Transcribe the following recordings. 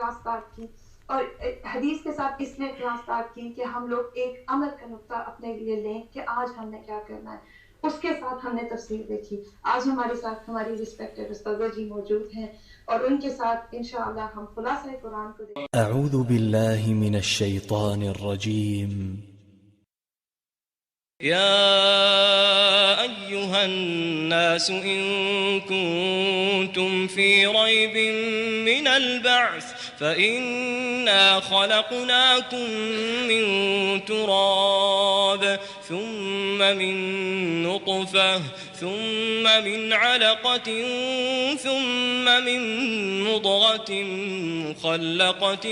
Class کی اور حدیث کے ساتھ اس لیے کلاس کی کہ ہم لوگ ایک عمل کا نقطہ اپنے لیے لیں کہ آج ہم نے کیا کرنا ہے. اس کے ساتھ ہم نے تفسیر دیکھی. آج ہمارے ساتھ ہماری ریسپیکٹڈ استاذہ جی موجود ہیں اور ان کے ساتھ انشاءاللہ ہم خلاصہ قرآن کو دیکھیں. اعوذ باللہ من الشیطان الرجیم. يا أيها الناس إن كنتم في ريب من البعث فإنا خلقناكم من تراب ثم من نطفة ثم من علقة ثم من مضغة مخلقة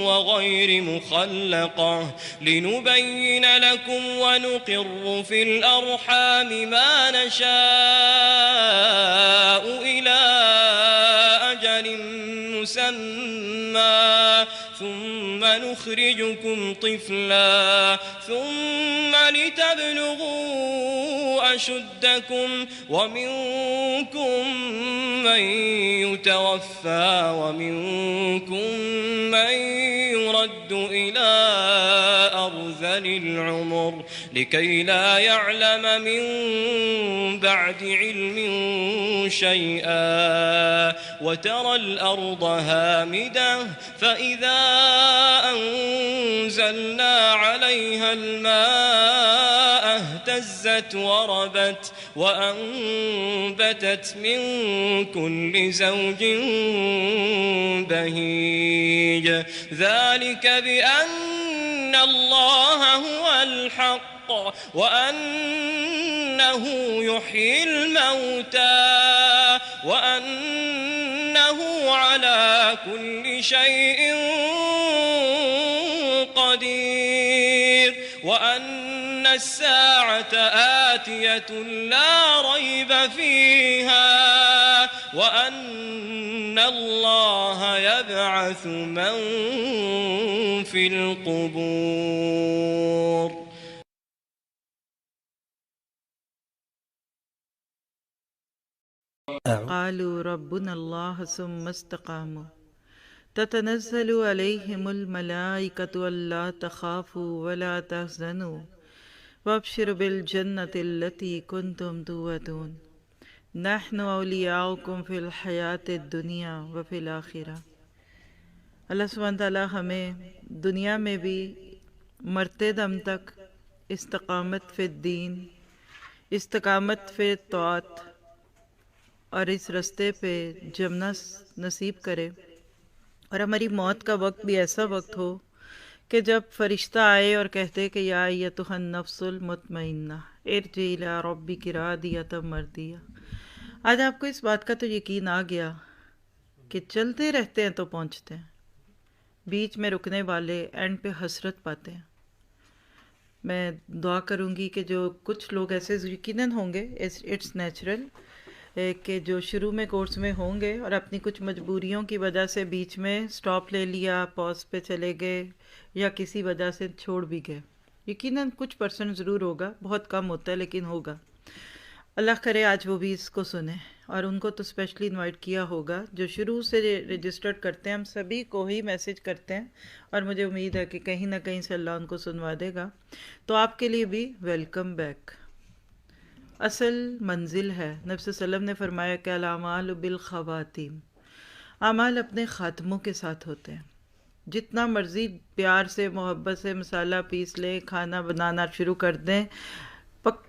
وغير مخلقة لنبين لكم ونقر في الأرحام ما نشاء إلى أجل مسمى ثم نخرجكم طفلا ثم لتبلغوا أشدكم ومنكم من يتوفى ومنكم من يرد إلى أرذل العمر لكي لا يعلم من بعد علم شيئا وترى الأرض هامدة فإذا أنزلنا عليها الماء اهتزت وربت وأنبتت من كل زوج بهيج ذلك بأن الله هو الحق وأنه يحيي الموتى وأنه على كل شيء قدير وأن الساعة آتية لا ريب فيها وأن الله يبعث من في القبور. قالوا ربنا الله ثم استقاموا تتنزل عليهم الملائكة ألا تخافوا ولا تحزنوا وابشروا بالجنة التي كنتم توعدون نحن أولياؤكم في الحياة الدنيا وفي الآخرة. اللہ سبحانہ تعالیٰ ہمیں دنیا میں بھی مرتے دم تک استقامت فی الدین، استقامت فی الطاعت اور اس رستے پہ جمنا نصیب کرے، اور ہماری موت کا وقت بھی ایسا وقت ہو کہ جب فرشتہ آئے اور کہتے کہ یا ایتھا النفس المطمئنہ ارجعی الی ربک راضیۃ مرضیہ. آج آپ کو اس بات کا تو یقین آ گیا کہ چلتے رہتے ہیں تو پہنچتے ہیں، بیچ میں رکنے والے اینڈ پہ حسرت پاتے ہیں. میں دعا کروں گی کہ جو کچھ لوگ ایسے یقیناً ہوں گے، اٹس نیچرل کہ جو شروع میں کورس میں ہوں گے اور اپنی کچھ مجبوریوں کی وجہ سے بیچ میں سٹاپ لے لیا، پاز پہ چلے گئے یا کسی وجہ سے چھوڑ بھی گئے. یقیناً کچھ پرسنٹ ضرور ہوگا، بہت کم ہوتا ہے لیکن ہوگا. اللہ کرے آج وہ بھی اس کو سنیں، اور ان کو تو اسپیشلی انوائٹ کیا ہوگا جو شروع سے رجسٹرڈ کرتے ہیں. ہم سبھی کو ہی میسج کرتے ہیں اور مجھے امید ہے کہ کہیں نہ کہیں سے اللہ ان کو سنوا دے گا. تو آپ کے لیے بھی ویلکم بیک. اصل منزل ہے. نبی صلی اللہ علیہ وسلم نے فرمایا کہ الاعمال بالخواتیم، اعمال اپنے خاتموں کے ساتھ ہوتے ہیں. جتنا مرضی پیار سے محبت سے مسالہ پیس لیں، کھانا بنانا شروع کر دیں،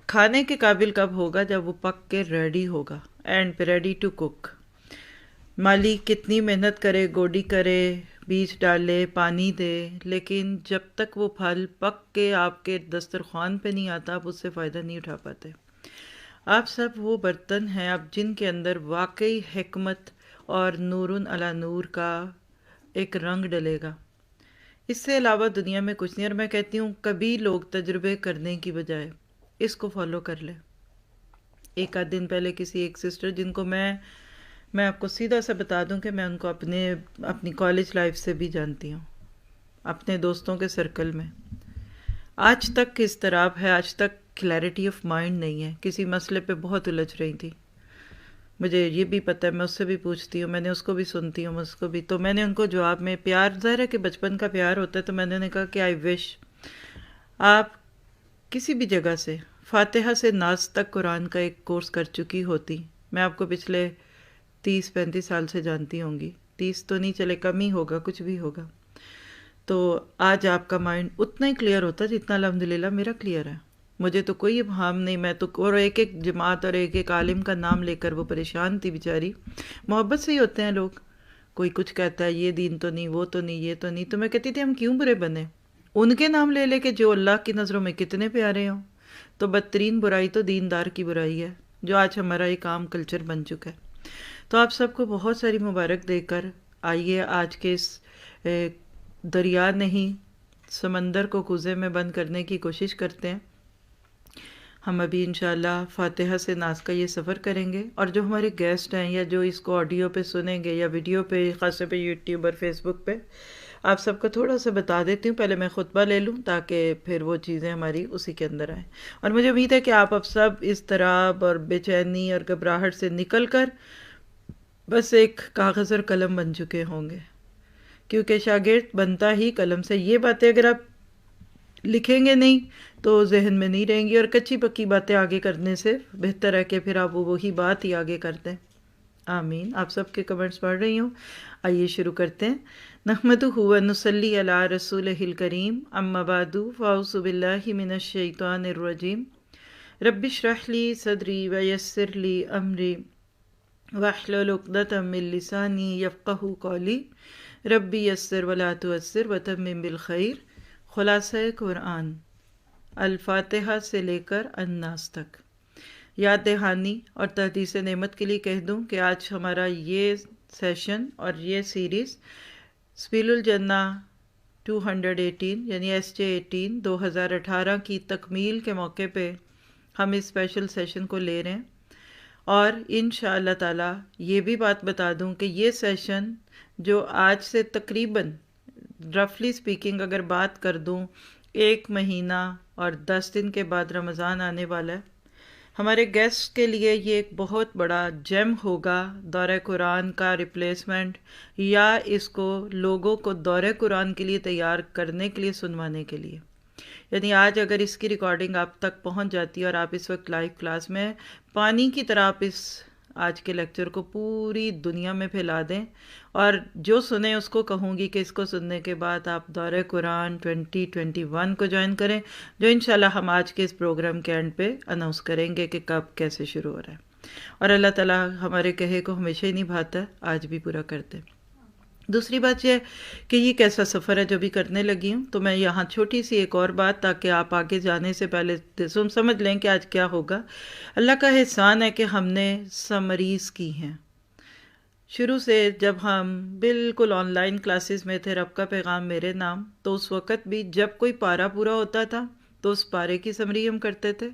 کھانے کے قابل کب ہوگا؟ جب وہ پک کے ریڈی ہوگا، اینڈ پہ ریڈی ٹو کوک. مالی کتنی محنت کرے، گوڈی کرے، بیج ڈالے، پانی دے، لیکن جب تک وہ پھل پک کے آپ کے دسترخوان پہ نہیں آتا آپ اس سے فائدہ نہیں اٹھا پاتے. آپ سب وہ برتن ہیں اب جن کے اندر واقعی حکمت اور نور علی نور کا ایک رنگ ڈلے گا. اس سے علاوہ دنیا میں کچھ نہیں. اور میں کہتی ہوں کبھی لوگ تجربے کرنے کی بجائے اس کو فالو کر لیں. ایک آدھ دن پہلے کسی ایک سسٹر جن کو میں آپ کو سیدھا سا بتا دوں کہ میں ان کو اپنی کالج لائف سے بھی جانتی ہوں، اپنے دوستوں کے سرکل میں. آج تک اضطراب ہے، آج تک کلیئرٹی آف مائنڈ نہیں ہے، کسی مسئلے پہ بہت الجھ رہی تھی. مجھے یہ بھی پتہ ہے، میں اس سے بھی پوچھتی ہوں، میں نے اس کو بھی سنتی ہوں، اس کو بھی. تو میں نے ان کو جواب میں پیار، ظاہر ہے کہ بچپن کا پیار ہوتا ہے، تو میں نے کہا کہ آئی وش آپ کسی بھی جگہ سے فاتحہ سے ناس تک قرآن کا ایک کورس کر چکی ہوتی. میں آپ کو پچھلے 30-35 سال سے جانتی ہوں گی، 30 تو نہیں، چلے کم ہی ہوگا، کچھ بھی ہوگا. تو آج آپ کا مائنڈ اتنا ہی کلیئر ہوتا جتنا الحمدللہ میرا کلیئر ہے. مجھے تو کوئی ابہام نہیں، میں تو اور ایک ایک جماعت اور ایک ایک عالم کا نام لے کر وہ پریشان تھی بیچاری. محبت سے ہی ہوتے ہیں لوگ، کوئی کچھ کہتا ہے یہ دین تو نہیں، وہ تو نہیں، یہ تو نہیں، تو میں کہتی تھی ہم کیوں برے بنے ان کے نام لے لے کے جو اللہ کی نظروں میں کتنے پیارے ہوں. تو بدترین برائی تو دیندار کی برائی ہے، جو آج ہمارا ایک عام کلچر بن چکا ہے. تو آپ سب کو بہت ساری مبارک دے کر آئیے آج کے اس دریا نہیں سمندر کو کوزے میں بند کرنے کی کوشش کرتے ہیں. ہم ابھی انشاءاللہ فاتحہ سے ناس کا یہ سفر کریں گے، اور جو ہمارے گیسٹ ہیں یا جو اس کو آڈیو پہ سنیں گے یا ویڈیو پہ، خاصے پہ یوٹیوب اور فیس بک پہ، آپ سب کو تھوڑا سا بتا دیتی ہوں. پہلے میں خطبہ لے لوں تاکہ پھر وہ چیزیں ہماری اسی کے اندر آئیں. اور مجھے امید ہے کہ آپ اب سب اضطراب اور بے چینی اور گھبراہٹ سے نکل کر بس ایک کاغذ اور قلم بن چکے ہوں گے، کیونکہ شاگرد بنتا ہی قلم سے. یہ باتیں اگر آپ لکھیں گے نہیں تو ذہن میں نہیں رہیں گی، اور کچی پکی باتیں آگے کرنے سے بہتر ہے کہ پھر آپ وہی بات ہی آگے کر دیں. آمین. آپ سب کے کمنٹس پڑھ رہی ہوں. آئیے شروع کرتے ہیں. نحمدہ و نصلی علی رسولہ الکریم، اما بعد فاعوذ باللہ من الشیطان الرجیم. رب اشرح لی صدری ویسر لی امری واحلل عقدۃ من لسانی یفقہوا قولی. ربی یسر ولا تعسر وتمم بالخیر. خلاصہ قرآن الفاتحہ سے لے کر الناس تک. یاد دہانی اور تحدیث نعمت کے لیے کہہ دوں کہ آج ہمارا یہ سیشن اور یہ سیریز سبیل الجنہ 218 یعنی SJ18 2018 کی تکمیل کے موقع پہ ہم اس اسپیشل سیشن کو لے رہے ہیں. اور انشاءاللہ تعالی یہ بھی بات بتا دوں کہ یہ سیشن جو آج سے تقریباً رفلی سپیکنگ اگر بات کر دوں 1 مہینہ اور 10 دن کے بعد رمضان آنے والا ہے. ہمارے گیسٹ کے لیے یہ ایک بہت بڑا جیم ہوگا، دورہ قرآن کا ریپلیسمنٹ، یا اس کو لوگوں کو دورہ قرآن کے لیے تیار کرنے کے لیے سنوانے کے لیے. یعنی آج اگر اس کی ریکارڈنگ آپ تک پہنچ جاتی ہے اور آپ اس وقت لائیو کلاس میں، پانی کی طرح آپ اس آج کے لیکچر کو پوری دنیا میں پھیلا دیں. اور جو سنیں اس کو کہوں گی کہ اس کو سننے کے بعد آپ دورہ قرآن 2021 کو جوائن کریں، جو انشاءاللہ ہم آج کے اس پروگرام کے اینڈ پہ اناؤنس کریں گے کہ کب کیسے شروع ہو رہا ہے. اور اللہ تعالیٰ ہمارے کہے کو ہمیشہ ہی نبھاتا ہے، آج بھی پورا کرتے. دوسری بات یہ کہ یہ کیسا سفر ہے جو بھی کرنے لگی ہوں، تو میں یہاں چھوٹی سی ایک اور بات، تاکہ آپ آگے جانے سے پہلے سمجھ لیں کہ آج کیا ہوگا. اللہ کا احسان ہے کہ ہم نے سمریز کی ہیں شروع سے. جب ہم بالکل آن لائن کلاسز میں تھے، رب کا پیغام میرے نام، تو اس وقت بھی جب کوئی پارہ پورا ہوتا تھا تو اس پارے کی سمری ہم کرتے تھے.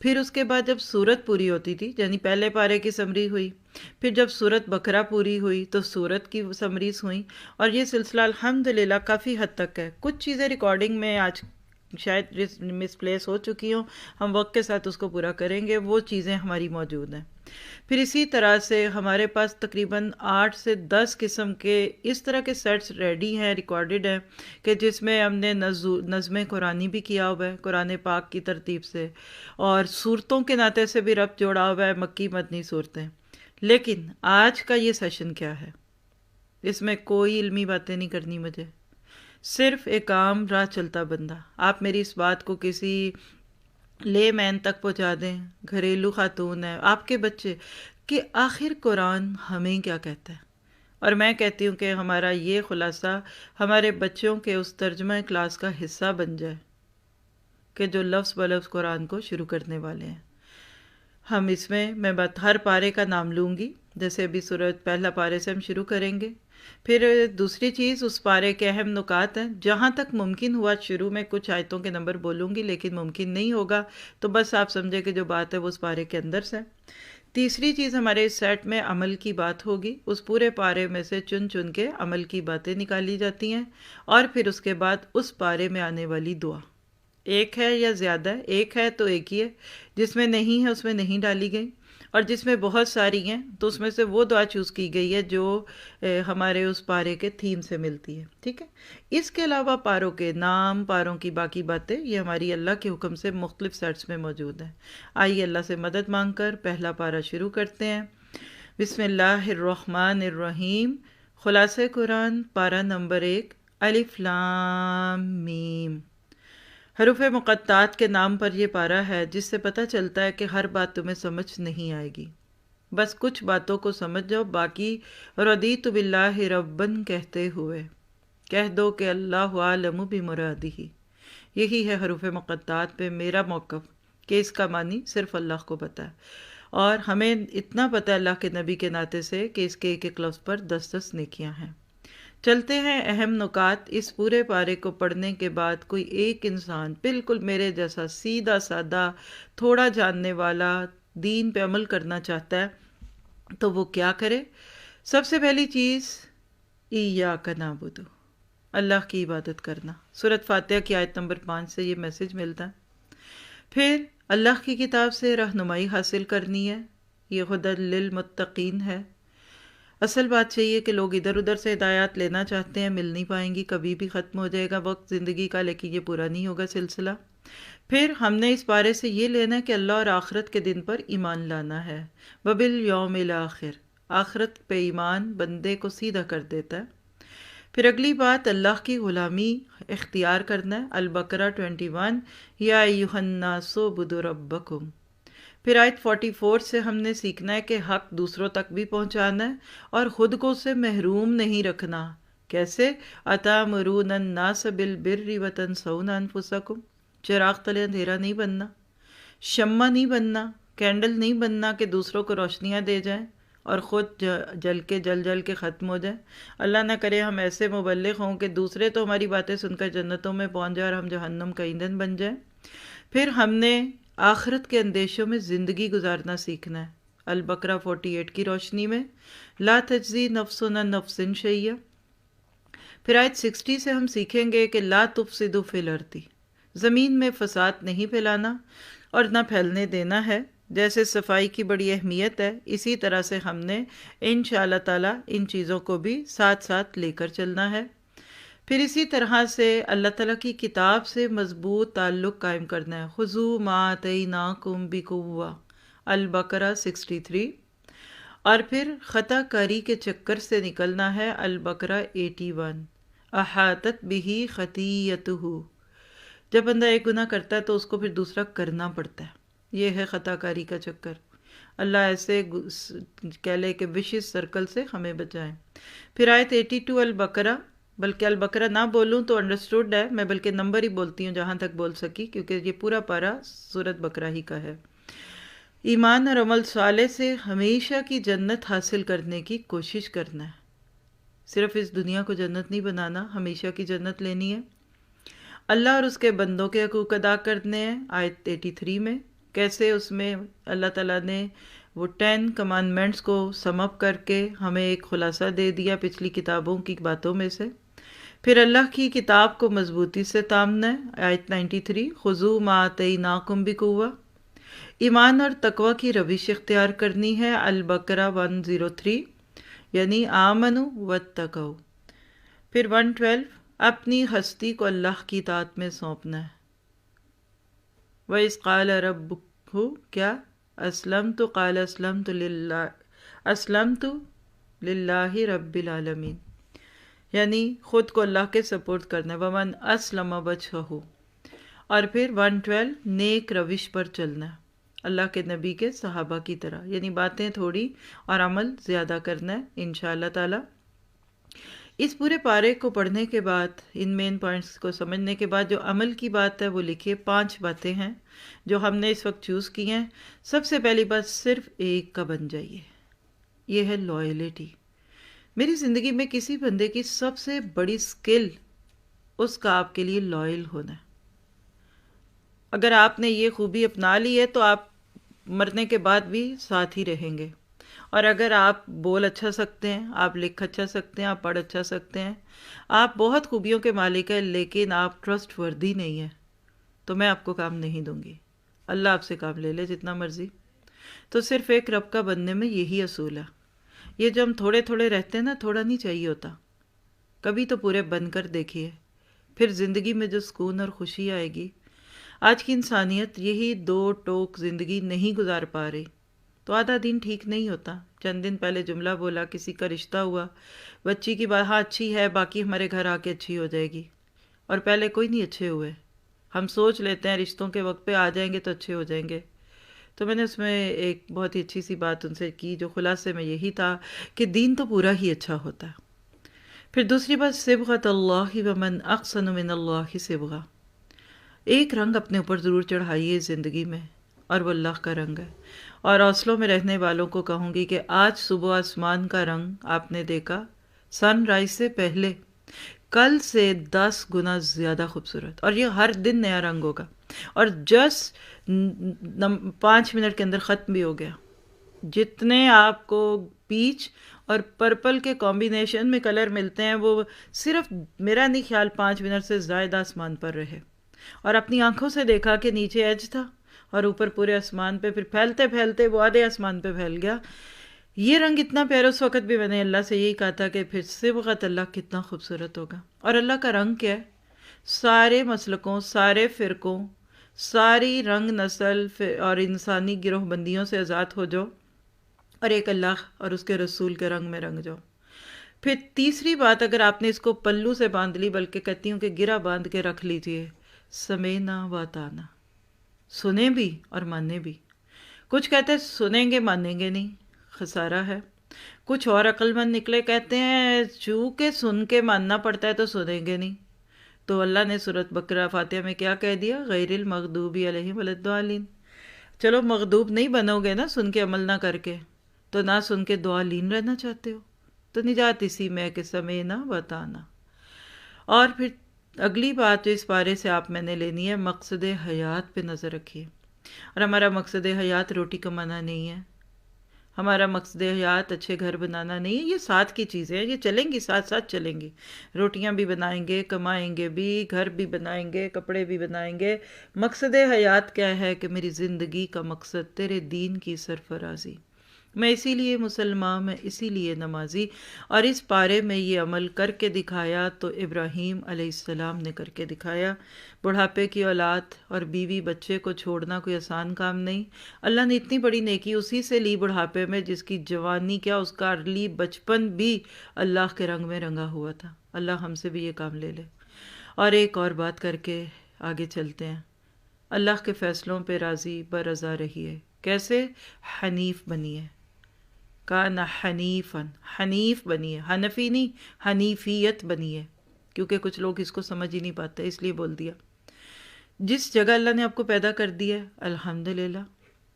پھر اس کے بعد جب سورت پوری ہوتی تھی، یعنی پہلے پارے کی سمری ہوئی، پھر جب سورت بقرہ پوری ہوئی تو سورت کی سمریز ہوئیں. اور یہ سلسلہ الحمدللہ کافی حد تک ہے. کچھ چیزیں ریکارڈنگ میں آج شاید مس پلیس ہو چکی ہوں، ہم وقت کے ساتھ اس کو پورا کریں گے، وہ چیزیں ہماری موجود ہیں. پھر اسی طرح سے ہمارے پاس تقریباً 8 سے 10 قسم کے اس طرح کے سیٹس ریڈی ہیں، ریکارڈڈ ہیں، کہ جس میں ہم نے نظم قرآنی بھی کیا ہوا ہے قرآن پاک کی ترتیب سے، اور صورتوں کے ناطے سے بھی ربط جوڑا ہوا ہے مکی مدنی صورتیں. لیکن آج کا یہ سیشن کیا ہے، اس میں کوئی علمی باتیں نہیں کرنی مجھے، صرف ایک عام راہ چلتا بندہ. آپ میری اس بات کو کسی لے مین تک پہنچا دیں، گھریلو خاتون ہے، آپ کے بچے، کہ آخر قرآن ہمیں کیا کہتا ہے. اور میں کہتی ہوں کہ ہمارا یہ خلاصہ ہمارے بچوں کے اس ترجمہ کلاس کا حصہ بن جائے کہ جو لفظ بلفظ قرآن کو شروع کرنے والے ہیں. ہم اس میں بات ہر پارے کا نام لوں گی، جیسے ابھی سورت پہلا پارے سے ہم شروع کریں گے. پھر دوسری چیز، اس پارے کے اہم نکات ہیں. جہاں تک ممکن ہوا شروع میں کچھ آیتوں کے نمبر بولوں گی، لیکن ممکن نہیں ہوگا تو بس آپ سمجھے کہ جو بات ہے وہ اس پارے کے اندر سے. تیسری چیز، ہمارے اس سیٹ میں عمل کی بات ہوگی. اس پورے پارے میں سے چن کے عمل کی باتیں نکالی جاتی ہیں. اور پھر اس کے بعد اس پارے میں آنے والی دعا، ایک ہے یا زیادہ ہے، ایک ہے تو ایک ہی ہے، جس میں نہیں ہے اس میں نہیں ڈالی گئی. اور جس میں بہت ساری ہیں، تو اس میں سے وہ دعا چوز کی گئی ہے جو ہمارے اس پارے کے تھیم سے ملتی ہے، ٹھیک ہے۔ اس کے علاوہ پاروں کے نام، پاروں کی باقی باتیں، یہ ہماری اللہ کے حکم سے مختلف سیٹس میں موجود ہیں۔ آئیے اللہ سے مدد مانگ کر پہلا پارہ شروع کرتے ہیں۔ بسم اللہ الرحمن الرحیم۔ خلاصہ قرآن، پارہ نمبر 1، الف لام میم۔ حروف مقطعات کے نام پر یہ پارہ ہے، جس سے پتہ چلتا ہے کہ ہر بات تمہیں سمجھ نہیں آئے گی، بس کچھ باتوں کو سمجھ جاؤ، باقی رضیت باللہ ربن کہتے ہوئے کہہ دو کہ اللہ عالم بمرادہ۔ یہی ہے حروف مقطعات پہ میرا موقف کہ اس کا معنی صرف اللہ کو پتہ ہے، اور ہمیں اتنا پتہ ہے اللہ کے نبی کے ناطے سے کہ اس کے ایک ایک لفظ پر 10 نیکیاں ہیں۔ چلتے ہیں اہم نکات۔ اس پورے پارے کو پڑھنے کے بعد کوئی ایک انسان بالکل میرے جیسا سیدھا سادہ، تھوڑا جاننے والا، دین پہ عمل کرنا چاہتا ہے تو وہ کیا کرے؟ سب سے پہلی چیز ایاک نعبد، اللہ کی عبادت کرنا۔ سورۃ فاتحہ کی آیت نمبر 5 سے یہ میسج ملتا ہے۔ پھر اللہ کی کتاب سے رہنمائی حاصل کرنی ہے، یہ ہدی للمتقین ہے۔ اصل بات چاہیے کہ لوگ ادھر ادھر سے ہدایات لینا چاہتے ہیں، مل نہیں پائیں گی، کبھی بھی ختم ہو جائے گا وقت زندگی کا، لیکن یہ پورا نہیں ہوگا سلسلہ۔ پھر ہم نے اس پارے سے یہ لینا ہے کہ اللہ اور آخرت کے دن پر ایمان لانا ہے، وبالیوم الاخر، آخرت پہ ایمان بندے کو سیدھا کر دیتا ہے۔ پھر اگلی بات اللہ کی غلامی اختیار کرنا ہے، البقرہ 21، یا ایھا الناس اعبدوا ربکم۔ پھر آیت 44 سے ہم نے سیکھنا ہے کہ حق دوسروں تک بھی پہنچانا ہے اور خود کو اس سے محروم نہیں رکھنا۔ کیسے؟ اتامرون الناس بالبر وتنسون انفسکم، چراغ تلے اندھیرا نہیں بننا، شمع نہیں بننا، کینڈل نہیں بننا کہ دوسروں کو روشنیاں دے جائیں اور خود جل کے ختم ہو جائیں۔ اللہ نہ کرے ہم ایسے مبلغ ہوں کہ دوسرے تو ہماری باتیں سن کر جنتوں میں پہنچ جائیں اور ہم جہنم کا ایندھن بن جائیں۔ پھر ہم نے آخرت کے اندیشوں میں زندگی گزارنا سیکھنا ہے، البقرہ 48 کی روشنی میں، لا تجزی نفس عن نفس شیئا۔ پھر آیت 60 سے ہم سیکھیں گے کہ لا تفسدوا فی الارض، زمین میں فساد نہیں پھیلانا اور نہ پھیلنے دینا ہے۔ جیسے صفائی کی بڑی اہمیت ہے، اسی طرح سے ہم نے انشاءاللہ تعالی ان چیزوں کو بھی ساتھ ساتھ لے کر چلنا ہے۔ پھر اسی طرح سے اللہ تعالیٰ کی کتاب سے مضبوط تعلق قائم کرنا ہے، خذوا ما آتیناکم بقوہ، البقرہ 63۔ اور پھر خطا کاری کے چکر سے نکلنا ہے، البقرہ 81، احاطت بہ خطیئتہ۔ جب بندہ ایک گناہ کرتا ہے تو اس کو پھر دوسرا کرنا پڑتا ہے، یہ ہے خطا کاری کا چکر۔ اللہ ایسے کہہ لے کہ وشیس سرکل سے ہمیں بچائیں۔ پھر آیت 82 البقرہ، بلکہ البقرہ نہ بولوں تو انڈرسٹوڈ ہے، میں بلکہ نمبر ہی بولتی ہوں جہاں تک بول سکی، کیونکہ یہ پورا پارہ سورۃ بقرہ ہی کا ہے۔ ایمان اور عمل صالح سے ہمیشہ کی جنت حاصل کرنے کی کوشش کرنا ہے، صرف اس دنیا کو جنت نہیں بنانا، ہمیشہ کی جنت لینی ہے۔ اللہ اور اس کے بندوں کے حقوق ادا کرنے ہیں، آیت 83 میں، کیسے اس میں اللہ تعالیٰ نے وہ 10 کمانڈمنٹس کو سم اپ کر کے ہمیں ایک خلاصہ دے دیا پچھلی کتابوں کی باتوں میں سے۔ پھر اللہ کی کتاب کو مضبوطی سے تامنا ہے، آیت 93، خذوا ما آتیناکم بقوہ۔ ایمان اور تقوی کی روش اختیار کرنی ہے، البقرہ 103، یعنی آمنوا واتقوا۔ پھر 112، اپنی ہستی کو اللہ کی اطاعت میں سونپنا ہے، وَإِذْ قَالَ رَبُّكَ کیا اسلمت قال اسلمت للہ رب العالمین، یعنی خود کو اللہ کے سپورٹ کرنا، ومن اسلم وجہہ۔ اور پھر 112، نیک روش پر چلنا، اللہ کے نبی کے صحابہ کی طرح، یعنی باتیں تھوڑی اور عمل زیادہ کرنا ہے انشاءاللہ تعالی۔ اس پورے پارے کو پڑھنے کے بعد، ان مین پوائنٹس کو سمجھنے کے بعد، جو عمل کی بات ہے وہ لکھیے، 5 باتیں ہیں جو ہم نے اس وقت چوز کی ہیں۔ سب سے پہلی بات، صرف ایک کا بن جائیے، یہ ہے لائلٹی۔ میری زندگی میں کسی بندے کی سب سے بڑی سکل اس کا آپ کے لیے لائل ہونا ہے۔ اگر آپ نے یہ خوبی اپنا لی ہے تو آپ مرنے کے بعد بھی ساتھ ہی رہیں گے۔ اور اگر آپ بول اچھا سکتے ہیں، آپ لکھ اچھا سکتے ہیں، آپ پڑھ اچھا سکتے ہیں، آپ بہت خوبیوں کے مالک ہیں، لیکن آپ ٹرسٹ وردی نہیں ہیں، تو میں آپ کو کام نہیں دوں گی۔ اللہ آپ سے کام لے لے جتنا مرضی، تو صرف ایک رب کا بننے میں یہی اصول ہے. یہ جو ہم تھوڑے تھوڑے رہتے ہیں نا، تھوڑا نہیں چاہیے ہوتا، کبھی تو پورے بن کر دیکھیے، پھر زندگی میں جو سکون اور خوشی آئے گی. آج کی انسانیت یہی دو ٹوک زندگی نہیں گزار پا رہی، تو آدھا دن ٹھیک نہیں ہوتا. چند دن پہلے جملہ بولا، کسی کا رشتہ ہوا، بچی کی بات ہاں اچھی ہے، باقی ہمارے گھر آ کے اچھی ہو جائے گی، اور پہلے کوئی نہیں اچھے ہوئے. ہم سوچ لیتے ہیں رشتوں کے وقت پہ آ جائیں گے تو اچھے ہو جائیں گے. تو میں نے اس میں ایک بہت ہی اچھی سی بات ان سے کی، جو خلاصے میں یہی تھا کہ دین تو پورا ہی اچھا ہوتا ہے. پھر دوسری بات، صبغۃ اللہ ومن احسن من اللہ صبغہ. ایک رنگ اپنے اوپر ضرور چڑھائیے زندگی میں، اور وہ اللہ کا رنگ ہے. اور حوصلوں میں رہنے والوں کو کہوں گی کہ آج صبح آسمان کا رنگ آپ نے دیکھا سن رائز سے پہلے، کل سے 10 گنا زیادہ خوبصورت، اور یہ ہر دن نیا رنگ ہوگا، اور جسٹ 5 منٹ کے اندر ختم بھی ہو گیا. جتنے آپ کو پیچ اور پرپل کے کمبینیشن میں کلر ملتے ہیں، وہ صرف میرا نہیں خیال 5 منٹ سے زائد آسمان پر رہے، اور اپنی آنکھوں سے دیکھا کہ نیچے ایج تھا اور اوپر پورے آسمان پہ، پھر پھیلتے پھیلتے وہ آدھے آسمان پہ پھیل گیا. یہ رنگ اتنا پیارا، اس وقت بھی میں نے اللہ سے یہی کہا تھا کہ پھر صبغۃ اللہ کتنا خوبصورت ہوگا. اور اللہ کا رنگ کیا ہے؟ سارے مسلکوں، سارے فرقوں، ساری رنگ نسل اور انسانی گروہ بندیوں سے آزاد ہو جاؤ، اور ایک اللہ اور اس کے رسول کے رنگ میں رنگ جاؤ. پھر تیسری بات، اگر آپ نے اس کو پلو سے باندھ لی، بلکہ کہتی ہوں کہ گرہ باندھ کے رکھ لیجئے، سمینا و اطعنا، سنیں بھی اور مانیں بھی. کچھ کہتے ہیں سنیں گے مانیں گے نہیں، خسارہ ہے. کچھ اور عقل مند نکلے، کہتے ہیں چونکہ سن کے ماننا پڑتا ہے تو سنیں گے نہیں. تو اللہ نے سورۃ بقرہ فاتحہ میں کیا کہہ دیا؟ غیر المغضوب علیہم ولا الضالین. چلو مغضوب نہیں بنو گے نا سن کے عمل نہ کر کے، تو نہ سن کے ضالین رہنا چاہتے ہو، تو نجات اسی میں کہ سمینا و اطعنا. اور پھر اگلی بات جو اس بارے سے آپ میں نے لینی ہے، مقصد حیات پہ نظر رکھیے. اور ہمارا مقصد حیات روٹی کمانا نہیں ہے، ہمارا مقصد حیات اچھے گھر بنانا نہیں ہے. یہ ساتھ کی چیزیں ہیں، یہ چلیں گی، ساتھ ساتھ چلیں گی. روٹیاں بھی بنائیں گے، کمائیں گے بھی، گھر بھی بنائیں گے، کپڑے بھی بنائیں گے. مقصد حیات کیا ہے؟ کہ میری زندگی کا مقصد تیرے دین کی سرفرازی. میں اسی لیے مسلمان، میں اسی لیے نمازی. اور اس پارے میں یہ عمل کر کے دکھایا تو ابراہیم علیہ السلام نے کر کے دکھایا. بڑھاپے کی اولاد اور بیوی بچے کو چھوڑنا کوئی آسان کام نہیں. اللہ نے اتنی بڑی نیکی اسی سے لی بڑھاپے میں، جس کی جوانی کیا، اس کا ارلی بچپن بھی اللہ کے رنگ میں رنگا ہوا تھا. اللہ ہم سے بھی یہ کام لے لے. اور ایک اور بات کر کے آگے چلتے ہیں. اللہ کے فیصلوں پہ راضی برضا رہیے. کیسے؟ حنیف بنیے. کانا حنیفاً، حنیف بنیے، حنفی نہیں، حنیفیت بنیے. کیونکہ کچھ لوگ اس کو سمجھ ہی نہیں پاتے، اس لیے بول دیا. جس جگہ اللہ نے آپ کو پیدا کر دیا ہے الحمدللہ.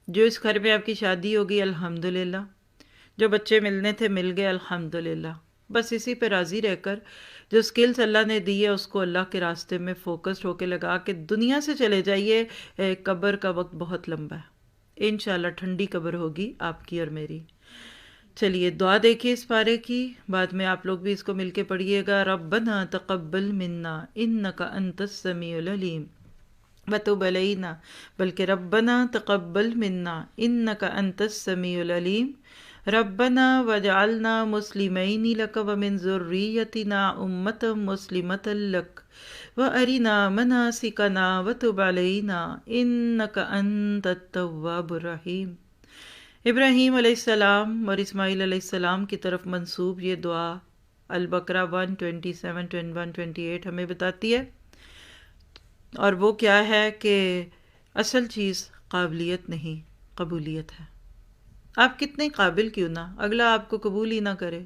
جو اس گھر میں آپ کی شادی ہوگی الحمدللہ. جو بچے ملنے تھے مل گئے الحمدللہ. بس اسی پہ راضی رہ کر جو سکلز اللہ نے دی ہے اس کو اللہ کے راستے میں فوکسڈ ہو کے لگا کے دنیا سے چلے جائیے. قبر کا وقت بہت لمبا ہے، انشاءاللہ ٹھنڈی قبر ہوگی آپ کی اور میری. چلیے دعا دیکھیے اس پارے کی، بعد میں آپ لوگ بھی اس کو مل کے پڑھیے گا. ربنا تقبل منا انک انت السمیع العلیم وتب علینا، بلکہ ربنا تقبل منا انک انت السمیع العلیم. ربنا وجعلنا مسلمین لک ومن ذریتنا امۃ مسلمۃ لک وارنا مناسکنا وتب علینا انک انت التواب الرحیم. ابراہیم علیہ السلام اور اسماعیل علیہ السلام کی طرف منسوب یہ دعا البقرہ 127 128 ہمیں بتاتی ہے. اور وہ کیا ہے کہ اصل چیز قابلیت نہیں، قبولیت ہے. آپ کتنے قابل کیوں نہ، اگلا آپ کو قبول ہی نہ کرے.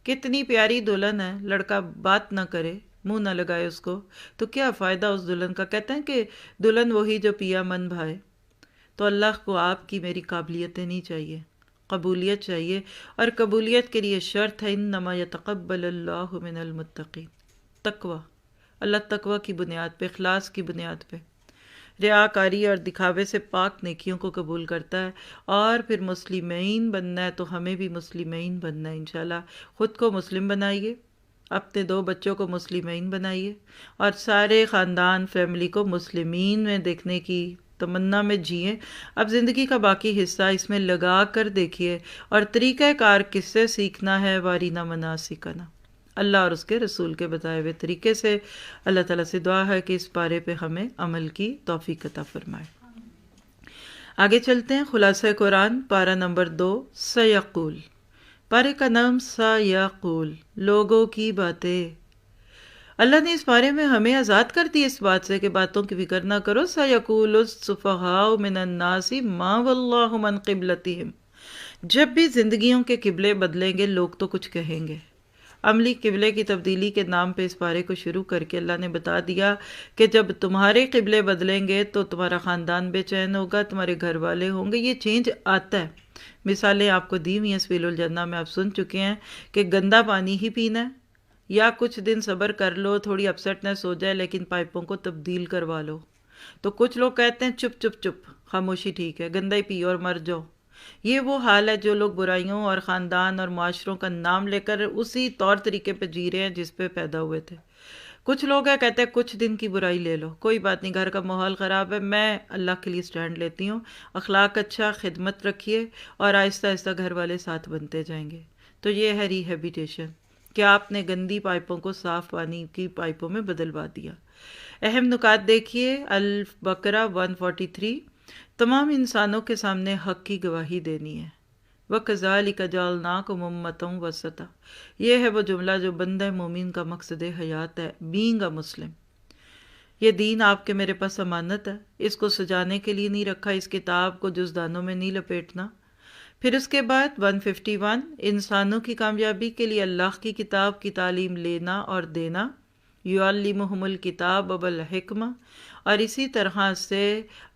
کتنی پیاری دلہن ہے، لڑکا بات نہ کرے، منہ نہ لگائے اس کو، تو کیا فائدہ اس دلہن کا؟ کہتے ہیں کہ دلہن وہی جو پیا من بھائے. تو اللہ کو آپ کی میری قابلیتیں نہیں چاہیے، قبولیت چاہیے. اور قبولیت کے لیے شرط ہے انما یتقبل اللہ من المتقین. تقوی، اللہ تقوی کی بنیاد پہ، اخلاص کی بنیاد پہ، ریاکاری اور دکھاوے سے پاک نیکیوں کو قبول کرتا ہے. اور پھر مسلمین بننا ہے تو ہمیں بھی مسلمین بننا ہے انشاءاللہ. خود کو مسلم بنائیے، اپنے 2 بچوں کو مسلمین بنائیے، اور سارے خاندان فیملی کو مسلمین میں دیکھنے کی تمنا میں جئیں۔ اب زندگی کا باقی حصہ اس میں لگا کر دیکھیے اور طریقہ کار کس سے سیکھنا ہے، وارینہ مناسکنا، اللہ اور اس کے رسول کے بتائے ہوئے طریقے سے۔ اللہ تعالیٰ سے دعا ہے کہ اس پارے پہ ہمیں عمل کی توفیق عطا فرمائے۔ آگے چلتے ہیں، خلاصہ قرآن پارہ نمبر 2، سیقول۔ پارے کا نام سیقول، لوگوں کی باتیں۔ اللہ نے اس بارے میں ہمیں آزاد کر دی اس بات سے کہ باتوں کی فکر نہ کرو۔ سیقول السفہاء من الناس ما واللہ من قبلتہم، جب بھی زندگیوں کے قبلے بدلیں گے لوگ تو کچھ کہیں گے۔ عملی قبلے کی تبدیلی کے نام پہ اس بارے کو شروع کر کے اللہ نے بتا دیا کہ جب تمہارے قبلے بدلیں گے تو تمہارا خاندان بے چین ہوگا، تمہارے گھر والے ہوں گے، یہ چینج آتا ہے۔ مثالیں آپ کو دی ہوئی ہیں سبیل الجنہ میں، آپ سن چکے ہیں کہ گندا پانی ہی پینا ہے، یا کچھ دن صبر کر لو، تھوڑی اپسیٹنس ہو جائے لیکن پائپوں کو تبدیل کروا لو۔ تو کچھ لوگ کہتے ہیں چپ چپ چپ، خاموشی ٹھیک ہے، گندا ہی پیو اور مر جاؤ۔ یہ وہ حال ہے جو لوگ برائیوں اور خاندان اور معاشروں کا نام لے کر اسی طور طریقے پہ جی رہے ہیں جس پہ پیدا ہوئے تھے۔ کچھ لوگ ہیں کہتے ہیں کچھ دن کی برائی لے لو، کوئی بات نہیں، گھر کا ماحول خراب ہے، میں اللہ کے لیے سٹینڈ لیتی ہوں، اخلاق اچھا، خدمت رکھیے، اور آہستہ آہستہ گھر والے ساتھ بنتے جائیں گے۔ تو یہ ہے ریہیبیٹیشن، کہ آپ نے گندی پائپوں کو صاف پانی کی پائپوں میں بدلوا دیا۔ اہم نکات دیکھیے، البقرہ 143، تمام انسانوں کے سامنے حق کی گواہی دینی ہے۔ وَكَذَلِكَ جَعَلْنَاكُمْ أُمَّةً وَسَطًا، یہ ہے وہ جملہ جو بندہ مومن کا مقصد حیات ہے، بینگ اے مسلم۔ یہ دین آپ کے میرے پاس امانت ہے، اس کو سجانے کے لیے نہیں رکھا، اس کتاب کو جزدانوں میں نہیں لپیٹنا۔ پھر اس کے بعد 151، انسانوں کی کامیابی کے لیے اللہ کی کتاب کی تعلیم لینا اور دینا، یعلمہم الکتاب والحکمہ، اور اسی طرح سے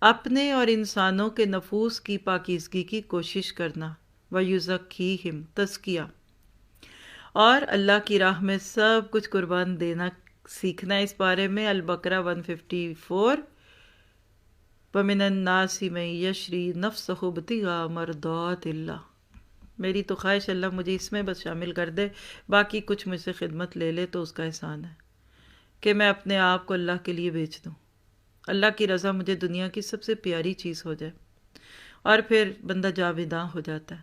اپنے اور انسانوں کے نفوس کی پاکیزگی کی کوشش کرنا، ویزکیہم، تزکیہ، اور اللہ کی راہ میں سب کچھ قربان دینا سیکھنا۔ اس بارے میں البقرہ 154، وَمِنَ النَّاسِ مَن يَشْرِي نَفْسَهُ ابْتِغَاءَ مَرْضَاتِ اللَّهِ، میری تو خواہش اللہ مجھے اس میں بس شامل کر دے، باقی کچھ مجھ سے خدمت لے لے تو اس کا احسان ہے کہ میں اپنے آپ کو اللہ کے لیے بیچ دوں، اللہ کی رضا مجھے دنیا کی سب سے پیاری چیز ہو جائے، اور پھر بندہ جاویداں ہو جاتا ہے۔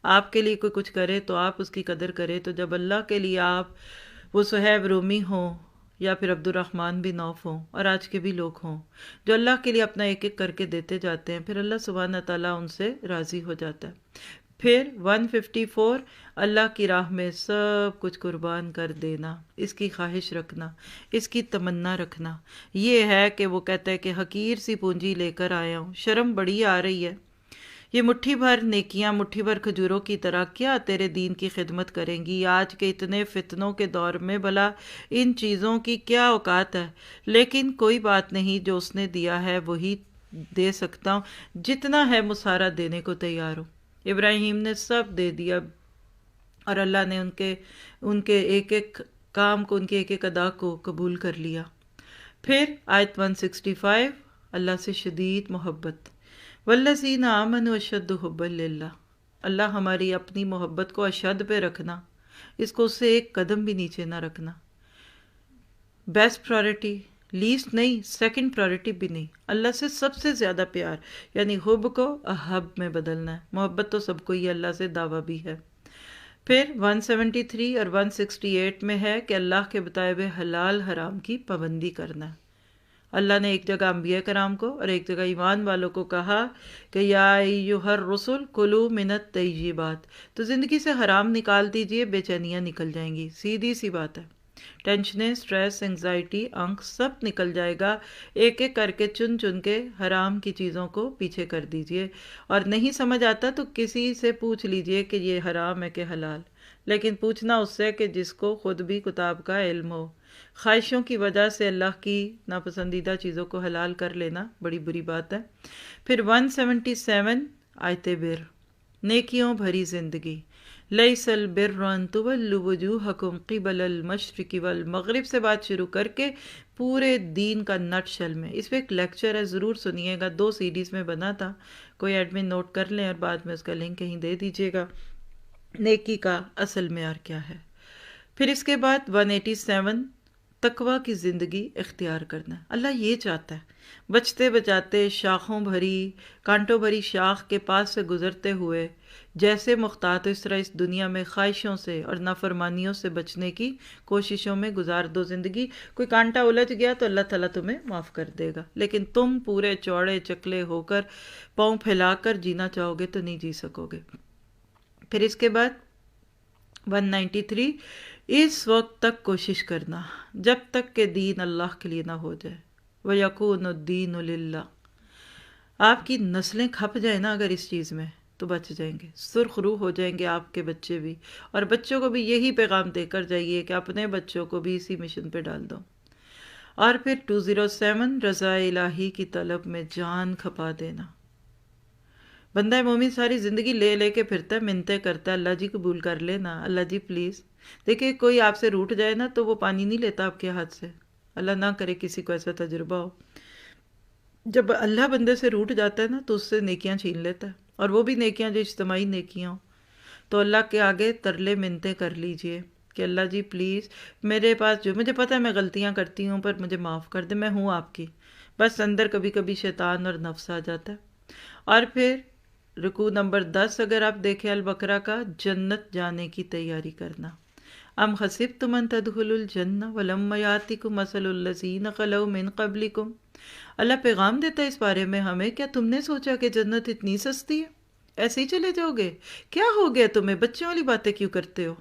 آپ کے لیے کوئی کچھ کرے تو آپ اس کی قدر کرے، تو جب اللہ کے لیے آپ وہ صہیب رومی ہوں یا پھر عبد الرحمن بن عوف ہوں، اور آج کے بھی لوگ ہوں جو اللہ کے لیے اپنا ایک ایک کر کے دیتے جاتے ہیں، پھر اللہ سبحانہ تعالیٰ ان سے راضی ہو جاتا ہے۔ پھر 154، اللہ کی راہ میں سب کچھ قربان کر دینا، اس کی خواہش رکھنا، اس کی تمنا رکھنا۔ یہ ہے کہ وہ کہتا ہے کہ حقیر سی پونجی لے کر آیا ہوں، شرم بڑی آ رہی ہے، یہ مٹھی بھر نیکیاں مٹھی بھر کھجوروں کی طرح کیا تیرے دین کی خدمت کریں گی؟ آج کے اتنے فتنوں کے دور میں بھلا ان چیزوں کی کیا اوقات ہے؟ لیکن کوئی بات نہیں، جو اس نے دیا ہے وہی دے سکتا ہوں، جتنا ہے وہ سارا دینے کو تیار ہوں۔ ابراہیم نے سب دے دیا، اور اللہ نے ان کے ایک ایک کام کو، ان کے ایک ایک ادا کو قبول کر لیا۔ پھر آیت 165، اللہ سے شدید محبت، والذین آمنوا اشد حبا للہ، اللہ ہماری اپنی محبت کو اشد پہ رکھنا، اس کو اس سے ایک قدم بھی نیچے نہ رکھنا، بیسٹ پرائرٹی، لیسٹ نہیں، سیکنڈ پرائرٹی بھی نہیں، اللہ سے سب سے زیادہ پیار، یعنی حب کو احب میں بدلنا ہے۔ محبت تو سب کو ہی اللہ سے دعویٰ بھی ہے۔ پھر 173 اور 168 میں ہے کہ اللہ کے بتائے ہوئے حلال حرام کی پابندی کرنا ہے۔ اللہ نے ایک جگہ انبیاء کرام کو اور ایک جگہ ایمان والوں کو کہا کہ یا ایھا الرسل کلوا من الطیبات، تو زندگی سے حرام نکال دیجئے، بے چینیاں نکل جائیں گی، سیدھی سی بات ہے۔ ٹینشنیں، سٹریس، انگزائٹی، انک سب نکل جائے گا، ایک ایک کر کے چن چن کے حرام کی چیزوں کو پیچھے کر دیجئے، اور نہیں سمجھ آتا تو کسی سے پوچھ لیجئے کہ یہ حرام ہے کہ حلال، لیکن پوچھنا اس سے کہ جس کو خود بھی کتاب کا علم ہو۔ خواہشوں کی وجہ سے اللہ کی ناپسندیدہ چیزوں کو حلال کر لینا بڑی بری بات ہے۔ پھر 177 آیت بر، نیکیوں بھری زندگی، لیس البر ان تولوا وجوہکم قبل المشرق والمغرب سے بات شروع کر کے پورے دین کا نٹ شل میں، اس پہ ایک لیکچر ہے، ضرور سنیے گا، 2 CDs میں بنا تھا، کوئی ایڈمن نوٹ کر لیں اور بعد میں اس کا لنک کہیں دے دیجیے گا، نیکی کا اصل معیار کیا ہے۔ پھر اس کے بعد 187 تقوی کی زندگی اختیار کرنا ہے۔ اللہ یہ چاہتا ہے، بچتے بچاتے شاخوں بھری کانٹوں بھری شاخ کے پاس سے گزرتے ہوئے جیسے محتاط ہو اس طرح اس دنیا میں خواہشوں سے اور نافرمانیوں سے بچنے کی کوششوں میں گزار دو زندگی۔ کوئی کانٹا الجھ گیا تو اللہ تعالیٰ تمہیں معاف کر دے گا، لیکن تم پورے چوڑے چکلے ہو کر پاؤں پھیلا کر جینا چاہو گے تو نہیں جی سکو گے۔ پھر اس کے بعد 193، اس وقت تک کوشش کرنا جب تک کہ دین اللہ کے لیے نہ ہو جائے، وَيَكُونُ الدِّينُ لِلَّهِ۔ آپ کی نسلیں کھپ جائیں نا اگر اس چیز میں تو بچ جائیں گے، سرخ روح ہو جائیں گے آپ کے بچے بھی، اور بچوں کو بھی یہی پیغام دے کر جائیے کہ اپنے بچوں کو بھی اسی مشن پہ ڈال دو۔ اور پھر 207، رضا الہی کی طلب میں جان کھپا دینا۔ بندہ مومن ساری زندگی لے لے کے پھرتا ہے، منتیں کرتا ہے، اللہ جی قبول کر لینا، اللہ جی پلیز۔ دیکھیں کوئی آپ سے روٹھ جائے نا تو وہ پانی نہیں لیتا آپ کے ہاتھ سے، اللہ نہ کرے کسی کو ایسا تجربہ ہو۔ جب اللہ بندے سے روٹھ جاتا ہے نا تو اس سے نیکیاں چھین لیتا ہے، اور وہ بھی نیکیاں جو اجتماعی نیکیاں ہوں۔ تو اللہ کے آگے ترلے منتیں کر لیجئے کہ اللہ جی پلیز میرے پاس جو مجھے پتہ ہے میں غلطیاں کرتی ہوں پر مجھے معاف کر دے، میں ہوں آپ کی، بس اندر کبھی کبھی شیطان اور نفس آ جاتا ہے۔ اور پھر رکوع نمبر 10 اگر آپ دیکھیں البقرہ کا، جنت جانے کی تیاری کرنا۔ ام حسبتم ان تدخلوا الجنہ ولما یاتکم مثل الذین خلوا من قبلکم۔ اللہ پیغام دیتا ہے اس بارے میں ہمیں، کیا تم نے سوچا کہ جنت اتنی سستی ہے، ایسے ہی چلے جاؤ گے؟ کیا ہو گیا تمہیں، بچوں والی باتیں کیوں کرتے ہو؟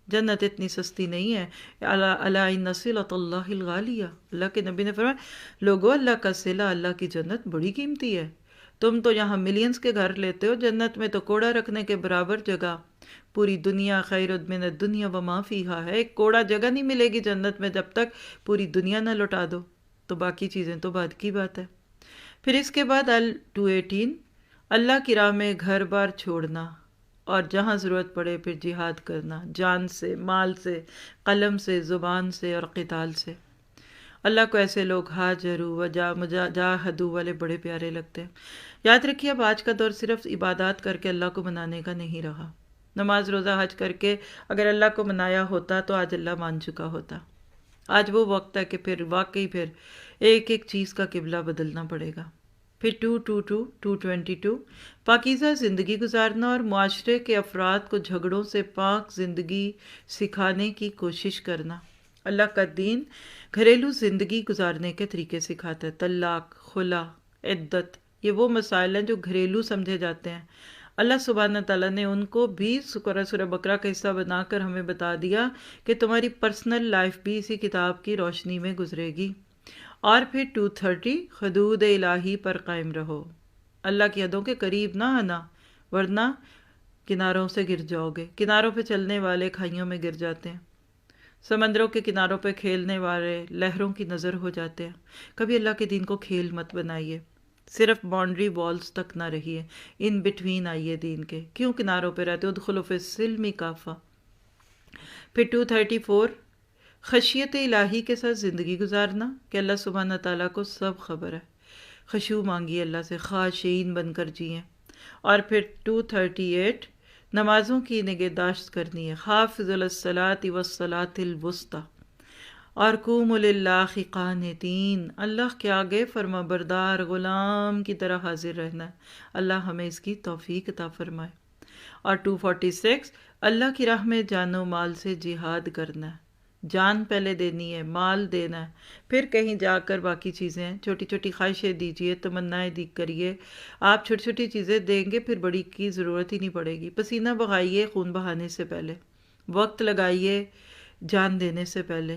جنت اتنی سستی نہیں ہے۔ الا ان صلۃ اللہ الغالیہ، اللہ کے نبی نے فرمایا لوگو اللہ کا صلہ، اللہ کی جنت بڑی قیمتی ہے۔ تم تو یہاں ملینز کے گھر لیتے ہو، جنت میں تو کوڑا رکھنے کے برابر جگہ، پوری دنیا خیر من الدنیا وما فیہا ہے، ایک کوڑا جگہ نہیں ملے گی جنت میں جب تک پوری دنیا نہ لوٹا دو، تو باقی چیزیں تو بعد کی بات ہے۔ پھر اس کے بعد 218، اللہ کی راہ میں گھر بار چھوڑنا اور جہاں ضرورت پڑے پھر جہاد کرنا، جان سے، مال سے، قلم سے، زبان سے اور قتال سے۔ اللہ کو ایسے لوگ ہاجروا جاہدوا والے بڑے پیارے لگتے ہیں۔ یاد رکھیے اب آج کا دور صرف عبادات کر کے اللہ کو منانے کا نہیں رہا۔ نماز روزہ حج کر کے اگر اللہ کو منایا ہوتا تو آج اللہ مان چکا ہوتا۔ آج وہ وقت ہے کہ پھر واقعی پھر ایک ایک چیز کا قبلہ بدلنا پڑے گا۔ پھر 222 پاکیزہ زندگی گزارنا اور معاشرے کے افراد کو جھگڑوں سے پاک زندگی سکھانے کی کوشش کرنا۔ اللہ کا دین گھریلو زندگی گزارنے کے طریقے سکھاتا ہے۔ طلاق، خلا، عدت، یہ وہ مسائل ہیں جو گھریلو سمجھے جاتے ہیں۔ اللہ سبحانہ تعالیٰ نے ان کو بھی سورہ بقرہ کا حصہ بنا کر ہمیں بتا دیا کہ تمہاری پرسنل لائف بھی اسی کتاب کی روشنی میں گزرے گی۔ اور پھر 230 حدود الہی پر قائم رہو، اللہ کی حدوں کے قریب نہ آنا ورنہ کناروں سے گر جاؤ گے۔ کناروں پہ چلنے والے کھائیوں میں گر جاتے ہیں، سمندروں کے کناروں پہ کھیلنے والے لہروں کی نظر ہو جاتے ہیں۔ کبھی اللہ کے دین کو کھیل مت بنائیے، صرف باؤنڈری والز تک نہ رہیے، ان بٹوین آئیے دین کے۔ کیوں کناروں پہ رہتے ہو؟ ادخلوا فی السلم کافہ۔ پھر 234 خشیت الہی کے ساتھ زندگی گزارنا کہ اللہ سبحانہ تعالیٰ کو سب خبر ہے، خشوع مانگیے اللہ سے، خاشعین بن کر جئیں۔ اور پھر 238 نمازوں کی نگہداشت کرنی ہے، حافظ الصلاۃ والصلاۃ الوسطیٰ، اور قوموا للہ قانتین، اللہ کے آگے فرما بردار غلام کی طرح حاضر رہنا ہے۔ اللہ ہمیں اس کی توفیق عطا فرمائے۔ اور 246 اللہ کی راہ میں جان و مال سے جہاد کرنا ہے، جان پہلے دینی ہے، مال دینا ہے، پھر کہیں جا کر باقی چیزیں، چھوٹی چھوٹی خواہشیں دیجئے، تمنائیں دی کریے۔ آپ چھوٹی چھوٹی چیزیں دیں گے پھر بڑی کی ضرورت ہی نہیں پڑے گی۔ پسینہ بہائیے خون بہانے سے پہلے، وقت لگائیے جان دینے سے پہلے۔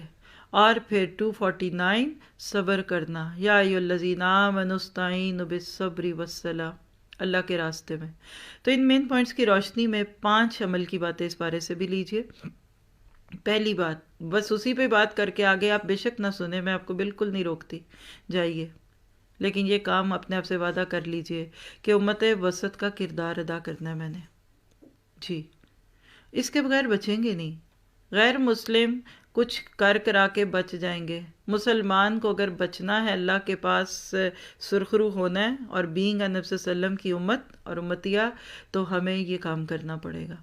اور پھر 249 صبر کرنا، یا ایھا الذین آمنوا استعینوا بالصبر والصلاۃ، اللہ کے راستے میں۔ تو ان مین پوائنٹس کی روشنی میں 5 عمل کی باتیں اس بارے سے بھی لیجئے۔ پہلی بات، بس اسی پہ بات کر کے آگے آپ بے شک نہ سنیں، میں آپ کو بالکل نہیں روکتی، جائیے، لیکن یہ کام اپنے آپ سے وعدہ کر لیجئے کہ امت وسط کا کردار ادا کرنا ہے میں نے، جی، اس کے بغیر بچیں گے نہیں۔ غیر مسلم کچھ کر کرا کے بچ جائیں گے، مسلمان کو اگر بچنا ہے، اللہ کے پاس سرخرو ہونا ہے اور بینگ نبی صلی اللہ علیہ وسلم کی امت اور امتیہ، تو ہمیں یہ کام کرنا پڑے گا۔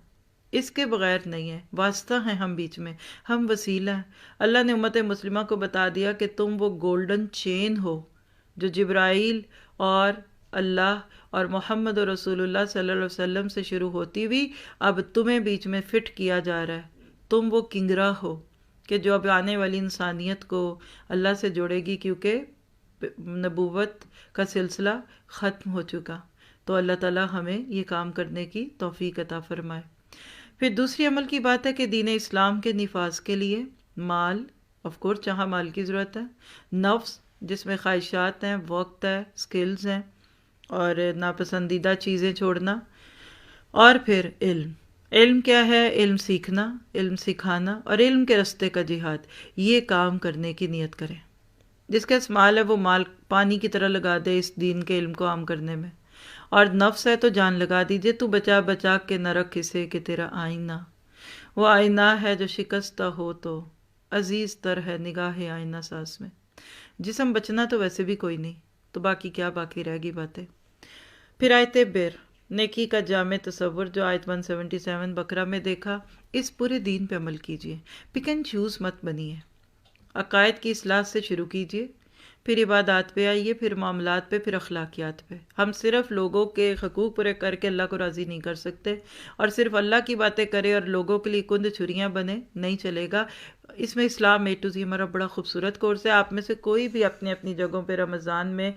اس کے بغیر نہیں ہے، واسطہ ہیں ہم بیچ میں، ہم وسیلہ ہیں۔ اللہ نے امت مسلمہ کو بتا دیا کہ تم وہ گولڈن چین ہو جو جبرائیل اور اللہ اور محمد رسول اللہ صلی اللہ علیہ وسلم سے شروع ہوتی ہوئی اب تمہیں بیچ میں فٹ کیا جا رہا ہے۔ تم وہ کنگرا ہو کہ جو اب آنے والی انسانیت کو اللہ سے جوڑے گی، کیونکہ نبوت کا سلسلہ ختم ہو چکا۔ تو اللہ تعالیٰ ہمیں یہ کام کرنے کی توفیق عطا فرمائے۔ پھر دوسری عمل کی بات ہے کہ دین اسلام کے نفاذ کے لیے مال، آف کورس جہاں مال کی ضرورت ہے، نفس جس میں خواہشات ہیں، وقت ہے، سکلز ہیں اور ناپسندیدہ چیزیں چھوڑنا، اور پھر علم۔ علم کیا ہے؟ علم سیکھنا، علم سکھانا اور علم کے رستے کا جہاد۔ یہ کام کرنے کی نیت کریں۔ جس کے مال ہے وہ مال پانی کی طرح لگا دے اس دین کے علم کو عام کرنے میں، اور نفس ہے تو جان لگا دیجئے۔ تو بچا بچا کے نہ رکھ اسے کہ تیرا آئینہ وہ آئینہ ہے جو شکستہ ہو تو عزیز تر ہے نگاہ آئینہ ساز میں۔ جسم بچنا تو ویسے بھی کوئی نہیں، تو باقی کیا باقی رہ گئی باتیں۔ پھر آیت بر، نیکی کا جامع تصور جو آیت 177 بقرہ میں دیکھا، اس پورے دین پہ عمل کیجئے، پک اینڈ چوز مت بنیے۔ عقائد کی اصلاح سے شروع کیجئے، پھر عبادات پہ آئیے، پھر معاملات پہ، پھر اخلاقیات پہ۔ ہم صرف لوگوں کے حقوق پورے کر کے اللہ کو راضی نہیں کر سکتے، اور صرف اللہ کی باتیں کرے اور لوگوں کے لیے کند چھریاں بنے، نہیں چلے گا۔ اس میں اسلام A to Z ہمارا بڑا خوبصورت کورس ہے۔ آپ میں سے کوئی بھی اپنی اپنی جگہوں پہ رمضان میں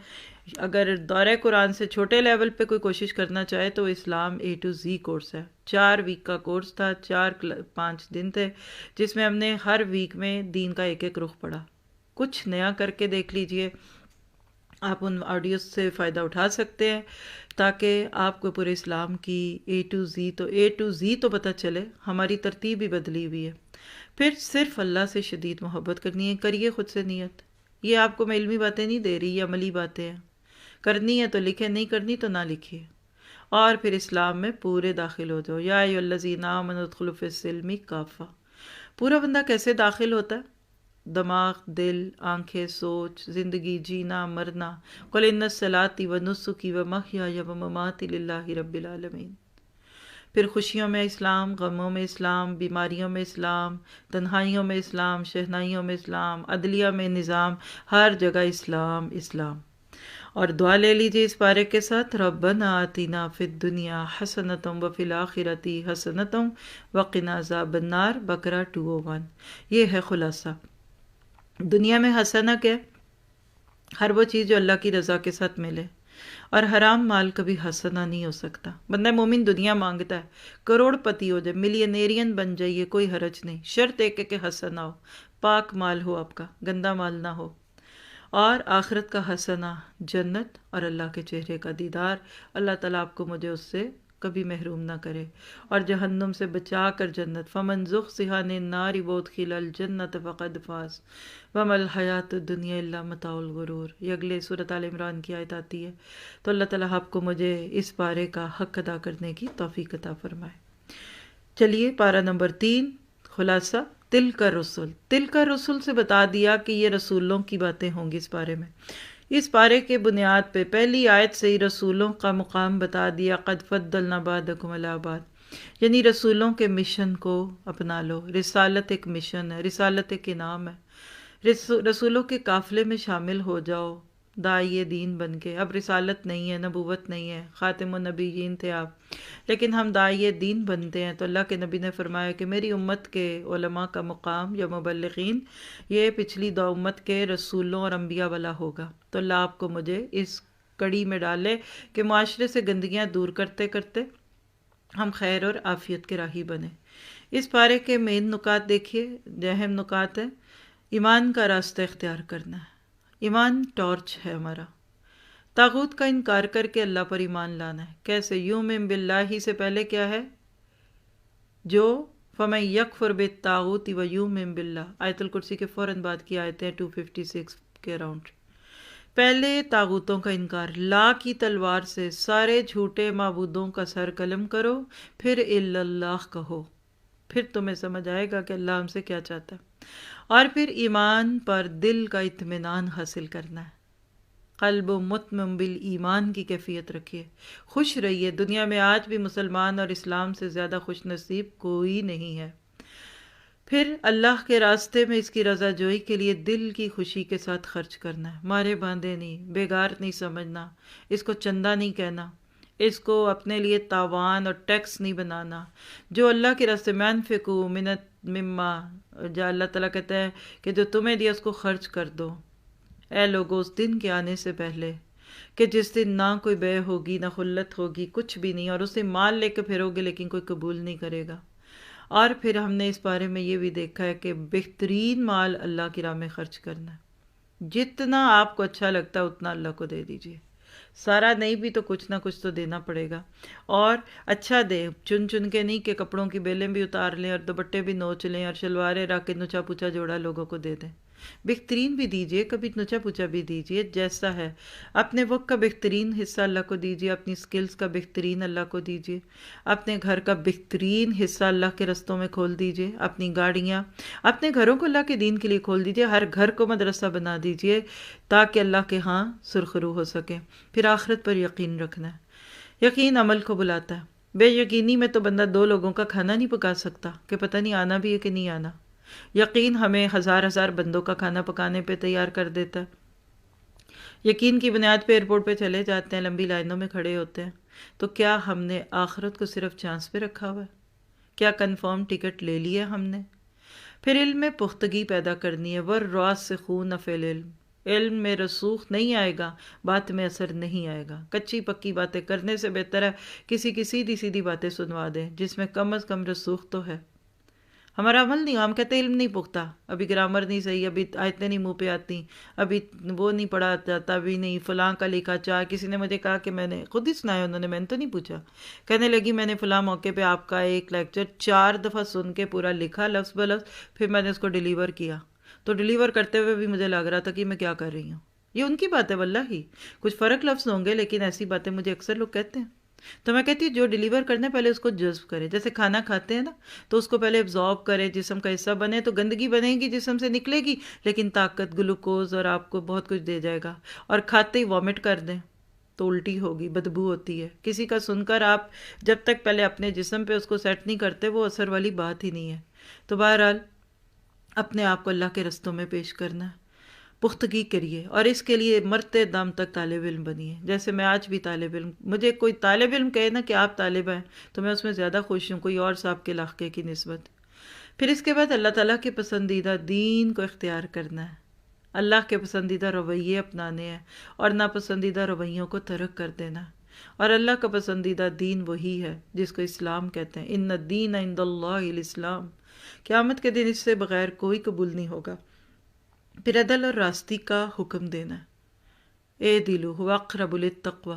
اگر دورہ قرآن سے چھوٹے لیول پہ کوئی کوشش کرنا چاہے تو اسلام A to Z کورس ہے۔ 4 ویک کا کورس تھا، 5 دن تھے، جس میں ہم نے ہر ویک میں دین کا ایک ایک رخ پڑھا۔ کچھ نیا کر کے دیکھ لیجئے، آپ ان آڈیوز سے فائدہ اٹھا سکتے ہیں تاکہ آپ کو پورے اسلام کی A to Z تو پتہ چلے۔ ہماری ترتیب بھی بدلی ہوئی ہے۔ پھر صرف اللہ سے شدید محبت کرنی ہے۔ کریے خود سے نیت۔ یہ آپ کو میں علمی باتیں نہیں دے رہی، یہ عملی باتیں ہیں۔ کرنی ہے تو لکھیں، نہیں کرنی تو نہ لکھیے۔ اور پھر اسلام میں پورے داخل ہو جاؤ۔ یا ایھا الذین آمنوا ادخلوا فی السلم کافہ۔ پورا بندہ کیسے داخل ہوتا ہے؟ دماغ، دل، آنکھیں، سوچ، زندگی، جینا، مرنا۔ قل ان صلاتي ونسكي ومحياي ومماتي للہ رب العالمین۔ پھر خوشیوں میں اسلام، غموں میں اسلام، بیماریوں میں اسلام، تنہائیوں میں اسلام، شہنائیوں میں اسلام، عدلیہ میں نظام، ہر جگہ اسلام اسلام۔ اور دعا لے لیجئے اس پارے کے ساتھ، ربنا آتنا فی الدنیا حسنۃ وفی الآخرۃ حسنۃ وقنا عذاب النار، بقرہ 201۔ یہ ہے خلاصہ۔ دنیا میں حسنہ کیا؟ ہر وہ چیز جو اللہ کی رضا کے ساتھ ملے، اور حرام مال کبھی حسنہ نہیں ہو سکتا۔ بندہ مومن دنیا مانگتا ہے، کروڑ پتی ہو جائے، ملینیرین بن جائیے، کوئی حرج نہیں، شرط ایک ہے کہ حسنہ ہو، پاک مال ہو آپ کا، گندا مال نہ ہو۔ اور آخرت کا حسنہ جنت اور اللہ کے چہرے کا دیدار۔ اللہ تعالیٰ آپ کو مجھے اس سے کبھی محروم نہ کرے، اور جہنم سے بچا کر جنت۔ فمن زحزح عن النار وادخل الجنة فقد فاز وما الحیاۃ الدنیا الا متاع الغرور۔ یہ اگلے سورۃ آل عمران کی آیت آتی ہے۔ تو اللہ تعالیٰ آپ کو مجھے اس پارے کا حق ادا کرنے کی توفیق عطا فرمائے۔ چلیے پارہ نمبر 3، خلاصہ۔ تلک الرسل، تلک الرسل سے بتا دیا کہ یہ رسولوں کی باتیں ہوں گی اس پارے میں۔ اس پارے کے بنیاد پہ پہلی آیت سے ہی رسولوں کا مقام بتا دیا، قد فضلنا بعضکم علی بعض، یعنی رسولوں کے مشن کو اپنا لو۔ رسالت ایک مشن ہے، رسالت ایک انعام ہے۔ رسولوں کے قافلے میں شامل ہو جاؤ، داعی دین بن کے۔ اب رسالت نہیں ہے، نبوت نہیں ہے، خاتم النبیین تھے آپ، لیکن ہم داعی دین بنتے ہیں۔ تو اللہ کے نبی نے فرمایا کہ میری امت کے علماء کا مقام یا مبلغین یہ پچھلی 2 امت کے رسولوں اور انبیاء والا ہوگا۔ تو اللہ آپ کو مجھے اس کڑی میں ڈالے کہ معاشرے سے گندگیاں دور کرتے کرتے ہم خیر اور عافیت کے راہی بنیں۔ اس پارے کے مین نکات دیکھیے، اہم نکات ہیں۔ ایمان کا راستہ اختیار کرنا ہے۔ ایمان ٹارچ ہے ہمارا۔ طاغوت کا انکار کر کے اللہ پر ایمان لانا ہے۔ کیسے؟ یؤمن باللہ سے پہلے کیا ہے؟ جو فَمَن یکفر بالطاغوت ویؤمن باللہ، آیت الکرسی کے فوراً بعد کی آیتیں 256 کے اراؤنڈ۔ پہلے طاغوتوں کا انکار، لا کی تلوار سے سارے جھوٹے معبودوں کا سر قلم کرو، پھر الا اللہ کہو، پھر تمہیں سمجھ آئے گا کہ اللہ ہم سے کیا چاہتا ہے۔ اور پھر ایمان پر دل کا اطمینان حاصل کرنا ہے۔ قلب و مطمئن بالایمان کی کیفیت رکھیے، خوش رہیے۔ دنیا میں آج بھی مسلمان اور اسلام سے زیادہ خوش نصیب کوئی نہیں ہے۔ پھر اللہ کے راستے میں اس کی رضا جوئی کے لیے دل کی خوشی کے ساتھ خرچ کرنا ہے، مارے باندھے نہیں، بیگار نہیں سمجھنا، اس کو چندہ نہیں کہنا، اس کو اپنے لیے تاوان اور ٹیکس نہیں بنانا۔ جو اللہ کے راستے میں انفقوا مما، جو اللہ تعالیٰ کہتا ہے کہ جو تمہیں دیا اس کو خرچ کر دو۔ اے لوگو، اس دن کے آنے سے پہلے کہ جس دن نہ کوئی بے ہوگی نہ خلت ہوگی، کچھ بھی نہیں، اور اسے مال لے کے پھرو گے لیکن کوئی قبول نہیں کرے گا۔ اور پھر ہم نے اس بارے میں یہ بھی دیکھا ہے کہ بہترین مال اللہ کی راہ میں خرچ کرنا ہے۔ جتنا آپ کو اچھا لگتا ہے اتنا اللہ کو دے دیجیے، سارا نہیں بھی تو کچھ نہ کچھ تو دینا پڑے گا، اور اچھا دیں، چن چن کے نہیں کہ کپڑوں کی بیلیں بھی اتار لیں اور دوپٹے بھی نوچ لیں اور شلواریں رکھ کے نچا پوچا جوڑا لوگوں کو دے دیں۔ بہترین بھی دیجیے، کبھی نچا پوچا بھی دیجیے، جیسا ہے۔ اپنے وقت کا بہترین حصہ اللہ کو دیجیے، اپنی سکلز کا بہترین اللہ کو دیجیے، اپنے گھر کا بہترین حصہ اللہ کے رستوں میں کھول دیجیے، اپنی گاڑیاں، اپنے گھروں کو اللہ کے دین کے لیے کھول دیجیے، ہر گھر کو مدرسہ بنا دیجیے تاکہ اللہ کے ہاں سرخرو ہو سکے۔ پھر آخرت پر یقین رکھنا ہے، یقین عمل کو بلاتا ہے۔ بے یقینی میں تو بندہ 2 لوگوں کا کھانا نہیں پکا سکتا کہ پتہ نہیں آنا بھی ہے کہ نہیں آنا۔ یقین ہمیں ہزار بندوں کا کھانا پکانے پہ تیار کر دیتا ہے۔ یقین کی بنیاد پہ ایئرپورٹ پہ چلے جاتے ہیں، لمبی لائنوں میں کھڑے ہوتے ہیں، تو کیا ہم نے آخرت کو صرف چانس پہ رکھا ہوا ہے؟ کیا کنفرم ٹکٹ لے لیا ہم نے؟ پھر علم میں پختگی پیدا کرنی ہے، وَالرَّاسِخُونَ فِی الْعِلْمِ، علم میں رسوخ نہیں آئے گا، بات میں اثر نہیں آئے گا۔ کچی پکی باتیں کرنے سے بہتر ہے کسی کی سیدھی سیدھی باتیں سنوا دیں جس میں کم از کم رسوخ تو ہے۔ ہمارا عمل نہیں، ہم کہتے ہیں علم نہیں پختہ، ابھی گرامر نہیں صحیح، ابھی آیتیں نہیں منہ پہ آتی، ابھی وہ نہیں پڑھا جاتا، ابھی نہیں فلاں کا لکھا چاہ۔ کسی نے مجھے کہا کہ میں نے خود ہی سنایا، انہوں نے، میں نے تو نہیں پوچھا، کہنے لگی میں نے فلاں موقع پہ آپ کا ایک لیکچر 4 دفعہ سن کے پورا لکھا لفظ بلفظ، پھر میں نے اس کو ڈیلیور کیا، تو ڈیلیور کرتے ہوئے بھی مجھے لگ رہا تھا کہ میں کیا کر رہی ہوں۔ یہ ان کی بات ہے واللہ، کچھ فرق لفظ ہوں گے لیکن ایسی باتیں مجھے اکثر لوگ کہتے ہیں۔ تو میں کہتی ہوں جو ڈیلیور کرنا ہے پہلے اس کو جذب کرے، جیسے کھانا کھاتے ہیں نا تو اس کو پہلے ابزارب کرے، جسم کا حصہ بنے، تو گندگی بنے گی جسم سے نکلے گی لیکن طاقت، گلوکوز اور آپ کو بہت کچھ دے جائے گا۔ اور کھاتے ہی وامٹ کر دیں تو الٹی ہوگی، بدبو ہوتی ہے۔ کسی کا سن کر آپ جب تک پہلے اپنے جسم پہ اس کو سیٹ نہیں کرتے وہ اثر والی بات ہی نہیں ہے۔ تو بہرحال اپنے آپ کو اللہ کے رستوں میں پیش کرنا ہے، پختگی کریے، اور اس کے لیے مرتے دم تک طالب علم بنیے۔ جیسے میں آج بھی طالب علم، مجھے کوئی طالب علم کہے نا کہ آپ طالب ہیں تو میں اس میں زیادہ خوش ہوں کوئی اور صاحب کے علاقے کی نسبت۔ پھر اس کے بعد اللہ تعالیٰ کے پسندیدہ دین کو اختیار کرنا ہے، اللہ کے پسندیدہ رویے اپنانے ہیں اور ناپسندیدہ رویوں کو ترک کر دینا ہے۔ اور اللہ کا پسندیدہ دین وہی ہے جس کو اسلام کہتے ہیں، ان الدین عند اللہ الاسلام۔ قیامت کے دن اس سے بغیر کوئی قبول نہیں ہوگا۔ پھر عدل اور راستی کا حکم دینا ہے، اعدلوا هو اقرب للتقوی،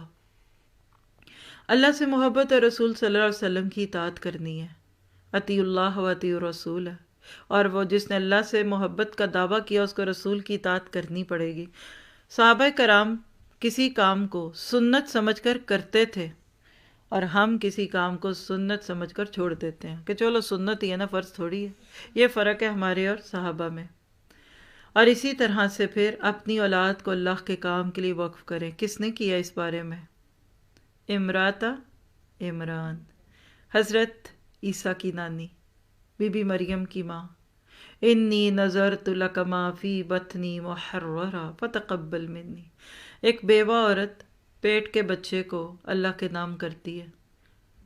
اللہ سے محبت اور رسول صلی اللہ علیہ وسلم کی اطاعت کرنی ہے، اطیعوا اللہ و اطیعوا الرسول، اور وہ جس نے اللہ سے محبت کا دعویٰ کیا اس کو رسول کی اطاعت کرنی پڑے گی۔ صحابہ کرام کسی کام کو سنت سمجھ کر کرتے تھے اور ہم کسی کام کو سنت سمجھ کر چھوڑ دیتے ہیں کہ چلو سنت ہی ہے نا، فرض تھوڑی ہے۔ یہ فرق ہے ہمارے اور صحابہ میں۔ اور اسی طرح سے پھر اپنی اولاد کو اللہ کے کام کے لیے وقف کریں۔ کس نے کیا اس بارے میں؟ امراتا عمران، حضرت عیسیٰ کی نانی، بی بی مریم کی ماں، انی نظرت لک ما فی بطنی محررا فتقبل منی۔ ایک بیوہ عورت پیٹ کے بچے کو اللہ کے نام کرتی ہے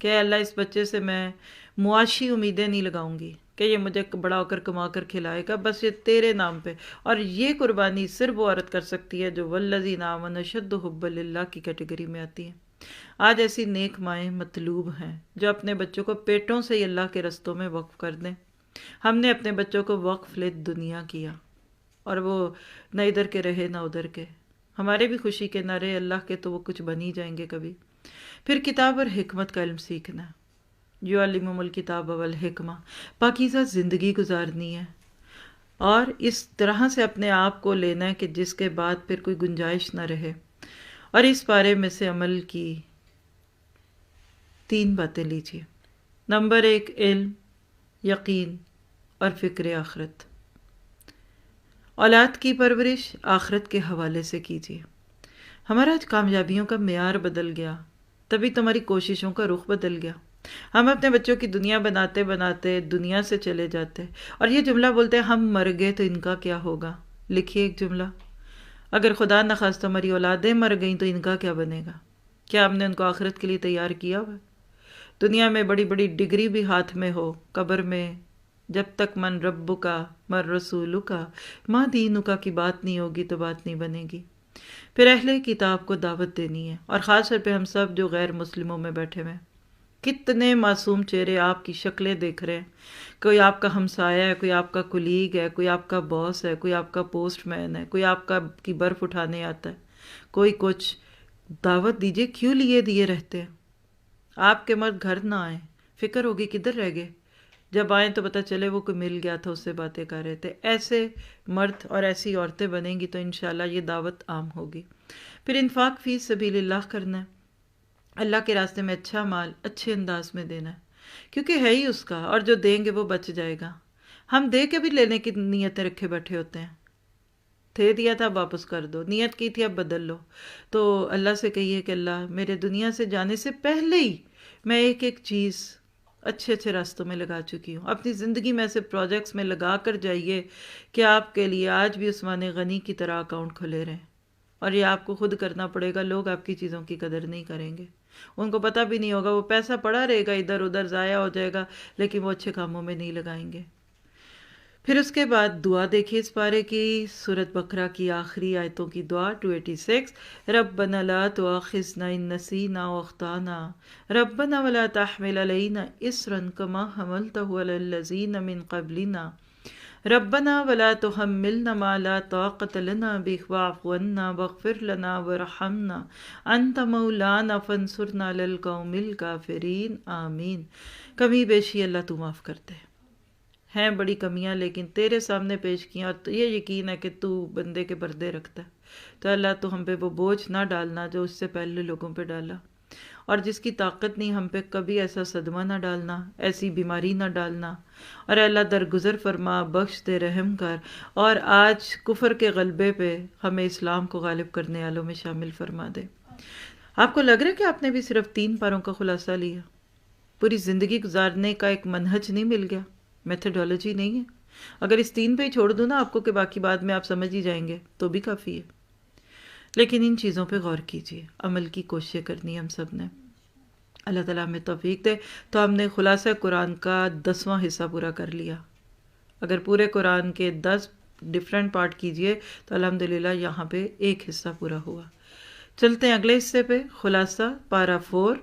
کہ اللہ اس بچے سے میں معاشی امیدیں نہیں لگاؤں گی کہ یہ مجھے بڑا ہو کر کما کر کھلائے گا، بس یہ تیرے نام پہ۔ اور یہ قربانی صرف وہ عورت کر سکتی ہے جو والذین آمنوا اشد حبا للہ کی کیٹیگری میں آتی ہے۔ آج ایسی نیک مائیں مطلوب ہیں جو اپنے بچوں کو پیٹوں سے ہی اللہ کے رستوں میں وقف کر دیں۔ ہم نے اپنے بچوں کو وقف دنیا کیا اور وہ نہ ادھر کے رہے نہ ادھر کے، ہمارے بھی خوشی کے نہ رہے، اللہ کے تو وہ کچھ بن ہی جائیں گے کبھی۔ پھر کتاب اور حکمت کا علم سیکھنا، یعلمہم الکتاب والحکمہ، پاکیزہ زندگی گزارنی ہے اور اس طرح سے اپنے آپ کو لینا ہے کہ جس کے بعد پھر کوئی گنجائش نہ رہے۔ اور اس بارے میں سے عمل کی 3 باتیں لیجیے۔ نمبر 1، علم، یقین اور فکر آخرت۔ اولاد کی پرورش آخرت کے حوالے سے کیجیے۔ ہمارا آج کامیابیوں کا معیار بدل گیا، تبھی تمہاری کوششوں کا رخ بدل گیا۔ ہم اپنے بچوں کی دنیا بناتے بناتے دنیا سے چلے جاتے اور یہ جملہ بولتے ہیں ہم مر گئے تو ان کا کیا ہوگا۔ لکھیے ایک جملہ، اگر خدا نخواستہ ہماری اولادیں مر گئیں تو ان کا کیا بنے گا؟ کیا ہم نے ان کو آخرت کے لیے تیار کیا ہوا؟ دنیا میں بڑی بڑی ڈگری بھی ہاتھ میں ہو، قبر میں جب تک من ربک کا من رسولک کا ماں دینک کا کی بات نہیں ہوگی تو بات نہیں بنے گی۔ پھر اہل کتاب کو دعوت دینی ہے، اور خاص طور پہ ہم سب جو غیر مسلموں میں بیٹھے ہوئے ہیں، کتنے معصوم چہرے آپ کی شکلیں دیکھ رہے ہیں۔ کوئی آپ کا ہمسایہ ہے، کوئی آپ کا کولیگ ہے، کوئی آپ کا باس ہے، کوئی آپ کا پوسٹ مین ہے، کوئی آپ کی برف اٹھانے آتا ہے، کوئی کچھ۔ دعوت دیجیے، کیوں لیے دیے رہتے ہیں؟ آپ کے مرد گھر نہ آئیں، فکر ہوگی کدھر رہ گئے، جب آئیں تو پتہ چلے وہ کوئی مل گیا تھا اس سے باتیں کر رہے تھے۔ ایسے مرد اور ایسی عورتیں بنیں گی تو انشاءاللہ یہ دعوت عام ہوگی۔ پھر انفاق فی سبیل اللہ کرنا ہے، اللہ کے راستے میں اچھا مال اچھے انداز میں دینا ہے، کیونکہ ہے ہی اس کا، اور جو دیں گے وہ بچ جائے گا۔ ہم دے کے بھی لینے کی نیتیں رکھے بیٹھے ہوتے ہیں، دے دیا تھا واپس کر دو، نیت کی تھی اب بدل لو۔ تو اللہ سے کہیے کہ اللہ میرے دنیا سے جانے سے پہلے ہی میں ایک ایک چیز اچھے اچھے راستوں میں لگا چکی ہوں، اپنی زندگی میں ایسے پروجیکٹس میں لگا کر جائیے کہ آپ کے لیے آج بھی عثمان غنی کی طرح اکاؤنٹ کھلے رہیں، اور یہ آپ کو خود کرنا پڑے گا۔ لوگ آپ کی چیزوں کی قدر نہیں کریں گے، ان کو پتہ بھی نہیں ہوگا، وہ پیسہ پڑا رہے گا ادھر ادھر ضائع ہو جائے گا، لیکن وہ اچھے کاموں میں نہیں لگائیں گے۔ پھر اس کے بعد دعا دیکھیے اس پارے کی، سورۃ بقرہ کی آخری آیتوں کی دعا 286، ربنا لا تؤاخذنا ان نسینا واخطانا ربنا ولا تحمل علینا اصرا کما حملته علی الذین من قبلنا ربنا ولا تحملنا ما لا طاقة لنا به واعف عنا واغفر لنا وارحمنا انت مولانا فانصرنا علی القوم الکافرین، آمین۔ کمی بیشی اللہ تو معاف کرتے ہیں بڑی کمیاں، لیکن تیرے سامنے پیش کیا، اور یہ یقین ہے کہ تو بندے کے پردے رکھتا ہے، تو اللہ تو ہم پہ وہ بوجھ نہ ڈالنا جو اس سے پہلے لوگوں پہ ڈالا، اور جس کی طاقت نہیں ہم پہ کبھی ایسا صدمہ نہ ڈالنا، ایسی بیماری نہ ڈالنا، اور اللہ درگزر فرما، بخش دے، رحم کر، اور آج کفر کے غلبے پہ ہمیں اسلام کو غالب کرنے والوں میں شامل فرما دے۔ آپ کو لگ رہا ہے کہ آپ نے بھی صرف 3 پاروں کا خلاصہ لیا، پوری زندگی گزارنے کا ایک منہج نہیں مل گیا، میتھڈالوجی نہیں ہے؟ اگر اس 3 پہ ہی چھوڑ دوں نا آپ کو کہ باقی بعد میں آپ سمجھ ہی جائیں گے تو بھی کافی ہے، لیکن ان چیزوں پہ غور کیجیے، عمل کی کوشش کرنی ہے ہم سب نے۔ اللہ تعالیٰ ہمیں توفیق دے۔ تو ہم نے خلاصہ قرآن کا 10واں حصہ پورا کر لیا۔ اگر پورے قرآن کے 10 ڈفرینٹ پارٹ کیجئے تو الحمدللہ یہاں پہ ایک حصہ پورا ہوا۔ چلتے ہیں اگلے حصے پہ، خلاصہ پارا 4،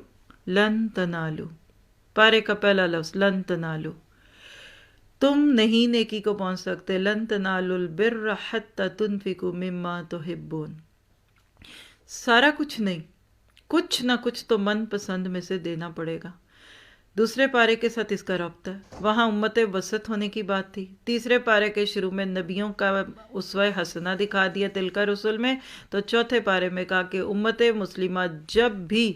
لن تنالو، پارے کا پہلا لفظ لن تنالو، تم نہیں نیکی کو پہنچ سکتے، لن تنالوا البر حتی تنفقوا مما تحبون، سارا کچھ نہیں، کچھ نہ کچھ تو من پسند میں سے دینا پڑے گا۔ دوسرے پارے کے ساتھ اس کا رابطہ ہے، وہاں امت وسط ہونے کی بات تھی۔ تیسرے پارے کے شروع میں نبیوں کا اسوہ حسنہ دکھا دیا تلک رسول میں، تو چوتھے پارے میں کہا کہ امت مسلمہ جب بھی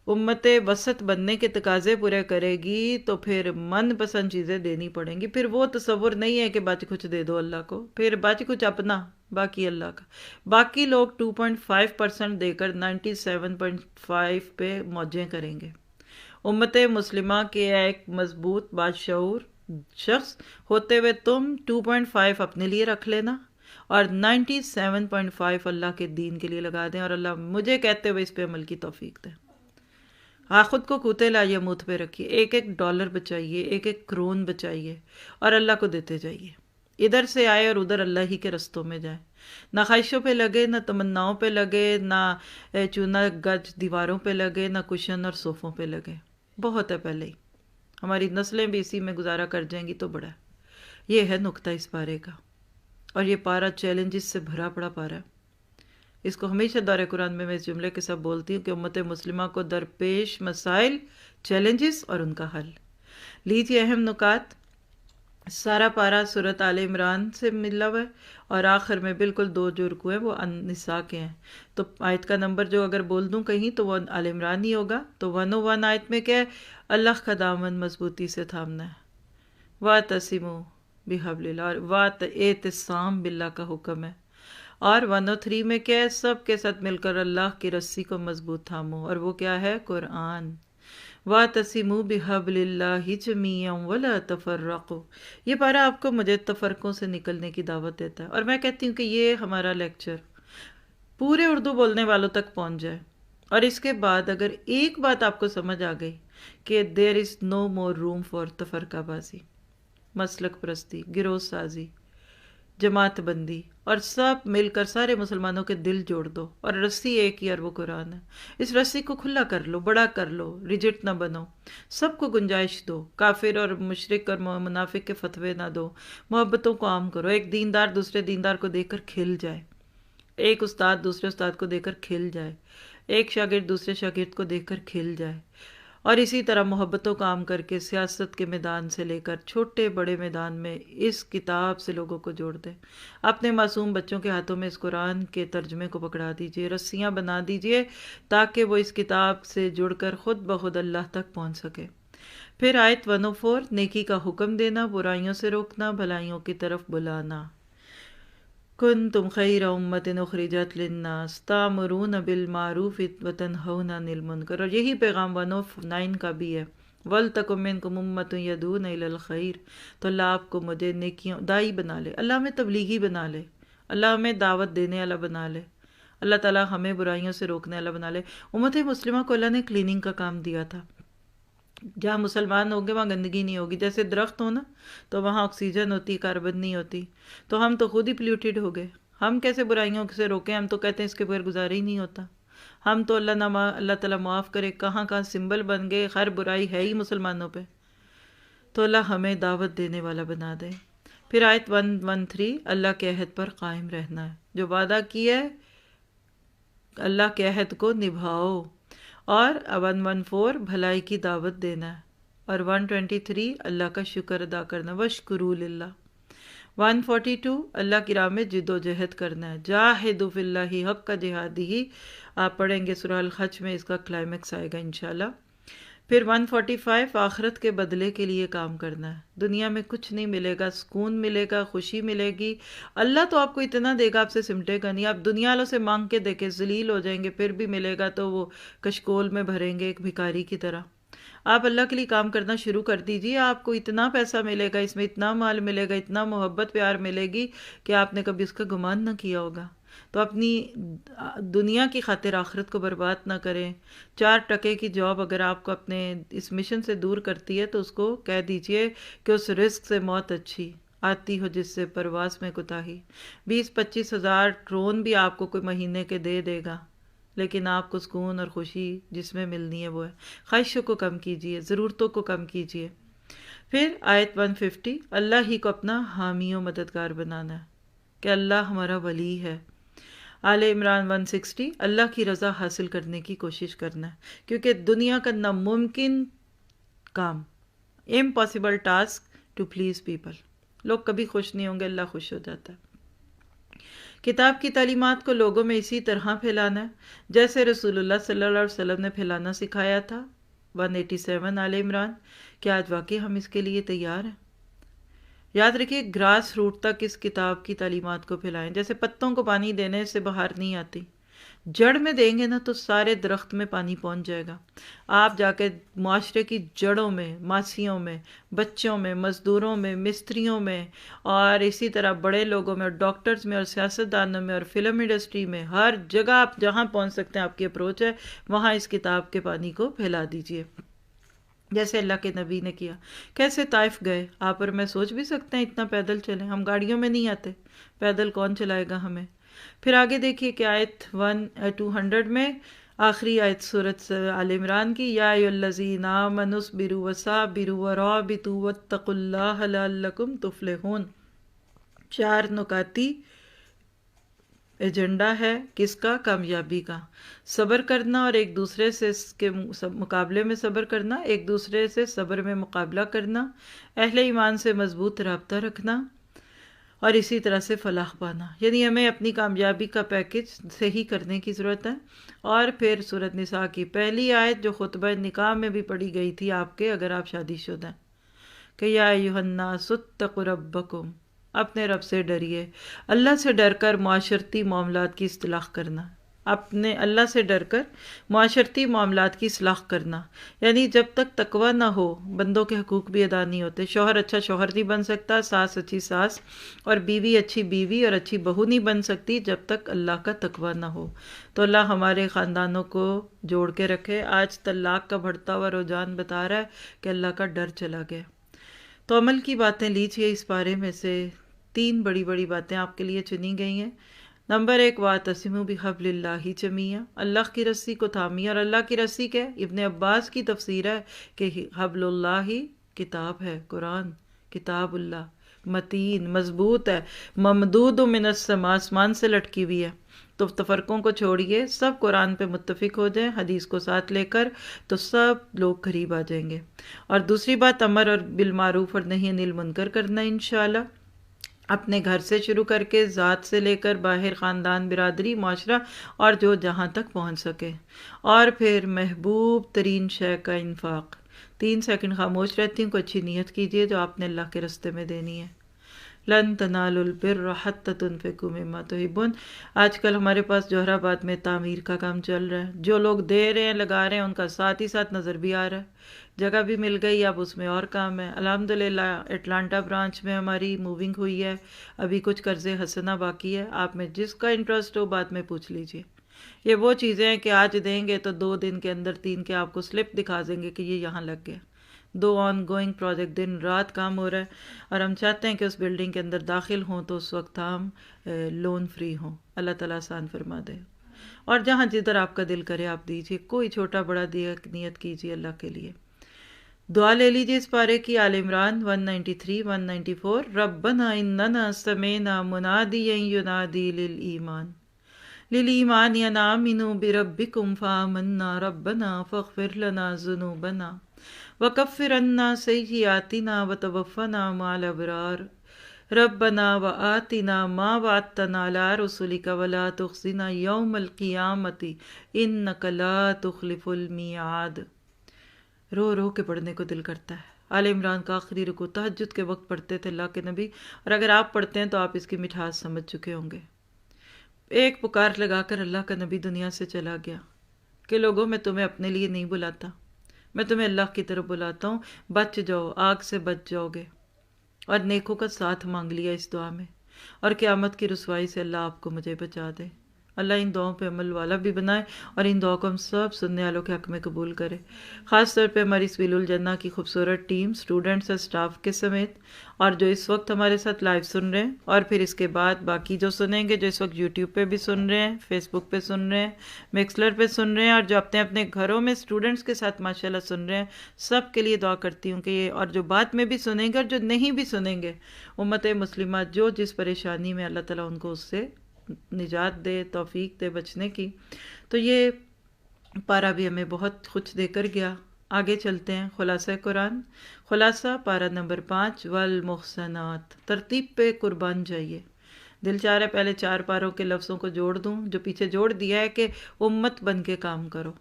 امت وسط بننے کے تقاضے پورے کرے گی تو پھر من پسند چیزیں دینی پڑیں گی۔ پھر وہ تصور نہیں ہے کہ بچ کچھ دے دو اللہ کو، پھر بچ کچھ اپنا باقی اللہ کا۔ باقی لوگ 2.5% دے کر 97.5 پہ موجیں کریں گے۔ امت مسلمہ کے ایک مضبوط باشعور شخص ہوتے ہوئے تم 2.5 اپنے لیے رکھ لینا اور 97.5 اللہ کے دین کے لیے لگا دیں، اور اللہ مجھے کہتے ہوئے اس پہ عمل کی توفیق دے۔ ہاں، خود کو کوتے لائیے، منہ پہ رکھیے، ایک ایک ڈالر بچائیے، ایک ایک کرون بچائیے اور اللہ کو دیتے جائیے۔ ادھر سے آئے اور ادھر اللہ ہی کے رستوں میں جائیں، نہ خواہشوں پہ لگے، نہ تمناؤں پہ لگے، نہ چونا گج دیواروں پہ لگے، نہ کشن اور صوفوں پہ لگے۔ بہت ہے پہلے ہی، ہماری نسلیں بھی اسی میں گزارا کر جائیں گی تو بڑا ہے۔ یہ ہے نقطہ اس پارے کا، اور یہ پارا چیلنجز سے بھرا پڑا پارا ہے۔ اس کو ہمیشہ دور قرآن میں اس جملے کے ساتھ بولتی ہوں کہ امت مسلمہ کو درپیش مسائل، چیلنجز اور ان کا حل۔ لیجیے اہم نکات۔ سارا پارا سورۃ آل عمران سے ملا ہوا ہے، اور آخر میں بالکل 2 جو رکوع ہیں وہ النساء کے ہیں، تو آیت کا نمبر جو اگر بول دوں کہیں تو وہ آل عمران ہی ہوگا۔ تو 101 آیت میں کیا ہے؟ اللہ کا دامن مضبوطی سے تھامنا ہے، وَاعْتَصِمُوا بِحَبْلِ اللَّهِ، اور اعتصام باللہ کا حکم ہے، اور 103 میں کیا ہے؟ سب کے ساتھ مل کر اللہ کی رسی کو مضبوط تھامو، اور وہ کیا ہے؟ قرآن۔ وَاعْتَصِمُوا بِحَبْلِ اللَّهِ جَمِيعًا وَلَا تَفَرَّقُوا۔ یہ پارہ آپ کو مجھے تفرقوں سے نکلنے کی دعوت دیتا ہے، اور میں کہتی ہوں کہ یہ ہمارا لیکچر پورے اردو بولنے والوں تک پہنچ جائے، اور اس کے بعد اگر ایک بات آپ کو سمجھ آ گئی کہ دیر از نو مور روم فار تفرقہ بازی، مسلک پرستی، گروہ سازی، جماعت بندی، اور سب مل کر سارے مسلمانوں کے دل جوڑ دو، اور رسی ایک ہی، اور وہ قرآن ہے۔ اس رسی کو کھلا کر لو، بڑا کر لو، ریجٹ نہ بنو، سب کو گنجائش دو، کافر اور مشرک اور منافق کے فتوے نہ دو، محبتوں کو عام کرو، ایک دیندار دوسرے دیندار کو دیکھ کر کھل جائے، ایک استاد دوسرے استاد کو دیکھ کر کھل جائے، ایک شاگرد دوسرے شاگرد کو دیکھ کر کھل جائے، اور اسی طرح محبتوں کا عام کر کے سیاست کے میدان سے لے کر چھوٹے بڑے میدان میں اس کتاب سے لوگوں کو جوڑ دیں۔ اپنے معصوم بچوں کے ہاتھوں میں اس قرآن کے ترجمے کو پکڑا دیجئے، رسیاں بنا دیجئے، تاکہ وہ اس کتاب سے جڑ کر خود بخود اللہ تک پہنچ سکے۔ پھر آیت 104، نیکی کا حکم دینا، برائیوں سے روکنا، بھلائیوں کی طرف بلانا۔ کنتم خیر امۃ اخرجت للناس تأمرون بالمعروف وتنہون عن المنکر، اور یہی پیغام 109 کا بھی ہے، وَلْتَكُن مِّنكُمْ أُمَّةٌ يَدْعُونَ إِلَى الْخَيْرِ۔ تو اللہ آپ کو مجھے نیکیوں دائی بنا لے، اللہ ہمیں تبلیغی بنا لے، اللہ ہمیں دعوت دینے والا بنا لے، اللہ تعالیٰ ہمیں برائیوں سے روکنے والا بنا لے۔ امت مسلمہ کو اللہ نے کلیننگ کا کام دیا تھا، جہاں مسلمان ہوں گے وہاں گندگی نہیں ہوگی، جیسے درخت ہو نا تو وہاں آکسیجن ہوتی، کاربن نہیں ہوتی، تو ہم تو خود ہی پلیوٹیڈ ہو گئے، ہم کیسے برائیوں سے روکیں؟ ہم تو کہتے ہیں اس کے بغیر گزارا ہی نہیں ہوتا، ہم تو اللہ تعالیٰ معاف کرے کہاں کہاں سمبل بن گئے، ہر برائی ہے ہی مسلمانوں پہ، تو اللہ ہمیں دعوت دینے والا بنا دے۔ پھر آیت 113، اللہ کے عہد پر قائم رہنا ہے، جو وعدہ کیا ہے اللہ کے عہد کو نبھاؤ، اور 114 بھلائی کی دعوت دینا ہے، اور 123 اللہ کا شکر ادا کرنا، وَاشْكُرُوا لِلَّهِ۔ 142 اللہ کی راہ میں جد و جہد کرنا ہے، جاہدوا فی اللہ حق جہادہ، آپ پڑھیں گے سورہ الحج میں، اس کا کلائمیکس آئے گا انشاءاللہ۔ پھر 145 آخرت کے بدلے کے لیے کام کرنا ہے، دنیا میں کچھ نہیں ملے گا، سکون ملے گا، خوشی ملے گی، اللہ تو آپ کو اتنا دے گا آپ سے سمٹے گا نہیں، آپ دنیا والوں سے مانگ کے دیکھیں ذلیل ہو جائیں گے، پھر بھی ملے گا تو وہ کشکول میں بھریں گے ایک بھکاری کی طرح۔ آپ اللہ کے لیے کام کرنا شروع کر دیجئے، آپ کو اتنا پیسہ ملے گا، اس میں اتنا مال ملے گا، اتنا محبت پیار ملے گی کہ آپ نے کبھی اس کا گمان نہ کیا ہوگا۔ تو اپنی دنیا کی خاطر آخرت کو برباد نہ کریں۔ 4 ٹکے کی جاب اگر آپ کو اپنے اس مشن سے دور کرتی ہے تو اس کو کہہ دیجئے کہ اس رزق سے موت اچھی آتی ہو جس سے پرواز میں کوتاہی۔ 20-25 ہزار ڈرون بھی آپ کو کوئی مہینے کے دے دے گا، لیکن آپ کو سکون اور خوشی جس میں ملنی ہے وہ ہے۔ خواہشوں کو کم کیجئے، ضرورتوں کو کم کیجئے۔ پھر آیت 150، اللہ ہی کو اپنا حامی و مددگار بنانا ہے کہ اللہ ہمارا ولی ہے۔ آل عمران 160، اللہ کی رضا حاصل کرنے کی کوشش کرنا ہے، کیونکہ دنیا کا ناممکن کام، impossible task to please people, لوگ کبھی خوش نہیں ہوں گے، اللہ خوش ہو جاتا ہے۔ کتاب کی تعلیمات کو لوگوں میں اسی طرح پھیلانا ہے جیسے رسول اللہ صلی اللہ علیہ وسلم نے پھیلانا سکھایا تھا۔ 187 آل عمران، کیا آج واقعی ہم اس کے لیے تیار ہیں؟ یاد رکھیے گراس روٹ تک اس کتاب کی تعلیمات کو پھیلائیں، جیسے پتوں کو پانی دینے سے بہار نہیں آتی، جڑ میں دیں گے نا تو سارے درخت میں پانی پہنچ جائے گا۔ آپ جا کے معاشرے کی جڑوں میں، ماسیوں میں، بچوں میں، مزدوروں میں، مستریوں میں، اور اسی طرح بڑے لوگوں میں، اور ڈاکٹرز میں، اور سیاستدانوں میں، اور فلم انڈسٹری میں، ہر جگہ آپ جہاں پہنچ سکتے ہیں، آپ کی اپروچ ہے، وہاں اس کتاب کے پانی کو پھیلا دیجئے، جیسے اللہ کے نبی نے کیا۔ کیسے طائف گئے آپ اور میں سوچ بھی سکتے ہیں، اتنا پیدل چلیں، ہم گاڑیوں میں نہیں آتے، پیدل کون چلائے گا ہمیں۔ پھر آگے دیکھیے کہ آیت 200 میں آخری آیت سورۃ آل عمران کی، یا ایھا الذین آمنوا اصبروا وصابروا ورابطوا واتقوا اللہ لعلکم تفلحون۔ 4 نکاتی ایجنڈا ہے کس کا؟ کامیابی کا۔ صبر کرنا اور ایک دوسرے سے اس کے مقابلے میں صبر کرنا، ایک دوسرے سے صبر میں مقابلہ کرنا، اہل ایمان سے مضبوط رابطہ رکھنا، اور اسی طرح سے فلاح پانا، یعنی ہمیں اپنی کامیابی کا پیکج صحیح کرنے کی ضرورت ہے۔ اور پھر سورۃ نساء کی پہلی آیت جو خطبہ نکاح میں بھی پڑھی گئی تھی آپ کے، اگر آپ شادی شدہ ہیں، کہ یا ایھا الناس اتقوا ربکم، اپنے رب سے ڈریے۔ اللہ سے ڈر کر معاشرتی معاملات کی اصلاح کرنا، اپنے اللہ سے ڈر کر معاشرتی معاملات کی اصلاح کرنا، یعنی جب تک تقوی نہ ہو بندوں کے حقوق بھی ادا نہیں ہوتے۔ شوہر اچھا شوہر نہیں بن سکتا، ساس اچھی ساس اور بیوی اچھی بیوی اور اچھی بہو نہیں بن سکتی جب تک اللہ کا تقوی نہ ہو۔ تو اللہ ہمارے خاندانوں کو جوڑ کے رکھے۔ آج طلاق کا بڑھتا ہوا رجحان بتا رہا ہے کہ اللہ کا ڈر چلا گیا۔ تو عمل کی باتیں لیجیے، اس بارے میں سے 3 بڑی بڑی باتیں آپ کے لیے چنی گئی ہیں۔ نمبر 1، واعتصموا بحبل اللہ جمیعا، اللہ کی رسی کو تھامیے۔ اور اللہ کی رسی کیا ہے؟ ابن عباس کی تفسیر ہے کہ حبل اللہ کتاب ہے، قرآن، کتاب اللہ متین مضبوط ہے، ممدود من السماء، آسمان سے لٹکی ہوئی ہے۔ تو تفرقوں کو چھوڑیے، سب قرآن پہ متفق ہو جائیں حدیث کو ساتھ لے کر، تو سب لوگ قریب آ جائیں گے۔ اور دوسری بات، امر اور بالمعروف اور نہی عن المنکر کرنا انشاءاللہ، اپنے گھر سے شروع کر کے ذات سے لے کر باہر، خاندان، برادری، معاشرہ اور جو جہاں تک پہنچ سکے۔ اور پھر محبوب ترین شے کا انفاق۔ 3 سیکنڈ خاموش رہتی ہوں، کوئی اچھی نیت کیجیے جو آپ نے اللہ کے راستے میں دینی ہے۔ لن تنالوا البر حتى تنفقوا مما تحبون۔ آج کل ہمارے پاس جوہر آباد میں تعمیر کا کام چل رہا ہے، جو لوگ دے رہے ہیں لگا رہے ہیں، ان کا ساتھ ہی ساتھ نظر بھی آ رہا ہے، جگہ بھی مل گئی، اب اس میں اور کام ہے۔ الحمدللہ اٹلانٹا برانچ میں ہماری موونگ ہوئی ہے، ابھی کچھ قرض حسنہ باقی ہے۔ آپ میں جس کا انٹرسٹ ہو بعد میں پوچھ لیجئے۔ یہ وہ چیزیں ہیں کہ آج دیں گے تو 2 دن کے اندر 3 کے آپ کو سلپ دکھا دیں گے کہ یہ یہاں لگ گیا۔ 2 آن گوئنگ پروجیکٹ، دن رات کام ہو رہا ہے، اور ہم چاہتے ہیں کہ اس بلڈنگ کے اندر داخل ہوں تو اس وقت ہم لون فری ہوں۔ اللہ تعالیٰ آسان فرما دے۔ اور جہاں جدھر آپ کا دل کرے آپ دیجیے، کوئی چھوٹا بڑا نیت کیجیے اللہ کے لیے۔ دعا لے لیجیے اس پارے کی، آل عمران 193 194، ربنا اننا سمعنا منادیا ینادی للایمان ان آمنوا بربکم فآمنا ربنا فاغفر لنا ذنوبنا وکفر عنا سیئاتنا وتوفنا مع الابرار ربنا وآتنا ما وعدتنا علی رسلک ولا تخزنا یوم القیامۃ انک لا تخلف المیعاد۔ رو رو کے پڑھنے کو دل کرتا ہے۔ آل عمران کا آخری رکوع تہجد کے وقت پڑھتے تھے اللہ کے نبی، اور اگر آپ پڑھتے ہیں تو آپ اس کی مٹھاس سمجھ چکے ہوں گے۔ ایک پکار لگا کر اللہ کا نبی دنیا سے چلا گیا کہ لوگوں میں تمہیں اپنے لیے نہیں بلاتا، میں تمہیں اللہ کی طرف بلاتا ہوں، بچ جاؤ، آگ سے بچ جاؤ گے۔ اور نیکوں کا ساتھ مانگ لیا اس دعا میں، اور قیامت کی رسوائی سے اللہ آپ کو مجھے بچا دے۔ اللہ ان دعاؤں پہ عمل والا بھی بنائے، اور ان دعاؤں کو ہم سب سننے والوں کے حق میں قبول کرے۔ خاص طور پہ ہماری سویل الجنہ کی خوبصورت ٹیم، اسٹوڈنٹس اور اسٹاف کے سمیت، اور جو اس وقت ہمارے ساتھ لائیو سن رہے ہیں، اور پھر اس کے بعد باقی جو سنیں گے، جو اس وقت یوٹیوب پہ بھی سن رہے ہیں، فیس بک پہ سن رہے ہیں، مکسلر پہ سن رہے ہیں، اور جو اپنے اپنے گھروں میں اسٹوڈنٹس کے ساتھ ماشاءاللہ سن رہے ہیں، سب کے لیے دعا کرتی ہوں کہ یہ، اور جو بعد میں بھی سنیں گے اور جو نہیں بھی سنیں گے، امت مسلمہ جو جس پریشانی میں، اللہ تعالیٰ ان کو اس سے نجات دے، توفیق دے بچنے کی۔ تو یہ پارہ بھی ہمیں بہت کچھ دے کر گیا۔ آگے چلتے ہیں، خلاصہ قرآن، خلاصہ پارہ نمبر 5، والمحصنات۔ ترتیب پہ قربان جائیے۔ دل چاہ رہا ہے پہلے 4 پاروں کے لفظوں کو جوڑ دوں، جو پیچھے جوڑ دیا ہے کہ امت بن کے کام کرو،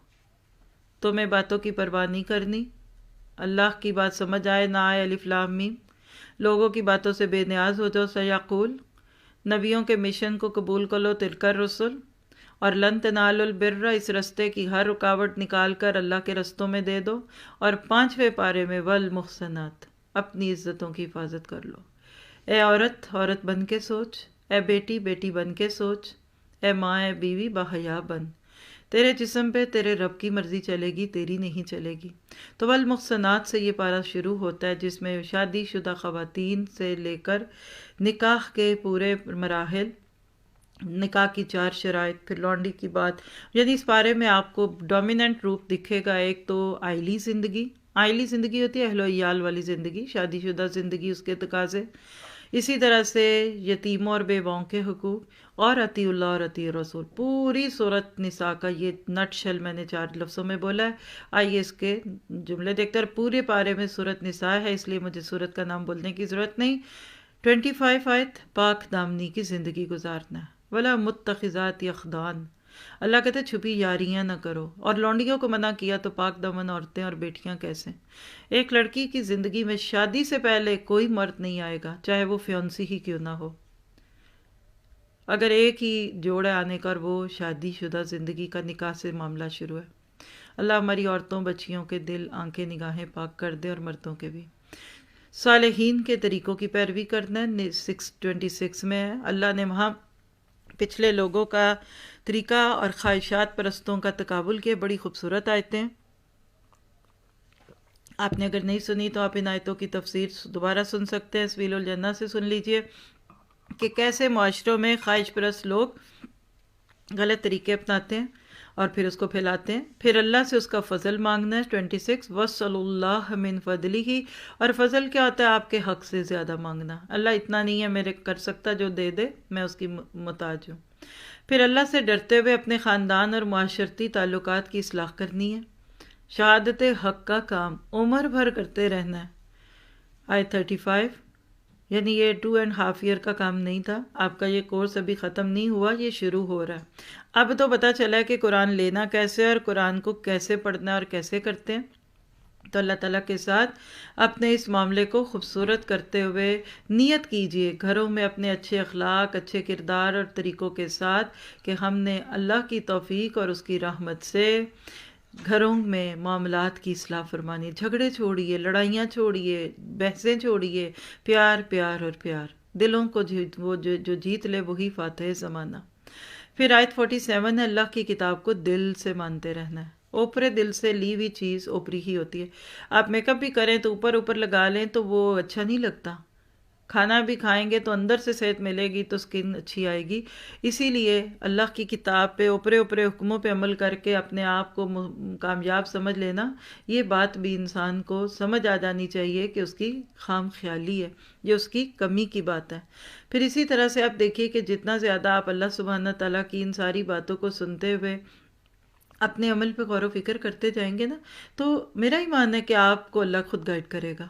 تمہیں باتوں کی پرواہ نہیں کرنی، اللہ کی بات سمجھ آئے نہ آئے، الف لام میم، لوگوں کی باتوں سے بے نیاز ہو جاؤ، سیقول، نبیوں کے مشن کو قبول کر لو، تلک الرسل، اور لن تنالوا البر، اس رستے کی ہر رکاوٹ نکال کر اللہ کے رستوں میں دے دو۔ اور 5ویں پارے میں والمحصنات، اپنی عزتوں کی حفاظت کر لو۔ اے عورت، عورت بن کے سوچ، اے بیٹی، بیٹی بن کے سوچ، اے ماں، اے بیوی، باحیا بن۔ تیرے جسم پہ تیرے رب کی مرضی چلے گی، تیری نہیں چلے گی۔ تو والمحصنات سے یہ پارہ شروع ہوتا ہے، جس میں شادی شدہ خواتین سے لے کر نکاح کے پورے مراحل، نکاح کی 4 شرائط، پھر لونڈی کی بات، یعنی اس پارے میں آپ کو ڈومیننٹ روپ دکھے گا۔ ایک تو آئلی زندگی، آئلی زندگی ہوتی ہے اہل و عیال والی زندگی، شادی شدہ زندگی، اس کے تقاضے، اسی طرح سے یتیموں اور بیواؤں کے حقوق، اور اطیع اللہ اور اطیع رسول۔ پوری سورۃ نساء کا یہ نٹ شل میں نے 4 لفظوں میں بولا ہے۔ آئیے اس کے جملے دیکھتے ہیں۔ پورے پارے میں سورۃ نساء ہے، اس لیے مجھے سورت کا نام بولنے کی ضرورت نہیں۔ 25 آیت، پاک دامنی کی زندگی گزارنا ہے۔ ولا متخذات اخدان، اللہ کہتے چھپی یاریاں نہ کرو، اور لونڈیوں کو منع کیا تو پاک دامن عورتیں اور بیٹیاں کیسے؟ ایک لڑکی کی زندگی میں شادی سے پہلے کوئی مرد نہیں آئے گا، چاہے وہ فیونسی ہی کیوں نہ ہو۔ اگر ایک ہی جوڑا آنے کا اور وہ شادی شدہ زندگی کا نکاح سے معاملہ شروع ہے۔ اللہ ہماری عورتوں بچیوں کے دل آنکھیں نگاہیں پاک کر دے، اور مردوں کے بھی۔ صالحین کے طریقوں کی پیروی کرنا ہے، 626 میں ہے۔ اللہ نے وہاں پچھلے لوگوں کا طریقہ اور خواہشات پرستوں کا تقابل کیا، بڑی خوبصورت آیتیں۔ آپ نے اگر نہیں سنی تو آپ ان آیتوں کی تفسیر دوبارہ سن سکتے ہیں، سبیل الجنہ سے سن لیجئے کہ کیسے معاشروں میں خواہش پرست لوگ غلط طریقے اپناتے ہیں اور پھر اس کو پھیلاتے ہیں۔ پھر اللہ سے اس کا فضل مانگنا ہے، 26 وَاسْأَلُوا اللَّهَ مِن فَضْلِهِ، اور فضل کیا ہوتا ہے؟ آپ کے حق سے زیادہ مانگنا۔ اللہ اتنا نہیں ہے میرے کر سکتا جو دے دے، میں اس کی محتاج ہوں۔ پھر اللہ سے ڈرتے ہوئے اپنے خاندان اور معاشرتی تعلقات کی اصلاح کرنی ہے۔ شہادت حق کا کام عمر بھر کرتے رہنا ہے۔ آیت 35، یعنی یہ 2.5 ایئر کا کام نہیں تھا، آپ کا یہ کورس ابھی ختم نہیں ہوا، یہ شروع ہو رہا ہے۔ اب تو پتہ چلا ہے کہ قرآن لینا کیسے اور قرآن کو کیسے پڑھنا اور کیسے کرتے ہیں۔ تو اللہ تعالیٰ کے ساتھ اپنے اس معاملے کو خوبصورت کرتے ہوئے نیت کیجئے گھروں میں اپنے اچھے اخلاق، اچھے کردار اور طریقوں کے ساتھ کہ ہم نے اللہ کی توفیق اور اس کی رحمت سے گھروں میں معاملات کی اصلاح فرمانی۔ جھگڑے چھوڑیے، لڑائیاں چھوڑیے، بحثیں چھوڑیے، پیار پیار اور پیار۔ دلوں کو وہ جو جیت لے وہی فاتح زمانہ۔ پھر آیت 47 ہے، اللہ کی کتاب کو دل سے مانتے رہنا ہے۔ اوپرے دل سے لی ہوئی چیز اوپری ہی ہوتی ہے۔ آپ میک اپ بھی کریں تو اوپر لگا لیں تو وہ اچھا نہیں لگتا۔ کھانا بھی کھائیں گے تو اندر سے صحت ملے گی تو سکن اچھی آئے گی۔ اسی لیے اللہ کی کتاب پہ اوپرے حکموں پہ عمل کر کے اپنے آپ کو کامیاب سمجھ لینا، یہ بات بھی انسان کو سمجھ آ جانی چاہیے کہ اس کی خام خیالی ہے، یہ اس کی کمی کی بات ہے۔ پھر اسی طرح سے آپ دیکھیے کہ جتنا زیادہ آپ اللہ سبحانہ تعالیٰ کی ان ساری باتوں کو سنتے ہوئے اپنے عمل پہ غور و فکر کرتے جائیں گے نا، تو میرا ایمان ہے کہ آپ کو اللہ خود گائیڈ کرے گا۔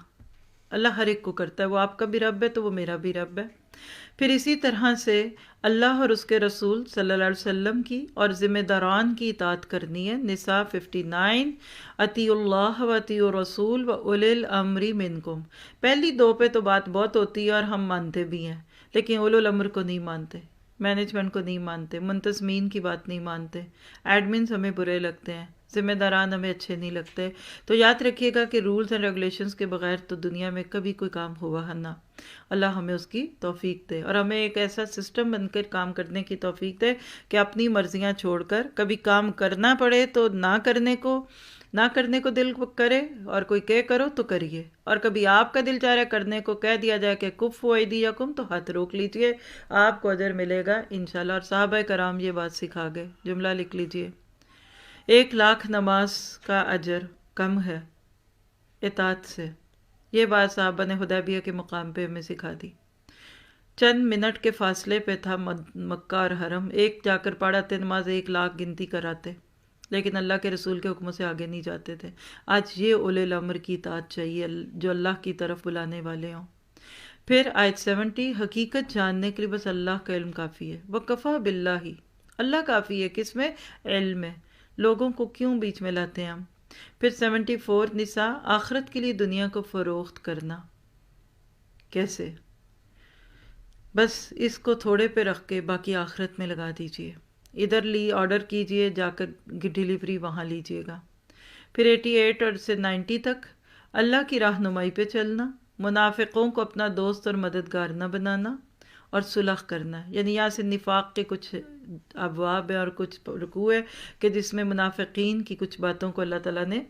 اللہ ہر ایک کو کرتا ہے، وہ آپ کا بھی رب ہے تو وہ میرا بھی رب ہے۔ پھر اسی طرح سے اللہ اور اس کے رسول صلی اللہ علیہ وسلم کی اور ذمہ داران کی اطاعت کرنی ہے۔ نساء 59، اطیعوا اللہ و اطیعوا الرسول و اولی الامر منکم۔ پہلی دو پہ تو بات بہت ہوتی ہے اور ہم مانتے بھی ہیں، لیکن اولو الامر کو نہیں مانتے، مینجمنٹ کو نہیں مانتے، منتظمین کی بات نہیں مانتے، ایڈمنز ہمیں برے لگتے ہیں، ذمہ داران ہمیں اچھے نہیں لگتے۔ تو یاد رکھیے گا کہ رولز اینڈ ریگولیشنز کے بغیر تو دنیا میں کبھی کوئی کام ہوا ہے نہ۔ اللہ ہمیں اس کی توفیق دے اور ہمیں ایک ایسا سسٹم بن کر کام کرنے کی توفیق دے کہ اپنی مرضیاں چھوڑ کر کبھی کام کرنا پڑے تو نہ کرنے کو دل کرے، اور کوئی کہے کرو تو کریے، اور کبھی آپ کا دل چاہ رہا ہے کرنے کو، کہہ دیا جائے کہ کفوا ایدیکم تو ہاتھ روک لیجئے، آپ کو اجر ملے گا انشاءاللہ۔ اور صحابہ کرام یہ بات سکھا گئے، جملہ لکھ لیجئے، 1,00,000 نماز کا اجر کم ہے اطاعت سے۔ یہ بات صحابہ نے حدیبیہ کے مقام پہ ہمیں سکھا دی۔ چند منٹ کے فاصلے پہ تھا مکہ اور حرم، ایک جا کر پڑھاتے نماز 1,00,000 گنتی کراتے، لیکن اللہ کے رسول کے حکموں سے آگے نہیں جاتے تھے۔ آج یہ اولی الامر کی اطاعت چاہیے جو اللہ کی طرف بلانے والے ہوں۔ پھر آیت 70، حقیقت جاننے کے لیے بس اللہ کا علم کافی ہے۔ وَكَفَى بِاللَّهِ، اللہ کافی ہے، کس میں؟ علم میں۔ لوگوں کو کیوں بیچ میں لاتے ہیں ہم؟ پھر 74 نساء، آخرت کے لیے دنیا کو فروخت کرنا کیسے؟ بس اس کو تھوڑے پہ رکھ کے باقی آخرت میں لگا دیجئے، ادھر آرڈر کیجئے، جا کر ڈیلیوری وہاں لیجئے گا۔ پھر 88 اور سے 90 تک اللہ کی رہنمائی پہ چلنا، منافقوں کو اپنا دوست اور مددگار نہ بنانا، اور صلح کرنا ہے۔ یعنی یہاں سے نفاق کے کچھ ابواب ہیں اور کچھ رکوع ہے کہ جس میں منافقین کی کچھ باتوں کو اللہ تعالیٰ نے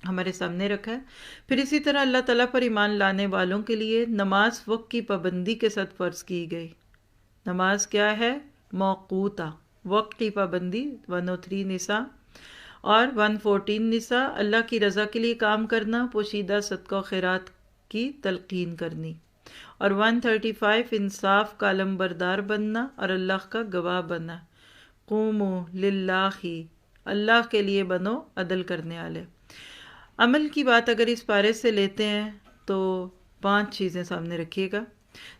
ہمارے سامنے رکھا ہے۔ پھر اسی طرح اللہ تعالیٰ پر ایمان لانے والوں کے لیے نماز وقت کی پابندی کے ساتھ فرض کی گئی۔ نماز کیا ہے؟ موقوتہ، وقت کی پابندی۔ 103 نساء اور 114 نساء، اللہ کی رضا کے لیے کام کرنا، پوشیدہ صدقہ و خیرات کی تلقین کرنی۔ اور 135 انصاف کا علمبردار بننا اور اللہ کا گواہ بننا۔ قوموا للہ، اللہ کے لیے بنو عدل کرنے والے۔ عمل کی بات اگر اس پارے سے لیتے ہیں تو 5 چیزیں سامنے رکھیے گا۔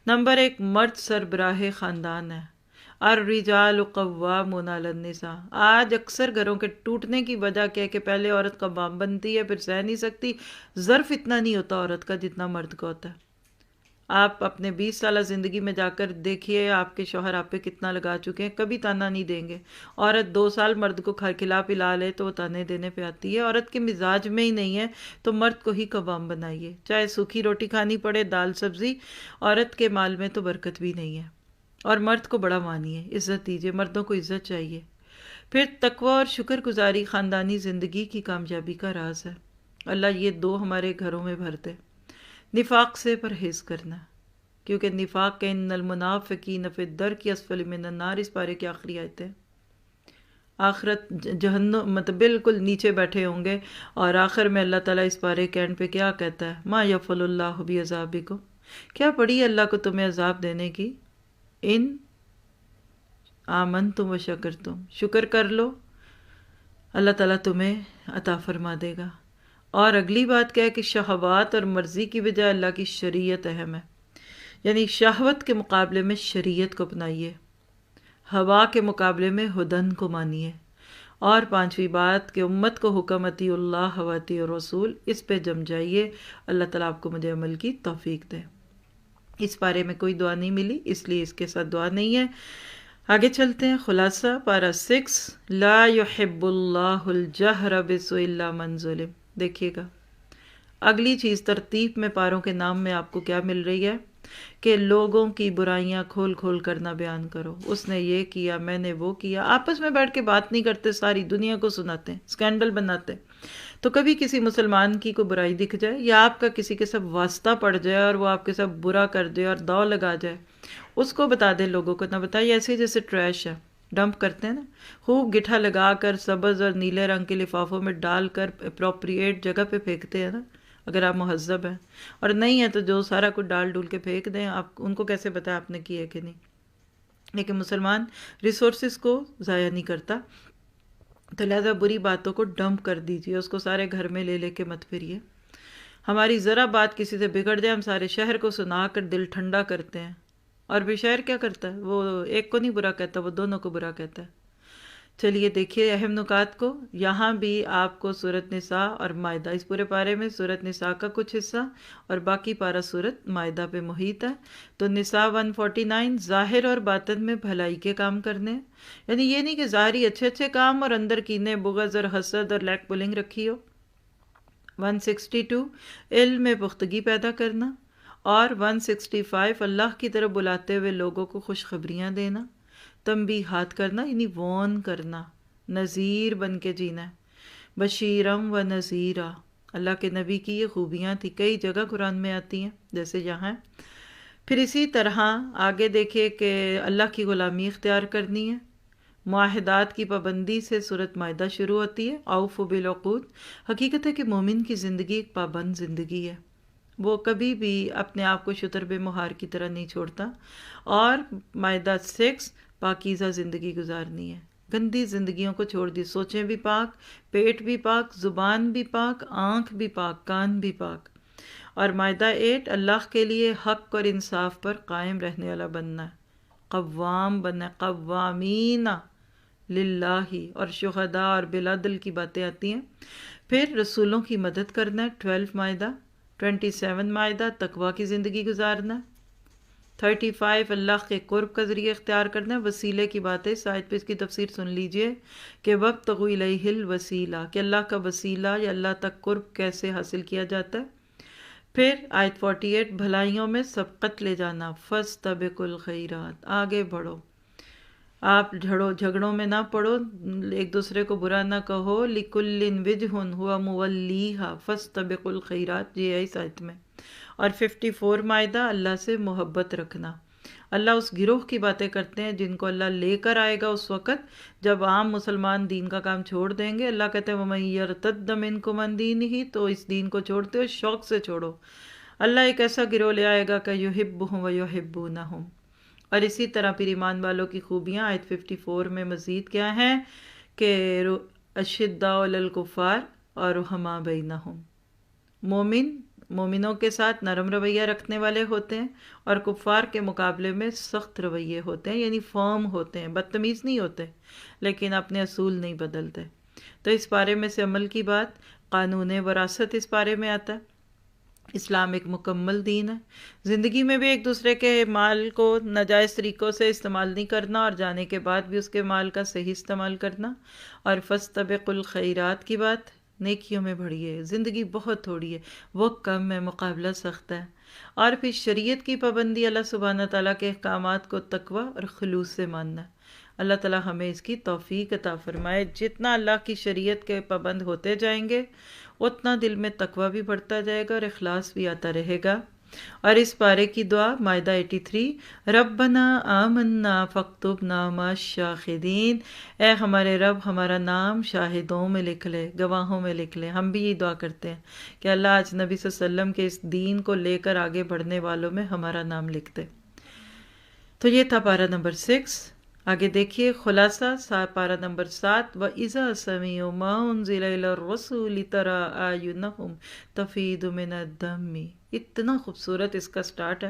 نمبر 1، مرد سربراہ خاندان ہے۔ الرجال قوامون علی النساء۔ آج اکثر گھروں کے ٹوٹنے کی وجہ کیا ہے کہ پہلے عورت قوام بنتی ہے، پھر سہ نہیں سکتی، ظرف اتنا نہیں ہوتا عورت کا جتنا مرد کا ہوتا ہے۔ آپ اپنے 20 سالہ زندگی میں جا کر دیکھیے آپ کے شوہر آپ پہ کتنا لگا چکے ہیں، کبھی تانا نہیں دیں گے۔ عورت 2 سال مرد کو کھلا پلا لے تو وہ تانے دینے پہ آتی ہے۔ عورت کے مزاج میں ہی نہیں ہے تو مرد کو ہی قوام بنائیے، چاہے سوکھی روٹی کھانی پڑے، دال سبزی۔ عورت کے مال میں تو برکت بھی نہیں ہے، اور مرد کو بڑا مانیے، عزت دیجیے، مردوں کو عزت چاہیے۔ پھر تقوی اور شکر گزاری خاندانی زندگی کی کامیابی کا راز ہے۔ اللہ یہ 2 ہمارے گھروں میں بھر دے۔ نفاق سے پرہیز کرنا، کیونکہ نفاق کے ان المنافقین فی الدرک اسفل من النار، اس پارے کی آخری آیت ہے۔ آخرت جہنم مطلب بالکل نیچے بیٹھے ہوں گے، اور آخر میں اللہ تعالیٰ اس پارے کے اینڈ پہ کیا کہتا ہے؟ ما یفعل اللہ بعذابکم، کیا پڑی ہے اللہ کو تمہیں عذاب دینے کی؟ ان آمنتم و شکرتم، شکر کر لو، اللہ تعالیٰ تمہیں عطا فرما دے گا۔ اور اگلی بات کیا ہے کہ شہوات اور مرضی کی بجائے اللہ کی شریعت اہم ہے، یعنی شہوت کے مقابلے میں شریعت کو اپنائیے، ہوا کے مقابلے میں ہدن کو مانیے۔ اور 5ویں بات کہ امت کو حکم اطیعوا اللہ و اطیعوا الرسول، اس پہ جم جائیے، اللہ تعالیٰ آپ کو مجھے عمل کی توفیق دے۔ اس بارے میں کوئی دعا نہیں ملی، اس لیے اس کے ساتھ دعا نہیں ہے۔ آگے چلتے ہیں، خلاصہ پارہ 6، لا يحب اللہ الجہر بسوء الا من ظلم۔ دیکھیے گا اگلی چیز ترتیب میں پاروں کے نام میں آپ کو کیا مل رہی ہے کہ لوگوں کی برائیاں کھول کھول کر نہ بیان کرو، اس نے یہ کیا، میں نے وہ کیا۔ آپس میں بیٹھ کے بات نہیں کرتے، ساری دنیا کو سناتے ہیں، اسکینڈل بناتے ہیں۔ تو کبھی کسی مسلمان کی کوئی برائی دکھ جائے، یا آپ کا کسی کے ساتھ واسطہ پڑ جائے اور وہ آپ کے ساتھ برا کر دے اور داؤ لگا جائے، اس کو بتا دے، لوگوں کو نہ بتائیے۔ ایسے جیسے ٹریش ہے، ڈمپ کرتے ہیں نا، خوب گٹھا لگا کر سبز اور نیلے رنگ کے لفافوں میں ڈال کر اپروپریٹ جگہ پہ پھینکتے ہیں نا، اگر آپ مہذب ہیں، اور نہیں ہے تو جو سارا کچھ ڈال ڈول کے پھینک دیں، آپ ان کو کیسے بتائیں آپ نے کیا ہے کہ نہیں۔ لیکن مسلمان ریسورسز کو ضائع نہیں کرتا، تو لہذا بری باتوں کو ڈمپ کر دیجیے، اس کو سارے گھر میں لے لے کے مت پھریے۔ ہماری ذرا بات کسی سے بگڑ جائے، ہم سارے شہر کو سنا کر دل ٹھنڈا کرتے ہیں، اور بھی شہر کیا کرتا ہے؟ وہ ایک کو نہیں برا کہتا، وہ دونوں کو برا کہتا ہے۔ چلیے دیکھیے اہم نکات کو، یہاں بھی آپ کو سورۃ نساء اور مائدہ، اس پورے پارے میں سورۃ نساء کا کچھ حصہ اور باقی پارہ سورۃ مائدہ پہ محیط ہے۔ تو نساء 149 ظاہر اور باطن میں بھلائی کے کام کرنے، یعنی یہ نہیں کہ ظاہری اچھے اچھے کام اور اندر کینے، بغض اور حسد اور لیگ پولنگ رکھی ہو۔ 162 علم میں پختگی پیدا کرنا، اور 165 اللہ کی طرف بلاتے ہوئے لوگوں کو خوشخبریاں دینا، تنبیہات کرنا یعنی وارن کرنا، نذیر بن کے جینا ہے، بشیرم و نذیرہ۔ اللہ کے نبی کی یہ خوبیاں تھی، کئی جگہ قرآن میں آتی ہیں جیسے یہاں۔ پھر اسی طرح آگے دیکھیے کہ اللہ کی غلامی اختیار کرنی ہے، معاہدات کی پابندی سے سورۃ مائدہ شروع ہوتی ہے، اوفوا بالعقود۔ حقیقت ہے کہ مومن کی زندگی ایک پابند زندگی ہے، وہ کبھی بھی اپنے آپ کو شتر بے مہار کی طرح نہیں چھوڑتا۔ اور مائدہ 6 پاکیزہ زندگی گزارنی ہے، گندی زندگیوں کو چھوڑ دی، سوچیں بھی پاک، پیٹ بھی پاک، زبان بھی پاک، آنکھ بھی پاک، کان بھی پاک۔ اور مائدہ 8 اللہ کے لیے حق اور انصاف پر قائم رہنے والا بننا ہے، قوام بننا ہے، قوامین للہ، اور شہداء اور بالعدل کی باتیں آتی ہیں۔ پھر رسولوں کی مدد کرنا ہے، 12 مائدہ۔ 27 مائدہ تقوی کی زندگی گزارنا ہے۔ 35 اللہ کے قرب کا ذریعہ اختیار کرنا ہے، وسیلے کی بات ہے، اس آیت پہ اس کی تفسیر سن لیجئے کہ وابتغوا الیہ الوسیلہ، کہ اللہ کا وسیلہ یا اللہ تک قرب کیسے حاصل کیا جاتا ہے۔ پھر آیت 48 بھلائیوں میں سبقت لے جانا، فاستبقوا الخیرات، آگے بڑھو، آپ جھگڑوں میں نہ پڑو، ایک دوسرے کو برا نہ کہو، لکل وجہ ہوا مولیھا فاستبقوا الخیرات، یہ ہے اس آیت میں۔ اور 54 مائدہ اللہ سے محبت رکھنا، اللہ اس گروہ کی باتیں کرتے ہیں جن کو اللہ لے کر آئے گا اس وقت جب عام مسلمان دین کا کام چھوڑ دیں گے۔ اللہ کہتے ہیں وَمَن يَرْتَدَّ مِنْكُمْ عَنْ دِينِهِ، تو اس دین کو چھوڑتے ہو شوق سے چھوڑو، اللہ ایک ایسا گروہ لے آئے گا کہ يُحِبُّهُمْ وَيُحِبُّونَهُمْ۔ اور اسی طرح پھر ایمان والوں کی خوبیاں آیت 54 میں مزید کیا ہیں کہ اشداء علی الکفار اور رحماء بینہم، مومن مومنوں کے ساتھ نرم رویہ رکھنے والے ہوتے ہیں اور کفار کے مقابلے میں سخت رویے ہوتے ہیں، یعنی فرم ہوتے ہیں، بدتمیز نہیں ہوتے لیکن اپنے اصول نہیں بدلتے۔ تو اس بارے میں سے عمل کی بات، قانون وراثت اس بارے میں آتا ہے۔ اسلام ایک مکمل دین ہے، زندگی میں بھی ایک دوسرے کے مال کو ناجائز طریقوں سے استعمال نہیں کرنا اور جانے کے بعد بھی اس کے مال کا صحیح استعمال کرنا، اور فاستبقوا الخیرات کی بات، نیکیوں میں بڑھیے، زندگی بہت تھوڑی ہے، وقت کم ہے، مقابلہ سخت ہے، اور پھر شریعت کی پابندی، اللہ سبحانہ تعالیٰ کے احکامات کو تقوی اور خلوص سے ماننا ہے۔ اللہ تعالیٰ ہمیں اس کی توفیق عطا فرمائے۔ جتنا اللہ کی شریعت کے پابند ہوتے جائیں گے اتنا دل میں تقوی بھی بڑھتا جائے گا اور اخلاص بھی آتا رہے گا۔ اور اس پارے کی دعا مائدہ 83، ربنا آمنا فاکتبنا مع الشاہدین، اے ہمارے رب ہمارا نام شاہدوں میں لکھ لے، گواہوں میں لکھ لے۔ ہم بھی یہ دعا کرتے ہیں کہ اللہ آج نبی صلی اللہ علیہ وسلم کے اس دین کو لے کر آگے بڑھنے والوں میں ہمارا نام لکھ دے۔ تو یہ تھا پارہ نمبر 6۔ آگے دیکھیے خلاصہ پارہ نمبر 7، وَإِذَا سَمِعُوا مَا أُنزِلَ إِلَى الرَّسُولِ تَرَىٰ أَعْيُنَهُمْ تَفِيضُ مِنَ الدَّمِّ۔ اتنا خوبصورت اس کا سٹارٹ ہے۔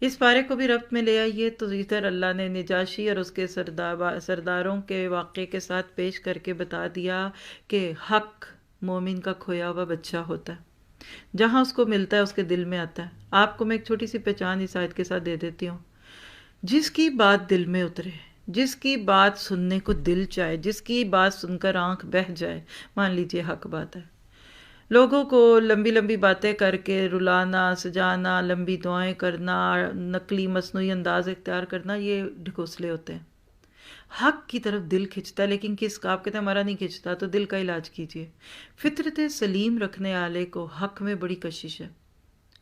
اس پارے کو بھی ربط میں لے آئیے تو ادھر اللہ نے نجاشی اور اس کے سرداروں کے واقعے کے ساتھ پیش کر کے بتا دیا کہ حق مومن کا کھویا ہوا بچہ ہوتا ہے، جہاں اس کو ملتا ہے اس کے دل میں آتا ہے۔ آپ کو میں ایک چھوٹی سی پہچان اس آیت کے ساتھ دے دیتی ہوں۔ جس کی بات دل میں اترے، جس کی بات سننے کو دل چاہے، جس کی بات سن کر آنکھ بہہ جائے، مان لیجئے حق بات ہے۔ لوگوں کو لمبی لمبی باتیں کر کے رلانا، سجانا، لمبی دعائیں کرنا، نقلی مصنوعی انداز اختیار کرنا، یہ ڈھکوسلے ہوتے ہیں۔ حق کی طرف دل کھنچتا ہے، لیکن کس کا؟ آپ کہتے ہیں ہمارا نہیں کھنچتا، تو دل کا علاج کیجئے۔ فطرت سلیم رکھنے والے کو حق میں بڑی کشش ہے،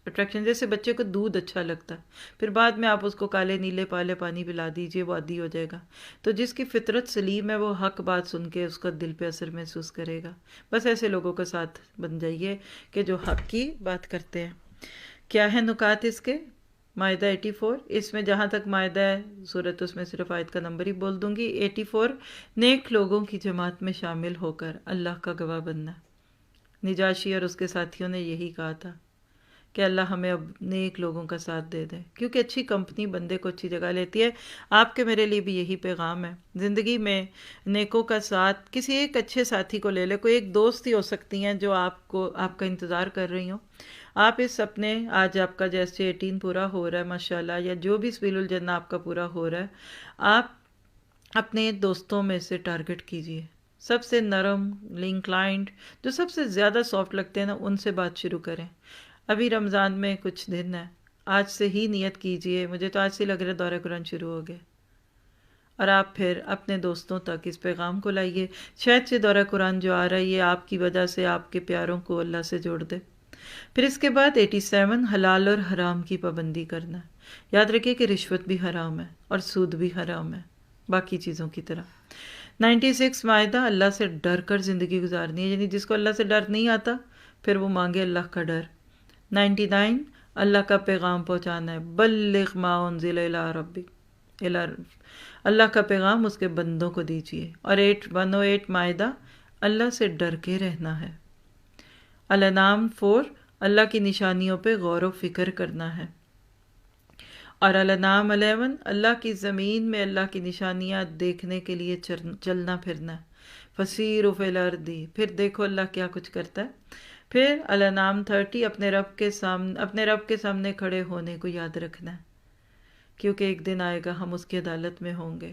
اٹریکشن۔ جیسے بچے کو دودھ اچھا لگتا ہے، پھر بعد میں آپ اس کو کالے نیلے پالے پانی پلا دیجئے، وہ عادی ہو جائے گا۔ تو جس کی فطرت سلیم ہے وہ حق بات سن کے اس کا دل پہ اثر محسوس کرے گا۔ بس ایسے لوگوں کے ساتھ بن جائیے کہ جو حق کی بات کرتے ہیں۔ کیا ہے نکات اس کے؟ مائدہ 84، اس میں جہاں تک مائدہ ہے صورت اس میں صرف آیت کا نمبر ہی بول دوں گی۔ 84، نیک لوگوں کی جماعت میں شامل ہو کر اللہ کا گواہ بننا۔ نجاشی اور اس کے ساتھیوں نے یہی کہا تھا کہ اللہ ہمیں اب نیک لوگوں کا ساتھ دے دے، کیونکہ اچھی کمپنی بندے کو اچھی جگہ لیتی ہے۔ آپ کے میرے لیے بھی یہی پیغام ہے، زندگی میں نیکوں کا ساتھ، کسی ایک اچھے ساتھی کو لے لے، کوئی ایک دوست ہی ہو سکتی ہیں جو آپ کا انتظار کر رہی ہوں۔ آپ اس اپنے، آج آپ کا جیسے 18 پورا ہو رہا ہے ماشاءاللہ، یا جو بھی سبیل الجنہ آپ کا پورا ہو رہا ہے، آپ اپنے دوستوں میں سے ٹارگٹ کیجئے، سب سے نرم، انکلائنڈ، جو سب سے زیادہ سافٹ لگتے ہیں نا، ان سے بات شروع کریں۔ ابھی رمضان میں کچھ دن ہے، آج سے ہی نیت کیجئے، مجھے تو آج سے لگ رہا ہے دورہ قرآن شروع ہو گئے، اور آپ پھر اپنے دوستوں تک اس پیغام کو لائیے۔ شاید سے دورہ قرآن جو آ رہا ہے یہ آپ کی وجہ سے آپ کے پیاروں کو اللہ سے جوڑ دے۔ پھر اس کے بعد 87، حلال اور حرام کی پابندی کرنا۔ یاد رکھیے کہ رشوت بھی حرام ہے اور سود بھی حرام ہے، باقی چیزوں کی طرح۔ 96 مائدہ، اللہ سے ڈر کر زندگی گزارنی ہے، یعنی جس کو اللہ سے ڈر نہیں آتا پھر وہ مانگے اللہ کا ڈر۔ 99، اللہ کا پیغام پہنچانا ہے، بلغ ما انزل الی ربک، اللہ کا پیغام اس کے بندوں کو دیجیے۔ اور 108 مائدہ، اللہ سے ڈر کے رہنا ہے۔ الانعام 4، اللہ کی نشانیوں پہ غور و فکر کرنا ہے۔ اور الانعام 11، اللہ کی زمین میں اللہ کی نشانیاں دیکھنے کے لیے چلنا پھرنا ہے۔ فسیروا فی الارض، پھر دیکھو اللہ کیا کچھ کرتا ہے۔ پھر الانعام 30، اپنے رب کے سامنے کھڑے ہونے کو یاد رکھنا ہے، کیونکہ ایک دن آئے گا ہم اس کی عدالت میں ہوں گے،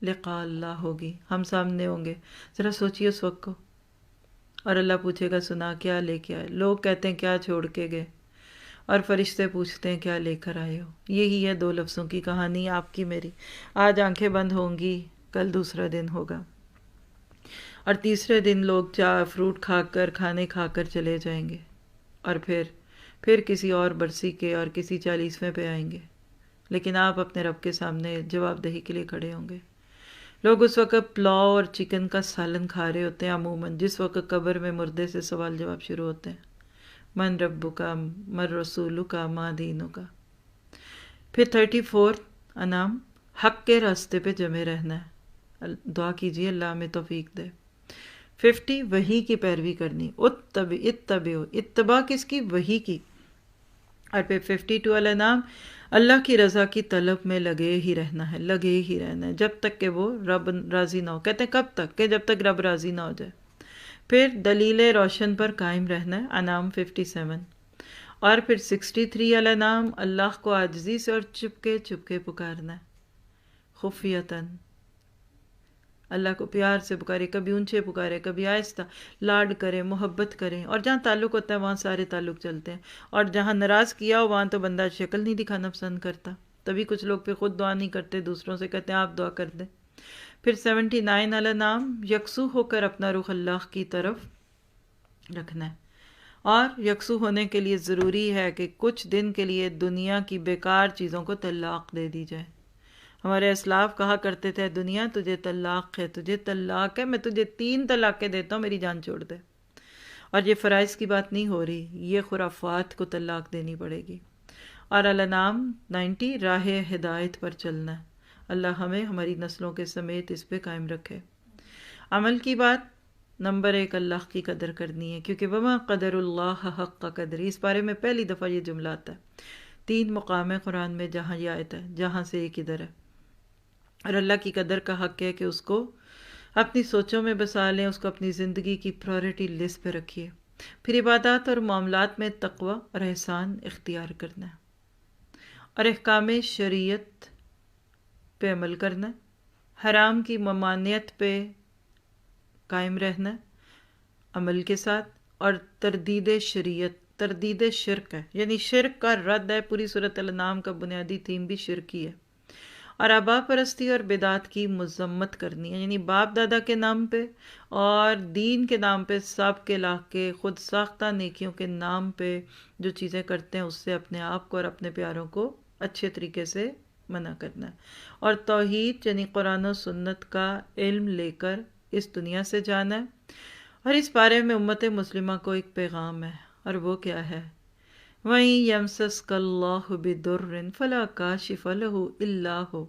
لقاء اللہ ہوگی، ہم سامنے ہوں گے۔ ذرا سوچیے اس وقت کو، اور اللہ پوچھے گا سنا کیا لے کے آئے؟ لوگ کہتے ہیں کیا چھوڑ کے گئے، اور فرشتے پوچھتے ہیں کیا لے کر آئے ہو؟ یہی ہے 2 لفظوں کی کہانی، آپ کی میری۔ آج آنکھیں بند ہوں گی، کل دوسرا دن ہوگا، اور تیسرے دن لوگ فروٹ کھانے کھا کر چلے جائیں گے، اور پھر کسی اور برسی کے اور کسی 40ویں پہ آئیں گے، لیکن آپ اپنے رب کے سامنے جواب دہی کے لیے کھڑے ہوں گے۔ لوگ اس وقت پلاؤ اور چکن کا سالن کھا رہے ہوتے ہیں عموماً، جس وقت قبر میں مردے سے سوال جواب شروع ہوتے ہیں، من ربک من رسولک ما دینک۔ پھر 34 انعام، حق کے راستے پہ جمے رہنا ہے، دعا کیجیے اللہ ہمیں توفیق دے۔ 50 وحی کی پیروی کرنی، اتبعوا، اتباع کس کی؟ وحی کی۔ اور پھر 52 الانعام، اللہ کی رضا کی طلب میں لگے ہی رہنا ہے، لگے ہی رہنا ہے جب تک کہ وہ رب راضی نہ ہو۔ کہتے ہیں کب تک؟ کہ جب تک رب راضی نہ ہو جائے۔ پھر دلیل روشن پر قائم رہنا ہے، انعام 57۔ اور پھر 63 الانعام، اللہ کو عاجزی سے اور چپکے چپکے پکارنا ہے، خفیتاً، اللہ کو پیار سے پکارے، کبھی اونچے پکارے، کبھی آہستہ، لاڈ کریں، محبت کریں، اور جہاں تعلق ہوتا ہے وہاں سارے تعلق چلتے ہیں، اور جہاں ناراض کیا ہو وہاں تو بندہ شکل نہیں دکھانا پسند کرتا، تبھی کچھ لوگ پھر خود دعا نہیں کرتے، دوسروں سے کہتے ہیں آپ دعا کر دیں۔ پھر 79 الانعام، یکسو ہو کر اپنا رخ اللہ کی طرف رکھنا ہے، اور یکسو ہونے کے لیے ضروری ہے کہ کچھ دن کے لیے دنیا کی بیکار چیزوں کو طلاق دے دی جائے۔ ہمارے اسلاف کہا کرتے تھے دنیا تجھے طلاق ہے، تجھے طلاق ہے، میں تجھے 3 طلاقیں دیتا ہوں، میری جان چھوڑ دے۔ اور یہ فرائض کی بات نہیں ہو رہی، یہ خرافات کو طلاق دینی پڑے گی۔ اور الانعام 90، راہ ہدایت پر چلنا ہے، اللہ ہمیں ہماری نسلوں کے سمیت اس پہ قائم رکھے۔ عمل کی بات، نمبر 1 اللہ کی قدر کرنی ہے، کیونکہ وما قدر اللہ حق قدر، اس بارے میں پہلی دفعہ یہ جملہ آتا ہے۔ 3 مقام ہے قرآن میں جہاں یہ آیت ہے، جہاں سے ایک ادھر ہے۔ اور اللہ کی قدر کا حق ہے کہ اس کو اپنی سوچوں میں بسا لیں، اس کو اپنی زندگی کی پرائورٹی لسٹ پہ رکھیے۔ پھر عبادات اور معاملات میں تقوی اور احسان اختیار کرنا ہے، اور احکام شریعت پہ عمل کرنا ہے، حرام کی ممانعت پہ قائم رہنا ہے عمل کے ساتھ، اور تردید شریعت، تردید شرک ہے، یعنی شرک کا رد ہے۔ پوری سورۃ الانعام کا بنیادی تھیم بھی شرکی ہے۔ اور آبا پرستی اور بدعت کی مذمت کرنی ہے، یعنی باپ دادا کے نام پہ اور دین کے نام پہ سب کے لاکھ کے خود ساختہ نیکیوں کے نام پہ جو چیزیں کرتے ہیں اس سے اپنے آپ کو اور اپنے پیاروں کو اچھے طریقے سے منع کرنا ہے۔ اور توحید یعنی قرآن و سنت کا علم لے کر اس دنیا سے جانا ہے۔ اور اس بارے میں امت مسلمہ کو ایک پیغام ہے، اور وہ کیا ہے؟ وَإِن يَمْسَسْكَ اللَّهُ بِضُرٍّ فَلَا كَاشِفَ لَهُ إِلَّا هُوَ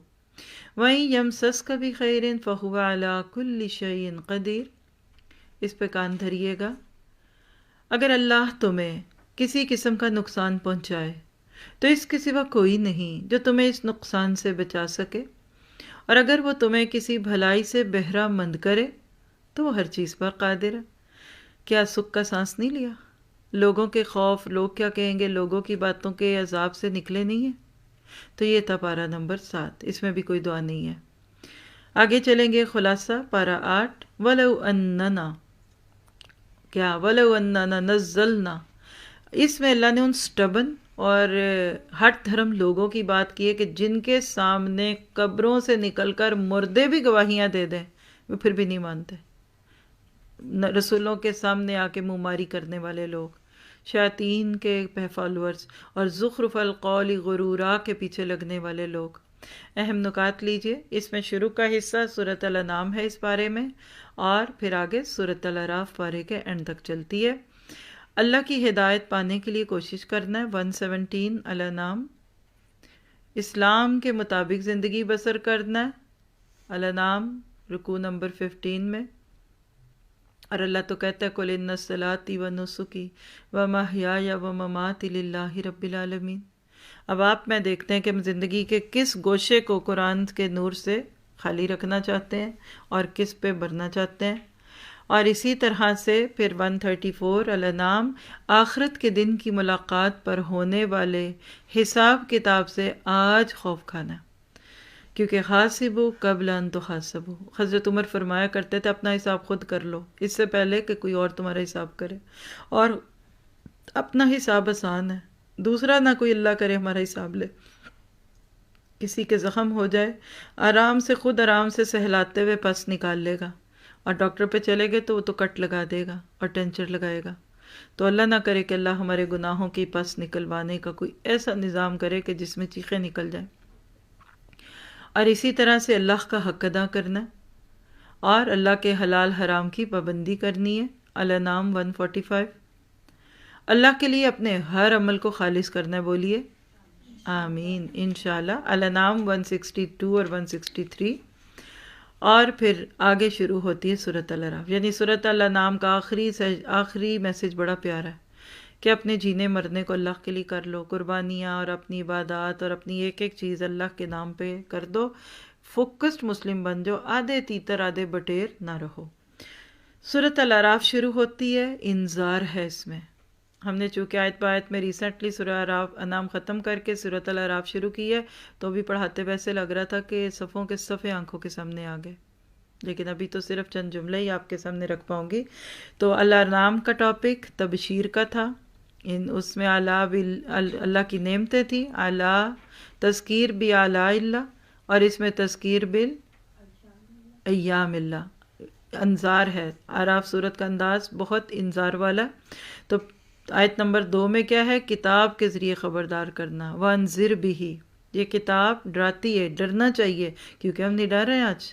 وَإِن يَمْسَسْكَ بِخَيْرٍ فَهُوَ عَلَى كُلِّ شَيْءٍ قَدِيرٌ۔ اس پہ کان دھریے گا۔ اگر اللہ تمہیں کسی قسم کا نقصان پہنچائے تو اس کے سوا کوئی نہیں جو تمہیں اس نقصان سے بچا سکے، اور اگر وہ تمہیں کسی بھلائی سے بہرہ مند کرے تو وہ ہر چیز پر قادر ہے۔ کیا سکھ کا سانس نہیں لیا؟ لوگوں کے خوف، لوگ کیا کہیں گے، لوگوں کی باتوں کے عذاب سے نکلے نہیں ہیں؟ تو یہ تھا پارہ نمبر 7، اس میں بھی کوئی دعا نہیں ہے۔ آگے چلیں گے، خلاصہ پارہ 8، وَلَوْ أَنَّنَا، کیا وَلَوْ أَنَّنَا نَزَّلْنَا، اس میں اللہ نے ان سٹبن اور ہٹ دھرم لوگوں کی بات کی ہے کہ جن کے سامنے قبروں سے نکل کر مردے بھی گواہیاں دے دیں وہ پھر بھی نہیں مانتے، رسولوں کے سامنے آ کے منہ ماری کرنے والے لوگ، شیاطین کے فالورز، اور زخرف القول غرورا کے پیچھے لگنے والے لوگ۔ اہم نکات لیجئے، اس میں شروع کا حصہ سورۃ الانعام ہے اس پارے میں، اور پھر آگے سورۃ الاعراف پارے کے اینڈ تک چلتی ہے۔ اللہ کی ہدایت پانے کے لیے کوشش کرنا ہے۔ 117 الانعام، اسلام کے مطابق زندگی بسر کرنا ہے، الانعام رکوع نمبر 15 میں۔ اور اللہ تو کہتا ہے قُلْ إِنَّ صَلَاتِي وَنُسُكِي وَمَحْيَايَ وَمَمَاتِي لِلَّهِ رَبِّ الْعَالَمِينَ۔ اب آپ میں دیکھتے ہیں کہ ہم زندگی کے کس گوشے کو قرآن کے نور سے خالی رکھنا چاہتے ہیں اور کس پہ بھرنا چاہتے ہیں۔ اور اسی طرح سے پھر 134 الانعام، آخرت کے دن کی ملاقات پر ہونے والے حساب کتاب سے آج خوف کھانا، کیونکہ حاسبوا قبل ان تحاسبوا، حضرت عمر فرمایا کرتے تھے اپنا حساب خود کر لو اس سے پہلے کہ کوئی اور تمہارا حساب کرے، اور اپنا حساب آسان ہے، دوسرا نہ کوئی اللہ کرے ہمارا حساب لے۔ کسی کے زخم ہو جائے آرام سے، خود آرام سے سہلاتے ہوئے پس نکال لے گا، اور ڈاکٹر پہ چلے گئے تو وہ تو کٹ لگا دے گا اور ٹینچر لگائے گا۔ تو اللہ نہ کرے کہ اللہ ہمارے گناہوں کی پس نکلوانے کا کوئی ایسا نظام کرے کہ جس میں چیخیں نکل جائیں۔ اور اسی طرح سے اللہ کا حق ادا کرنا اور اللہ کے حلال حرام کی پابندی کرنی ہے۔ الانعام 145، اللہ کے لیے اپنے ہر عمل کو خالص کرنا ہے، بولیے آمین انشاءاللہ۔ الانعام 162 اور 163، اور پھر آگے شروع ہوتی ہے سورۃ الاعراف. یعنی سورۃ الانعام کا آخری میسج بڑا پیارا ہے کہ اپنے جینے مرنے کو اللہ کے لیے کر لو، قربانیاں اور اپنی عبادات اور اپنی ایک ایک چیز اللہ کے نام پہ کر دو، فوکسڈ مسلم بن جاؤ، آدھے تیتر آدھے بٹیر نہ رہو. سورۃ الاعراف شروع ہوتی ہے، انذار ہے اس میں. ہم نے چونکہ آیت پہ آیت میں ریسنٹلی سورۃ انعام ختم کر کے سورۃ الاعراف شروع کی ہے، تو بھی پڑھاتے ویسے لگ رہا تھا کہ صفوں کے صفحے آنکھوں کے سامنے آ گئے، لیکن ابھی تو صرف چند جملے ہی آپ کے سامنے رکھ پاؤں گی. تو الانعام کا ٹاپک تبشیر کا تھا. اس میں اللہ کی نعمتیں تھیں، اعلیٰ تذکیر بھی اعلیٰ اللہ، اور اس میں تذکیر بال ایام اللہ، انذار ہے. اعراف صورت کا انداز بہت انذار والا. تو آیت نمبر 2 میں کیا ہے؟ کتاب کے ذریعے خبردار کرنا. وانذر بھی، یہ کتاب ڈراتی ہے، ڈرنا چاہیے کیونکہ ہم نہیں ڈر رہے ہیں آج.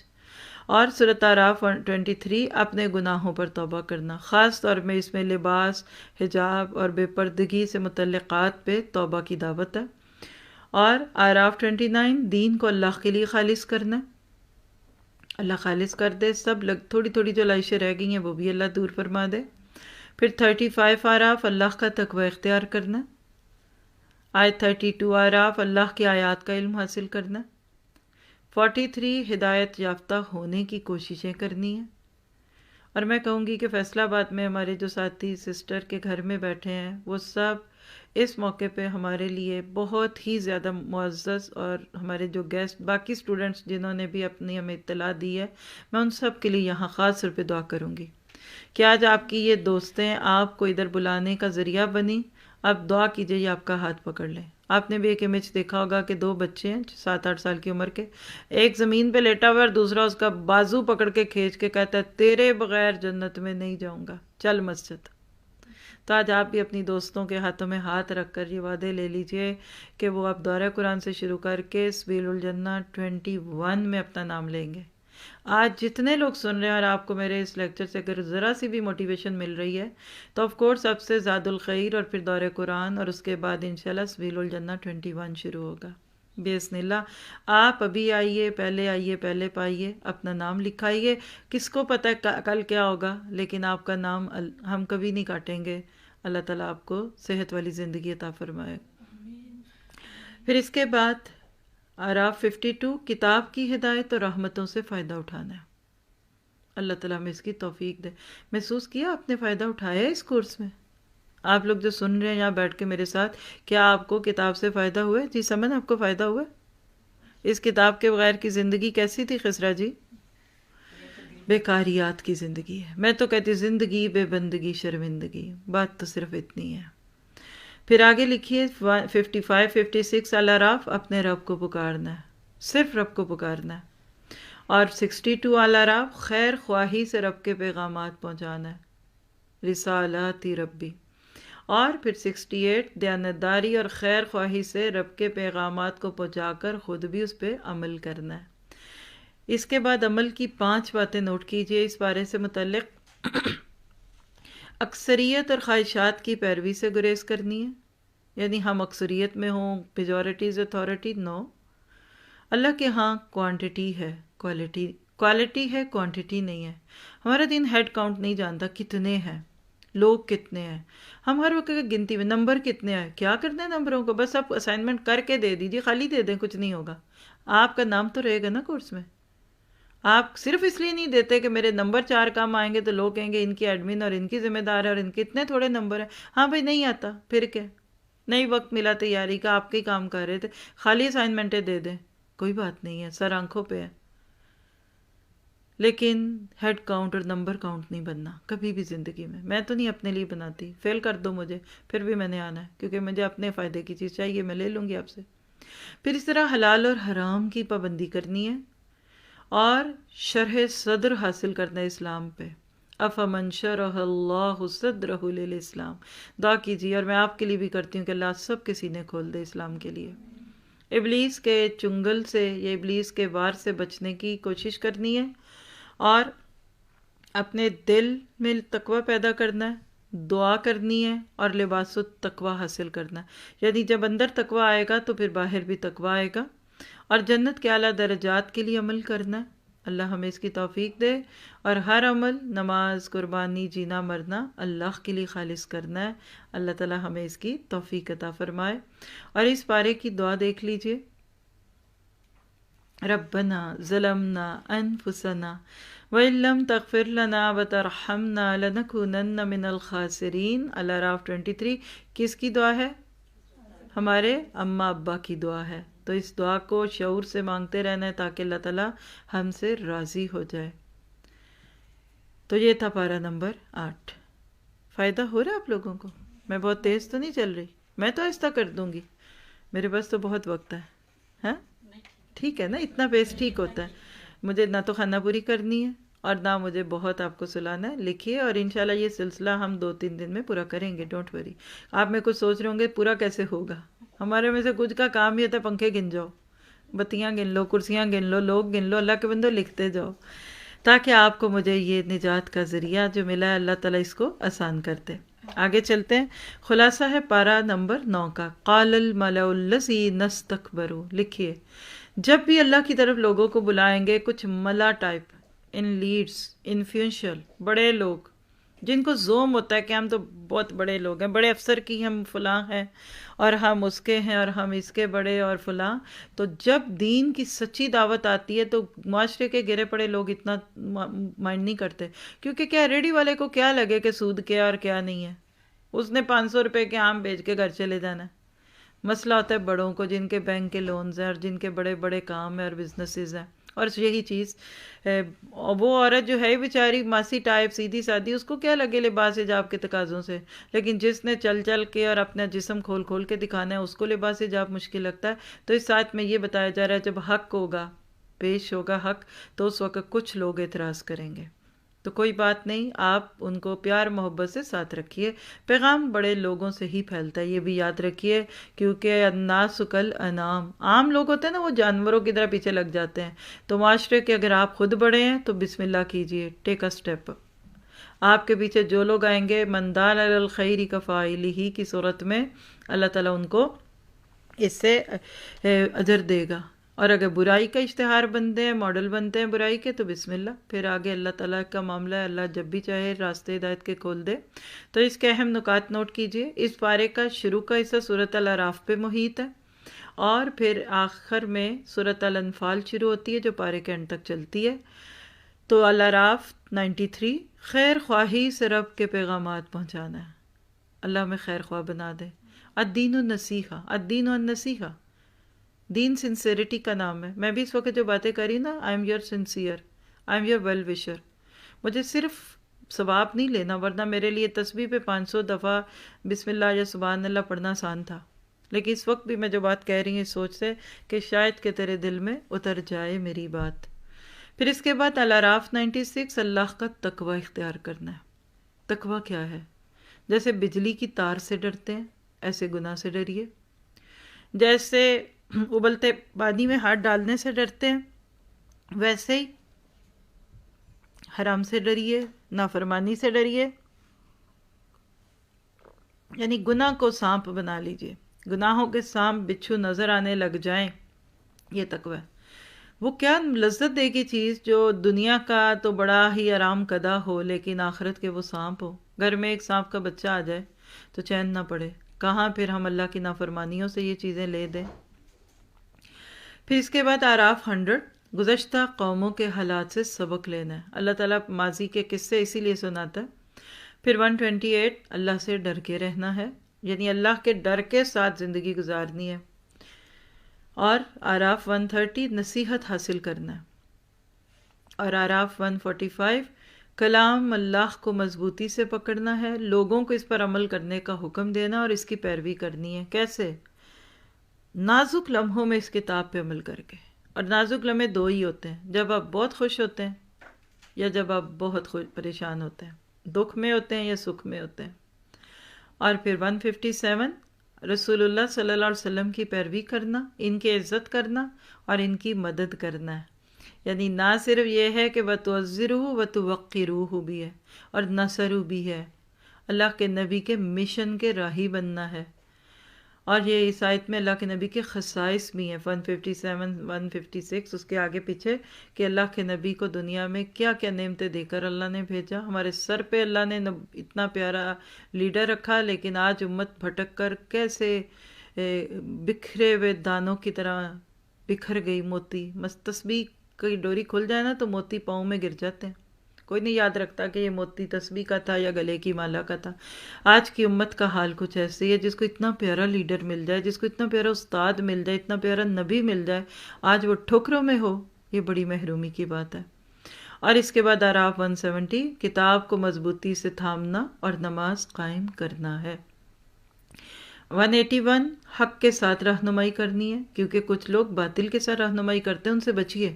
اور سورۃ اعراف 23 اپنے گناہوں پر توبہ کرنا، خاص طور میں اس میں لباس، حجاب اور بے پردگی سے متعلقات پہ توبہ کی دعوت ہے. اور اعراف 29 دین کو اللہ کے لیے خالص کرنا، اللہ خالص کر دے. تھوڑی تھوڑی جو لائشیں رہ گئی ہیں وہ بھی اللہ دور فرما دے. پھر 35 اعراف اللہ کا تقوی اختیار کرنا. آیت 32 اعراف اللہ کی آیات کا علم حاصل کرنا. 43 ہدایت یافتہ ہونے کی کوششیں کرنی ہیں. اور میں کہوں گی کہ فیصل آباد میں ہمارے جو ساتھی سسٹر کے گھر میں بیٹھے ہیں وہ سب اس موقع پہ ہمارے لیے بہت ہی زیادہ معزز، اور ہمارے جو گیسٹ باقی اسٹوڈنٹس جنہوں نے بھی اپنی ہمیں اطلاع دی ہے، میں ان سب کے لیے یہاں خاص طور پہ دعا کروں گی کہ آج آپ کی یہ دوستیں آپ کو ادھر بلانے کا ذریعہ بنی. آپ دعا کیجئے یہ آپ کا ہاتھ پکڑ لیں. آپ نے بھی ایک امیج دیکھا ہوگا کہ 2 بچے ہیں 7-8 سال کی عمر کے، ایک زمین پہ لیٹا ہوا اور دوسرا اس کا بازو پکڑ کے کھینچ کے کہتا ہے تیرے بغیر جنت میں نہیں جاؤں گا، چل مسجد. تو آج آپ بھی اپنی دوستوں کے ہاتھوں میں ہاتھ رکھ کر یہ وعدے لے لیجئے کہ وہ آپ دورہ قرآن سے شروع کر کے سبیل الجنہ 21 میں اپنا نام لیں گے. آج جتنے لوگ سن رہے ہیں اور آپ کو میرے اس لیکچر سے اگر ذرا سی بھی موٹیویشن مل رہی ہے تو آف کورس اب سے زاد الخیر اور پھر دورہ قرآن، اور اس کے بعد انشاءاللہ سبیل الجنہ 21 شروع ہوگا باذن اللہ. آپ ابھی آئیے، پہلے پائیے، اپنا نام لکھائیے. کس کو پتہ ہے کل کیا ہوگا، لیکن آپ کا نام ہم کبھی نہیں کاٹیں گے. اللہ تعالیٰ آپ کو صحت والی زندگی عطا فرمائے. پھر اس کے بعد اعراف 52 کتاب کی ہدایت اور رحمتوں سے فائدہ اٹھانا ہے. اللہ تعالیٰ ہمیں اس کی توفیق دے. محسوس کیا آپ نے فائدہ اٹھایا ہے اس کورس میں؟ آپ لوگ جو سن رہے ہیں یہاں بیٹھ کے میرے ساتھ، کیا آپ کو کتاب سے فائدہ ہوا ہے؟ جی سمن، آپ کو فائدہ ہوا ہے؟ اس کتاب کے بغیر کی زندگی کیسی تھی خسرا جی؟ بیکاریات کی زندگی ہے. میں تو کہتی زندگی بے بندگی شرمندگی، بات تو صرف اتنی ہے. پھر آگے لکھیے 55-56 الاعراف اپنے رب کو پکارنا ہے، صرف رب کو پکارنا ہے. اور 62 الاعراف خیر خواہی سے رب کے پیغامات پہنچانا ہے، رسالاتی ربی. اور پھر 68 دیانتداری اور خیر خواہی سے رب کے پیغامات کو پہنچا کر خود بھی اس پہ عمل کرنا ہے. اس کے بعد عمل کی 5 باتیں نوٹ کیجئے اس بارے سے متعلق. اکثریت اور خواہشات کی پیروی سے گریز کرنی ہے، یعنی ہم اکثریت میں ہوں، میجورٹیز اتھارٹی نو. اللہ کے ہاں کوانٹٹی ہے، کوالٹی ہے، کوانٹٹی نہیں ہے. ہمارا دین ہیڈ کاؤنٹ نہیں جانتا کتنے ہیں، لوگ کتنے ہیں. ہم ہر وقت گنتی میں نمبر کتنے ہیں، کیا کرتے ہیں نمبروں کو؟ بس آپ اسائنمنٹ کر کے دے دیجیے، خالی دے دیں، کچھ نہیں ہوگا. آپ کا نام تو رہے گا نا کورس میں. آپ صرف اس لیے نہیں دیتے کہ میرے نمبر 4 کم آئیں گے تو لوگ کہیں گے ان کی ایڈمن اور ان کی ذمہ دار ہے اور ان کے اتنے تھوڑے نمبر ہیں. ہاں بھائی نہیں آتا، پھر کیا، نہیں وقت ملا تیاری کا، آپ کے ہی کام کر رہے تھے، خالی اسائنمنٹیں دے دیں، کوئی بات نہیں ہے، سر آنکھوں پہ ہے. لیکن ہیڈ کاؤنٹ اور نمبر کاؤنٹ نہیں بننا کبھی بھی زندگی میں. میں تو نہیں اپنے لیے بناتی، فیل کر دو مجھے، پھر بھی میں نے آنا ہے کیونکہ مجھے اپنے فائدے کی چیز چاہیے، میں لے لوں گی آپ سے. پھر اس طرح حلال اور حرام کی پابندی کرنی ہے اور شرح صدر حاصل کرنا ہے اسلام پہ. افمن شرح اللہ صدرہ للاسلام. دعا کیجیے، اور میں آپ کے لیے بھی کرتی ہوں کہ اللہ سب کے سینے کھول دے اسلام کے لیے. ابلیس کے چنگل سے یا ابلیس کے وار سے بچنے کی کوشش کرنی ہے اور اپنے دل میں تقوی پیدا کرنا ہے، دعا کرنی ہے اور لباس التقوی حاصل کرنا ہے. یعنی جب اندر تقوی آئے گا تو پھر باہر بھی تقوی آئے گا. اور جنت کے اعلیٰ درجات کے لیے عمل کرنا ہے اللہ ہمیں اس کی توفیق دے، اور ہر عمل، نماز، قربانی، جینا مرنا اللہ کے لیے خالص کرنا ہے۔ اللہ تعالی ہمیں اس کی توفیق عطا فرمائے۔ اور اس پارے کی دعا دیکھ لیجئے، ربنا ظلمنا انفسنا وَإِن لَّمْ تَغْفِرْ لَنَا وَتَرْحَمْنَا لَنَكُونَنَّ مِنَ الْخَاسِرِينَ۔ الاعراف 23 کس کی دعا ہے؟ ہمارے اماں ابا کی دعا ہے۔ تو اس دعا کو شعور سے مانگتے رہنا ہے تاکہ اللہ تعالیٰ ہم سے راضی ہو جائے۔ تو یہ تھا پارہ نمبر 8۔ فائدہ ہو رہا ہے آپ لوگوں کو؟ میں بہت تیز تو نہیں چل رہی؟ میں تو آہستہ کر دوں گی، میرے پاس تو بہت وقت ہے۔ ہاں ٹھیک ہے نا، اتنا پیس ٹھیک ہوتا ہے۔ مجھے نہ تو خانہ پوری کرنی ہے اور نہ مجھے بہت آپ کو سلانا ہے۔ لکھیے، اور انشاءاللہ یہ سلسلہ ہم 2-3 دن میں پورا کریں گے، ڈونٹ وری۔ آپ میں کچھ سوچ رہے ہوں گے پورا کیسے ہوگا؟ ہمارے میں سے کچھ کا کام ہی ہوتا ہے پنکھے گن جاؤ، بتیاں گن لو، کرسیاں گن لو، لوگ گن لو، اللہ کے بندو لکھتے جاؤ، تاکہ آپ کو مجھے یہ نجات کا ذریعہ جو ملا ہے اللہ تعالیٰ اس کو آسان کرتے۔ آگے چلتے ہیں۔ خلاصہ ہے پارہ نمبر 9 کا، قال الملأ الذین استکبروا۔ لکھیے، جب بھی اللہ کی طرف لوگوں کو بلائیں گے، کچھ ملا ٹائپ، ان لیڈس، انفلوئنشل، بڑے لوگ جن کو زوم ہوتا ہے کہ ہم تو بہت بڑے لوگ ہیں، بڑے افسر کی ہم فلاں ہیں، اور ہم اس کے ہیں، اور ہم اس کے بڑے، اور فلاں۔ تو جب دین کی سچی دعوت آتی ہے تو معاشرے کے گرے پڑے لوگ اتنا مائنڈ نہیں کرتے، کیونکہ کیا ریڈی والے کو کیا لگے کہ سود کیا اور کیا نہیں ہے، اس نے 500 روپے کے آم بیچ کے گھر چلے جانا ہے۔ مسئلہ ہوتا ہے بڑوں کو، جن کے بینک کے لونز ہیں اور جن کے بڑے بڑے کام ہیں اور بزنسز ہیں۔ اور یہی چیز وہ عورت جو ہے بیچاری ماسی ٹائپ، سیدھی سادھی، اس کو کیا لگے لباس حجاب کے تقاضوں سے، لیکن جس نے چل چل کے اور اپنا جسم کھول کھول کے دکھانا ہے اس کو لباس حجاب مشکل لگتا ہے۔ تو اس ساتھ میں یہ بتایا جا رہا ہے جب حق ہوگا، پیش ہوگا حق، تو اس وقت کچھ لوگ اعتراض کریں گے۔ تو کوئی بات نہیں، آپ ان کو پیار محبت سے ساتھ رکھیے۔ پیغام بڑے لوگوں سے ہی پھیلتا ہے، یہ بھی یاد رکھیے، کیونکہ الناس کالانعام، عام لوگ ہوتے ہیں نا وہ جانوروں کی طرح پیچھے لگ جاتے ہیں۔ تو معاشرے کے اگر آپ خود بڑے ہیں تو بسم اللہ کیجئے، ٹیک اے اسٹیپ۔ آپ کے پیچھے جو لوگ آئیں گے، من دال علی الخیر کفاعلہ کی صورت میں اللہ تعالیٰ ان کو اس سے اجر دے گا۔ اور اگر برائی کا اشتہار بنتے ہیں، ماڈل بنتے ہیں برائی کے، تو بسم اللہ، پھر آگے اللہ تعالیٰ کا معاملہ ہے، اللہ جب بھی چاہے راستے ہدایت کے کھول دے۔ تو اس کے اہم نکات نوٹ کیجئے۔ اس پارے کا شروع کا حصہ سورۃ الاعراف پہ محیط ہے، اور پھر آخر میں سورۃ الانفال شروع ہوتی ہے جو پارے کے اینڈ تک چلتی ہے۔ تو الاعراف 93، خیر خواہی سے رب کے پیغامات پہنچانا ہے، اللہ میں خیر خواہ بنا دے۔ الدین النصیحہ، الدین النصیحہ، دین سنسیریٹی کا نام ہے۔ میں بھی اس وقت جو باتیں کری نا، I am your sincere, I am your well wisher. مجھے صرف ثواب نہیں لینا، ورنہ میرے لیے تسبیح پہ 500 دفعہ بسم اللہ یا سبحان اللہ پڑھنا آسان تھا، لیکن اس وقت بھی میں جو بات کہہ رہی ہوں سوچ سے کہ شاید کہ تیرے دل میں اتر جائے میری بات۔ پھر اس کے بعد الاعراف 96، اللہ کا تقوی اختیار کرنا ہے۔ تقوی کیا ہے؟ جیسے بجلی کی تار سے ڈرتے ہیں ایسے گناہ سے ڈریے، جیسے ابلتے پانی میں ہاتھ ڈالنے سے ڈرتے ہیں ویسے ہی حرام سے ڈریے، نافرمانی سے ڈریے، یعنی گناہ کو سانپ بنا لیجئے، گناہوں کے سانپ بچھو نظر آنے لگ جائیں، یہ تقوی ہے۔ وہ کیا لذت دے گی چیز جو دنیا کا تو بڑا ہی آرام کدہ ہو، لیکن آخرت کے وہ سانپ ہو۔ گھر میں ایک سانپ کا بچہ آ جائے تو چین نہ پڑے، کہاں پھر ہم اللہ کی نافرمانیوں سے یہ چیزیں لے دیں۔ پھر اس کے بعد اعراف 100، گزشتہ قوموں کے حالات سے سبق لینا ہے۔ اللہ تعالیٰ ماضی کے قصے اسی لیے سناتا ہے۔ پھر 128، اللہ سے ڈر کے رہنا ہے، یعنی اللہ کے ڈر کے ساتھ زندگی گزارنی ہے۔ اور اعراف 130، نصیحت حاصل کرنا ہے۔ اور اعراف 145، کلام اللہ کو مضبوطی سے پکڑنا ہے، لوگوں کو اس پر عمل کرنے کا حکم دینا اور اس کی پیروی کرنی ہے۔ کیسے؟ نازک لمحوں میں اس کتاب پہ عمل کر کے۔ اور نازک لمحے دو ہی ہوتے ہیں، جب آپ بہت خوش ہوتے ہیں یا جب آپ بہت پریشان ہوتے ہیں، دکھ میں ہوتے ہیں یا سکھ میں ہوتے ہیں۔ اور پھر 157، رسول اللہ صلی اللہ علیہ وسلم کی پیروی کرنا، ان کی عزت کرنا اور ان کی مدد کرنا ہے۔ یعنی نہ صرف یہ ہے کہ وَتُعَزِّرُهُ وَتُوَقِّرُوهُ بھی ہے اور نصرُ بھی ہے، اللہ کے نبی کے مشن کے راہی بننا ہے۔ اور یہ اس آیت میں اللہ کے نبی کے خصائص بھی ہیں 157 156 اس کے آگے پیچھے، کہ اللہ کے نبی کو دنیا میں کیا کیا نعمتیں دے کر اللہ نے بھیجا. ہمارے سر پہ اللہ نے اتنا پیارا لیڈر رکھا، لیکن آج امت بھٹک کر کیسے بکھرے ہوئے دانوں کی طرح بکھر گئی موتی. تسبیح کی ڈوری کھل جائے نا تو موتی پاؤں میں گر جاتے ہیں، کوئی نہیں یاد رکھتا کہ یہ موتی تسبیح کا تھا یا گلے کی مالا کا تھا. آج کی امت کا حال کچھ ایسے ہی ہے، جس کو اتنا پیارا لیڈر مل جائے، جس کو اتنا پیارا استاد مل جائے، اتنا پیارا نبی مل جائے، آج وہ ٹھکروں میں ہو، یہ بڑی محرومی کی بات ہے. اور اس کے بعد اعراف 170 کتاب کو مضبوطی سے تھامنا اور نماز قائم کرنا ہے. 181 حق کے ساتھ رہنمائی کرنی ہے، کیونکہ کچھ لوگ باطل کے ساتھ رہنمائی کرتے ہیں، ان سے بچیے.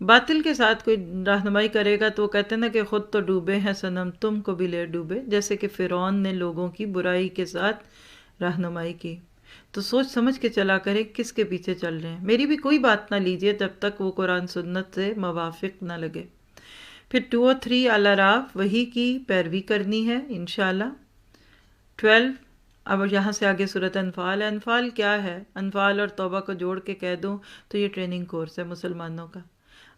باطل کے ساتھ کوئی رہنمائی کرے گا تو وہ کہتے ہیں نا کہ خود تو ڈوبے ہیں صنم تم کو بھی لے ڈوبے، جیسے کہ فرعون نے لوگوں کی برائی کے ساتھ رہنمائی کی. تو سوچ سمجھ کے چلا کرے کس کے پیچھے چل رہے ہیں. میری بھی کوئی بات نہ لیجئے جب تک وہ قرآن سنت سے موافق نہ لگے. پھر 203 الاعراف وحی کی پیروی کرنی ہے انشاءاللہ. 12 اب یہاں سے آگے سورۃ انفال ہے. انفال کیا ہے؟ انفال اور توبہ کو جوڑ کے کہہ دوں تو یہ ٹریننگ کورس ہے مسلمانوں کا.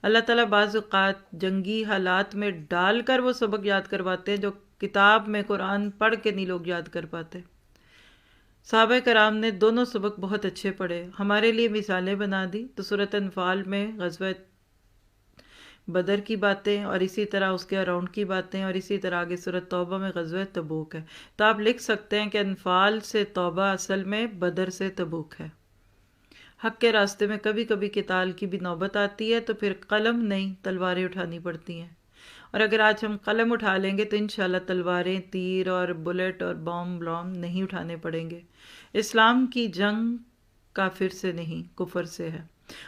اللہ تعالیٰ بعض اوقات جنگی حالات میں ڈال کر وہ سبق یاد کرواتے ہیں جو کتاب میں قرآن پڑھ کے نہیں لوگ یاد کر پاتے. صحابہ کرام نے دونوں سبق بہت اچھے پڑھے، ہمارے لیے مثالیں بنا دی. تو سورۃ انفال میں غزوہ بدر کی باتیں اور اسی طرح اس کے اراؤنڈ کی باتیں، اور اسی طرح آگے سورۃ توبہ میں غزوہ تبوک ہے. تو آپ لکھ سکتے ہیں کہ انفال سے توبہ اصل میں بدر سے تبوک ہے. حق کے راستے میں کبھی کبھی قتال کی بھی نوبت آتی ہے تو پھر قلم نہیں تلواریں اٹھانی پڑتی ہیں. اور اگر آج ہم قلم اٹھا لیں گے تو انشاءاللہ تلواریں، تیر اور بلٹ اور بام نہیں اٹھانے پڑیں گے. اسلام کی جنگ کافر سے نہیں کفر سے ہے،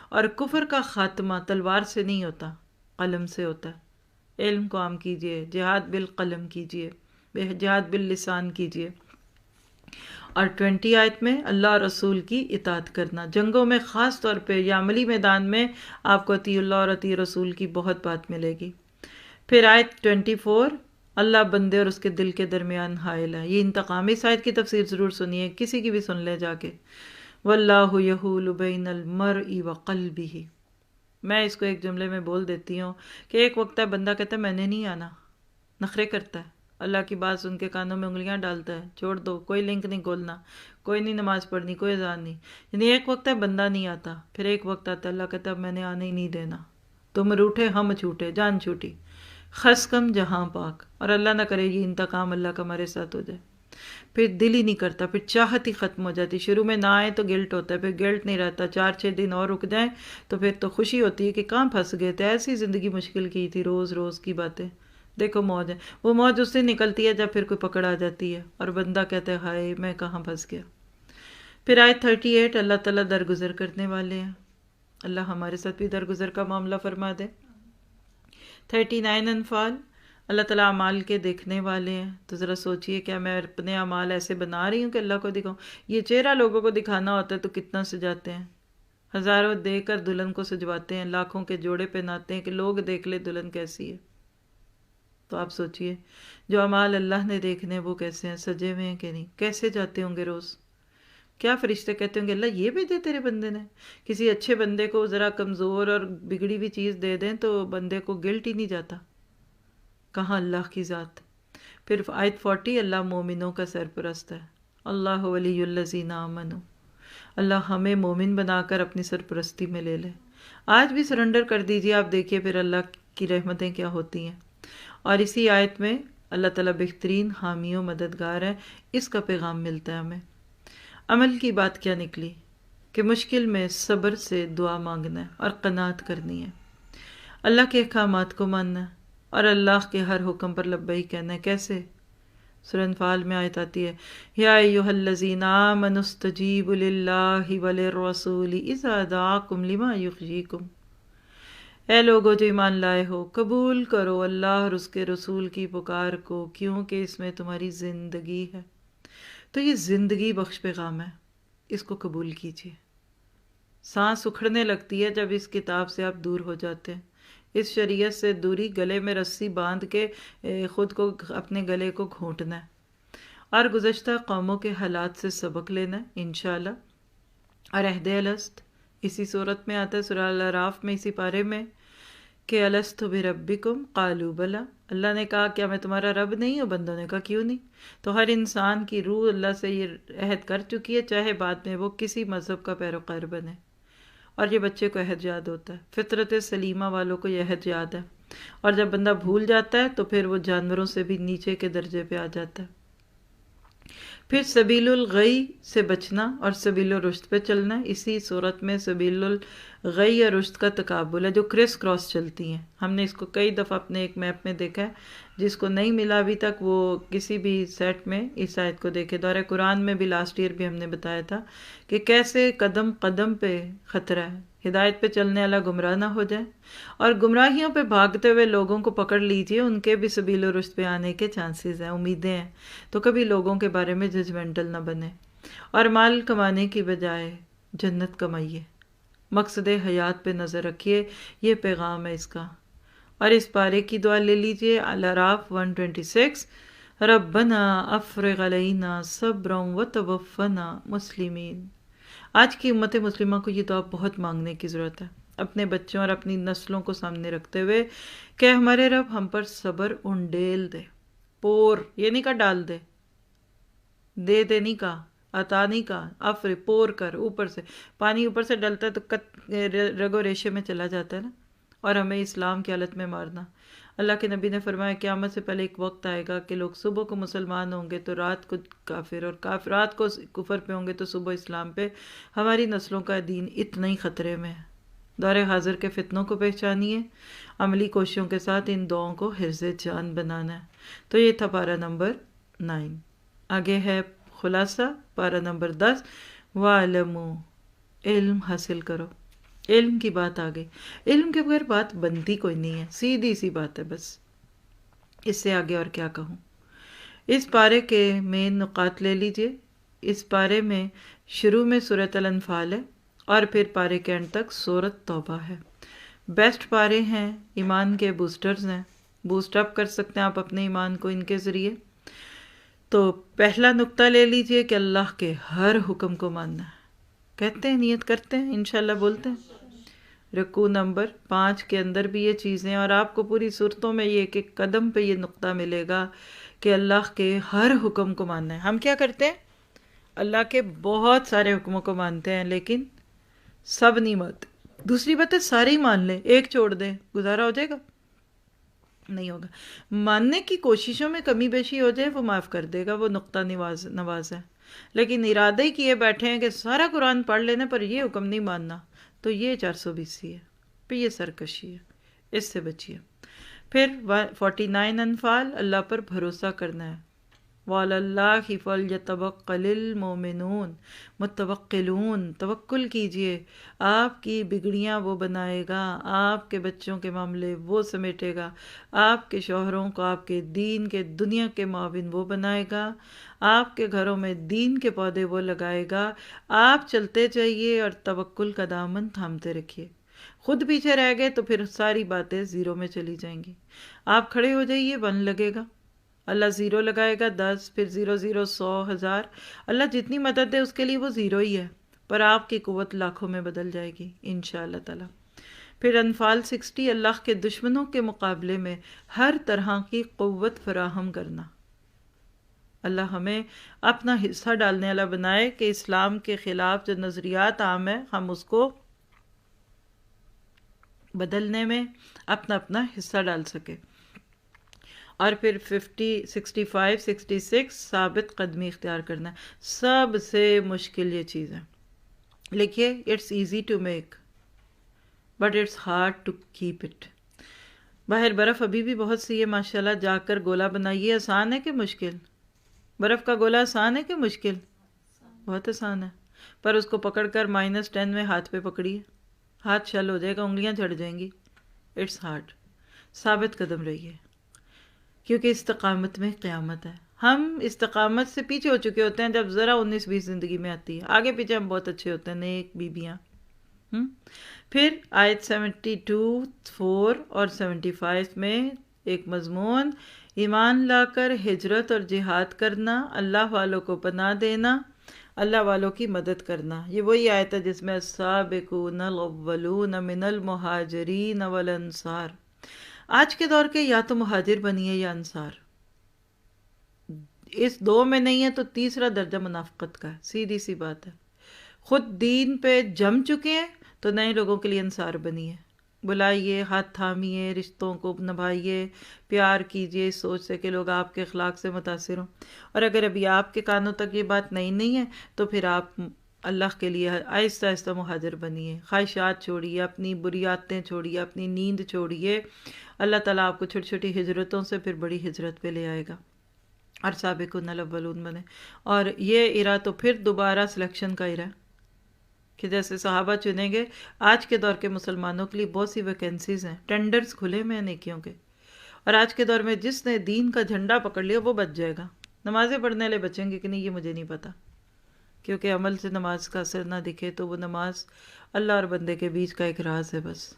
اور کفر کا خاتمہ تلوار سے نہیں ہوتا، قلم سے ہوتا ہے. علم کو عام کیجئے، جہاد بالقلم کیجئے، جہاد باللسان کیجئے. اور 20 آیت میں اللہ اور رسول کی اطاعت کرنا. جنگوں میں خاص طور پہ یا عملی میدان میں آپ کو اطیع اللہ اور اطیع رسول کی بہت بات ملے گی. پھر آیت 24 اللہ بندے اور اس کے دل کے درمیان حائل ہے. یہ انتقامی اس آیت کی تفسیر ضرور سنیے، کسی کی بھی سن لے جا کے. واللہ یحول بین المرء وقلبہ. میں اس کو ایک جملے میں بول دیتی ہوں کہ ایک وقت ہے بندہ کہتا ہے میں نے نہیں آنا، نخرے کرتا ہے، اللہ کی بات سن کے کانوں میں انگلیاں ڈالتا ہے، چھوڑ دو، کوئی لنک نہیں کھولنا، کوئی نہیں نماز پڑھنی، کوئی اذان نہیں. یعنی ایک وقت ہے بندہ نہیں آتا، پھر ایک وقت آتا ہے اللہ کہتا ہے میں نے آنے ہی نہیں دینا. تم روٹھے ہم چھوٹے، جان چھوٹی، خس کم جہاں پاک. اور اللہ نہ کرے یہ انتقام اللہ کا ہمارے ساتھ ہو جائے. پھر دل ہی نہیں کرتا، پھر چاہت ہی ختم ہو جاتی. شروع میں نہ آئے تو گلٹ ہوتا ہے، پھر گلٹ نہیں رہتا. 4-6 دن اور رک جائیں تو پھر تو خوشی ہوتی ہے کہ کہاں پھنس گئے تھے، ایسی زندگی مشکل کی تھی، روز روز کی باتیں. دیکھو موج ہے، وہ موج اس سے نکلتی ہے جب پھر کوئی پکڑ آ جاتی ہے اور بندہ کہتا ہے ہائے میں کہاں پھنس گیا. پھر آیت 38 اللہ تعالیٰ درگزر کرنے والے ہیں. اللہ ہمارے ساتھ بھی درگزر کا معاملہ فرما دے. 39 انفال اللہ تعالیٰ اعمال کے دیکھنے والے ہیں. تو ذرا سوچئے کیا میں اپنے اعمال ایسے بنا رہی ہوں کہ اللہ کو دکھاؤں؟ یہ چہرہ لوگوں کو دکھانا ہوتا ہے تو کتنا سجاتے ہیں، ہزاروں دے کر دلہن کو سجواتے ہیں، لاکھوں کے جوڑے پہناتے ہیں کہ لوگ دیکھ لے دلہن کیسی ہے. تو آپ سوچئے جو اعمال اللہ نے دیکھنے ہیں وہ کیسے ہیں، سجے ہوئے ہیں کہ نہیں، کیسے جاتے ہوں گے روز. کیا فرشتے کہتے ہوں گے اللہ یہ بھی دے تیرے بندے نے. کسی اچھے بندے کو ذرا کمزور اور بگڑی ہوئی چیز دے دیں تو بندے کو گلٹ ہی نہیں جاتا، کہاں اللہ کی ذات. پھر آیت 40 اللہ مومنوں کا سرپرست ہے. اللہ ولی الذین آمنوا. اللہ ہمیں مومن بنا کر اپنی سرپرستی میں لے لے. آج بھی سرنڈر کر دیجئے، آپ دیکھیے پھر اللہ کی رحمتیں کیا ہوتی ہیں. اور اسی آیت میں اللہ تعالیٰ بہترین حامی و مددگار ہے. اس کا پیغام ملتا ہے ہمیں. عمل کی بات کیا نکلی کہ مشکل میں صبر سے دعا مانگنا ہے اور قناعت کرنی ہے، اللہ کے احکامات کو ماننا ہے اور اللہ کے ہر حکم پر لبیک کہنا ہے. کیسے؟ سورہ انفال میں آیت آتی ہے یا ایھا الذین آمنوا استجیبوا للہ وللرسول اذا دعاکم لما یحییکم. اے لوگو جو ایمان لائے ہو، قبول کرو اللہ اور اس کے رسول کی پکار کو، کیونکہ اس میں تمہاری زندگی ہے. تو یہ زندگی بخش پیغام ہے، اس کو قبول کیجیے. سانس اکھڑنے لگتی ہے جب اس کتاب سے آپ دور ہو جاتے ہیں. اس شریعت سے دوری، گلے میں رسی باندھ کے خود کو اپنے گلے کو گھونٹنا ہے. اور گزشتہ قوموں کے حالات سے سبق لینا ہے انشاءاللہ۔ اور عہد الست اسی صورت میں آتا ہے، سورہ الاعراف میں اسی پارے میں کہ الست بربکم قالوا بلا، اللہ نے کہا کیا میں تمہارا رب نہیں ہوں؟ بندوں نے کہا کیوں نہیں؟ تو ہر انسان کی روح اللہ سے یہ عہد کر چکی ہے، چاہے بعد میں وہ کسی مذہب کا پیروکار بنے، اور یہ بچے کو عہد یاد ہوتا ہے، فطرت سلیمہ والوں کو یہ عہد یاد ہے، اور جب بندہ بھول جاتا ہے تو پھر وہ جانوروں سے بھی نیچے کے درجے پہ آ جاتا ہے۔ پھر سبیل الغی سے بچنا اور سبیل الرشد پہ چلنا ہے، اسی صورت میں سبیل الغی اور رشد کا تقابل ہے جو کرس کراس چلتی ہیں۔ ہم نے اس کو کئی دفعہ اپنے ایک میپ میں دیکھا ہے، جس کو نہیں ملا ابھی تک وہ کسی بھی سیٹ میں اس آیت کو دیکھے۔ دورہ قرآن میں بھی لاسٹ ایئر بھی ہم نے بتایا تھا کہ کیسے قدم قدم پہ خطرہ ہے، ہدایت پہ چلنے والا گمراہ نہ ہو جائے، اور گمراہیوں پہ بھاگتے ہوئے لوگوں کو پکڑ لیجئے، ان کے بھی سبیل و رشد پہ آنے کے چانسز ہیں، امیدیں ہیں، تو کبھی لوگوں کے بارے میں ججمنٹل نہ بنے، اور مال کمانے کی بجائے جنت کمائیے، مقصد حیات پہ نظر رکھیے، یہ پیغام ہے اس کا۔ اور اس پارے کی دعا لے لیجئے، الاعراف 126، ربنا افرغ علینا صبرا وتوفنا مسلمین۔ آج کی امت مسلمہ کو یہ دعا بہت مانگنے کی ضرورت ہے، اپنے بچوں اور اپنی نسلوں کو سامنے رکھتے ہوئے کہ ہمارے رب ہم پر صبر انڈیل دے، پور یہ نہیں کہا ڈال دے، دے نہیں کہا، عطا نہیں کہا، افر پور کر، اوپر سے پانی اوپر سے ڈلتا ہے تو رگ و ریشے میں چلا جاتا ہے نا، اور ہمیں اسلام کی حالت میں مارنا۔ اللہ کے نبی نے فرمایا قیامت سے پہلے ایک وقت آئے گا کہ لوگ صبح کو مسلمان ہوں گے تو رات کو کافر، اور رات کو کفر پہ ہوں گے تو صبح اسلام پہ۔ ہماری نسلوں کا دین اتنا ہی خطرے میں ہے۔ دور حاضر کے فتنوں کو پہچانیے، عملی کوششوں کے ساتھ ان دعاؤں کو حرز جان بنانا ہے۔ تو یہ تھا پارہ نمبر 9۔ آگے ہے خلاصہ، پارہ نمبر 10، وَاعْلَمُوا، علم حاصل کرو۔ علم کی بات آ گئی، علم کے بغیر بات بنتی کوئی نہیں ہے، سیدھی سی بات ہے، بس اس سے آگے اور کیا کہوں۔ اس پارے کے مین نقاط لے لیجئے۔ اس پارے میں شروع میں سورۃ الانفال ہے، اور پھر پارے کے اینڈ تک سورۃ توبہ ہے۔ بیسٹ پارے ہیں، ایمان کے بوسٹرز ہیں، بوسٹ اپ کر سکتے ہیں آپ اپنے ایمان کو ان کے ذریعے۔ تو پہلا نقطہ لے لیجئے کہ اللہ کے ہر حکم کو ماننا ہے، کہتے ہیں، نیت کرتے ہیں، انشاءاللہ بولتے ہیں۔ رکوع نمبر 5 کے اندر بھی یہ چیزیں، اور آپ کو پوری صورتوں میں یہ کہ قدم پہ یہ نقطہ ملے گا کہ اللہ کے ہر حکم کو ماننا ہے۔ ہم کیا کرتے ہیں؟ اللہ کے بہت سارے حکموں کو مانتے ہیں لیکن سب نہیں مانتے۔ دوسری بات ہے سارے ہی مان لیں، ایک چھوڑ دیں، گزارا ہو جائے گا؟ نہیں ہوگا۔ ماننے کی کوششوں میں کمی بیشی ہو جائے وہ معاف کر دے گا، وہ نقطہ نواز ہے، لیکن ارادہ ہی کیے بیٹھے ہیں کہ سارا قرآن پڑھ لینے پر یہ حکم نہیں ماننا، تو یہ 420 ہے، پھر یہ سرکشی ہے، اس سے بچیے۔ پھر 49 انفال، اللہ پر بھروسہ کرنا ہے، وعلی اللہ فلیتوکل المؤمنون، متوکلون، توکل کیجئے، آپ کی بگڑیاں وہ بنائے گا، آپ کے بچوں کے معاملے وہ سمیٹے گا، آپ کے شوہروں کو آپ کے دین کے دنیا کے معاون وہ بنائے گا، آپ کے گھروں میں دین کے پودے وہ لگائے گا۔ آپ چلتے جائیے اور توکل کا دامن تھامتے رکھیے۔ خود پیچھے رہ گئے تو پھر ساری باتیں زیرو میں چلی جائیں گی۔ آپ کھڑے ہو جائیے، 1 لگے گا، اللہ 0 لگائے گا، 10، پھر 0 0 100 1000۔ اللہ جتنی مدد دے اس کے لیے وہ 0 ہی ہے، پر آپ کی قوت لاکھوں میں بدل جائے گی انشاءاللہ تعالی۔ پھر انفال 60، اللہ کے دشمنوں کے مقابلے میں ہر طرح کی قوت فراہم کرنا۔ اللہ ہمیں اپنا حصہ ڈالنے والا بنائے کہ اسلام کے خلاف جو نظریات عام ہیں ہم اس کو بدلنے میں اپنا حصہ ڈال سکے۔ اور پھر 50، 65، 66 ثابت قدمی اختیار کرنا ہے۔ سب سے مشکل یہ چیز ہے، لکھیے، it's easy to make but it's hard to keep it. باہر برف ابھی بھی بہت سی ہے ماشاءاللہ، جا کر گولا بنائیے۔ آسان ہے کہ مشکل؟ برف کا گولا آسان ہے کہ مشکل؟ بہت آسان ہے، پر اس کو پکڑ کر -10 میں ہاتھ پہ پکڑیے، ہاتھ شل ہو جائے گا، انگلیاں جھڑ جائیں گی۔ It's hard. ثابت قدم رہیے، کیونکہ استقامت میں قیامت ہے۔ ہم استقامت سے پیچھے ہو چکے ہوتے ہیں جب ذرا 19-20 زندگی میں آتی ہے، آگے پیچھے ہم بہت اچھے ہوتے ہیں، نیک بیبیاں۔ پھر آیت 72، 4 اور 75 میں ایک مضمون، ایمان لا کر ہجرت اور جہاد کرنا، اللہ والوں کو پناہ دینا، اللہ والوں کی مدد کرنا۔ یہ وہی آیت ہے جس میں السابقون الاولون من المہاجرین والانصار۔ آج کے دور کے یا تو مہاجر بنیے یا انصار، اس دو میں نہیں ہے تو تیسرا درجہ منافقت کا ہے، سیدھی سی بات ہے۔ خود دین پہ جم چکے ہیں تو نئے لوگوں کے لیے انصار بنیے، بلائیے، ہاتھ تھامیے، رشتوں کو نبھائیے، پیار کیجیے اس سوچ سے کہ لوگ آپ کے اخلاق سے متاثر ہوں۔ اور اگر ابھی آپ کے کانوں تک یہ بات نہیں ہے تو پھر آپ اللہ کے لیے آہستہ آہستہ مہاجر بنیے، خواہشات چھوڑیے، اپنی بری عادتیں چھوڑیے، اپنی نیند چھوڑیے۔ اللہ تعالیٰ آپ کو چھوٹی چھوٹی ہجرتوں سے پھر بڑی ہجرت پہ لے آئے گا، اور سابقون الاولون بنے۔ اور یہ ایرا تو پھر دوبارہ سلیکشن کا ایرا ہے کہ جیسے صحابہ چنیں گے۔ آج کے دور کے مسلمانوں کے لیے بہت سی ویکینسیز ہیں، ٹینڈرز کھلے میں ہیں نیکیوں کے، اور آج کے دور میں جس نے دین کا جھنڈا پکڑ لیا وہ بچ جائے گا۔ نمازیں پڑھنے والے بچیں گے کہ نہیں یہ مجھے نہیں پتا، کیونکہ عمل سے نماز کا اثر نہ دکھے تو وہ نماز اللہ اور بندے کے بیچ کا ایک راز ہے بس۔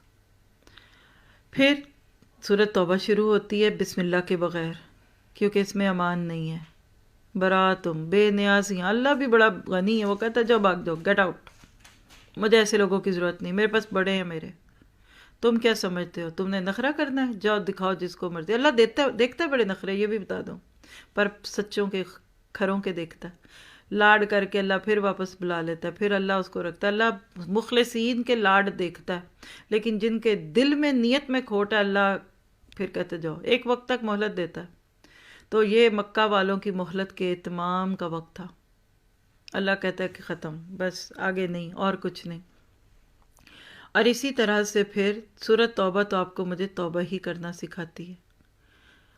پھر سورۃ توبہ شروع ہوتی ہے بسم اللہ کے بغیر، کیونکہ اس میں امان نہیں ہے۔ براتم، بے نیازیاں، اللہ بھی بڑا غنی ہے، وہ کہتا ہے جاؤ بھاگ جاؤ، گیٹ آؤٹ، مجھے ایسے لوگوں کی ضرورت نہیں، میرے پاس بڑے ہیں میرے، تم کیا سمجھتے ہو، تم نے نخرہ کرنا ہے، جاؤ دکھاؤ جس کو مرضی۔ اللہ دیکھتا ہے بڑے نخرے، یہ بھی بتا دوں، پر سچوں کے کھروں کے دیکھتا ہے۔ لاڈ کر کے اللہ پھر واپس بلا لیتا ہے، پھر اللہ اس کو رکھتا ہے۔ اللہ مخلصین کے لاڈ دیکھتا ہے، لیکن جن کے دل میں نیت میں کھوٹ ہے اللہ پھر کہتے جاؤ، ایک وقت تک مہلت دیتا ہے۔ تو یہ مکہ والوں کی مہلت کے اتمام کا وقت تھا، اللہ کہتا ہے کہ ختم، بس آگے نہیں اور کچھ نہیں۔ اور اسی طرح سے پھر سورۃ توبہ تو آپ کو مجھے توبہ ہی کرنا سکھاتی ہے۔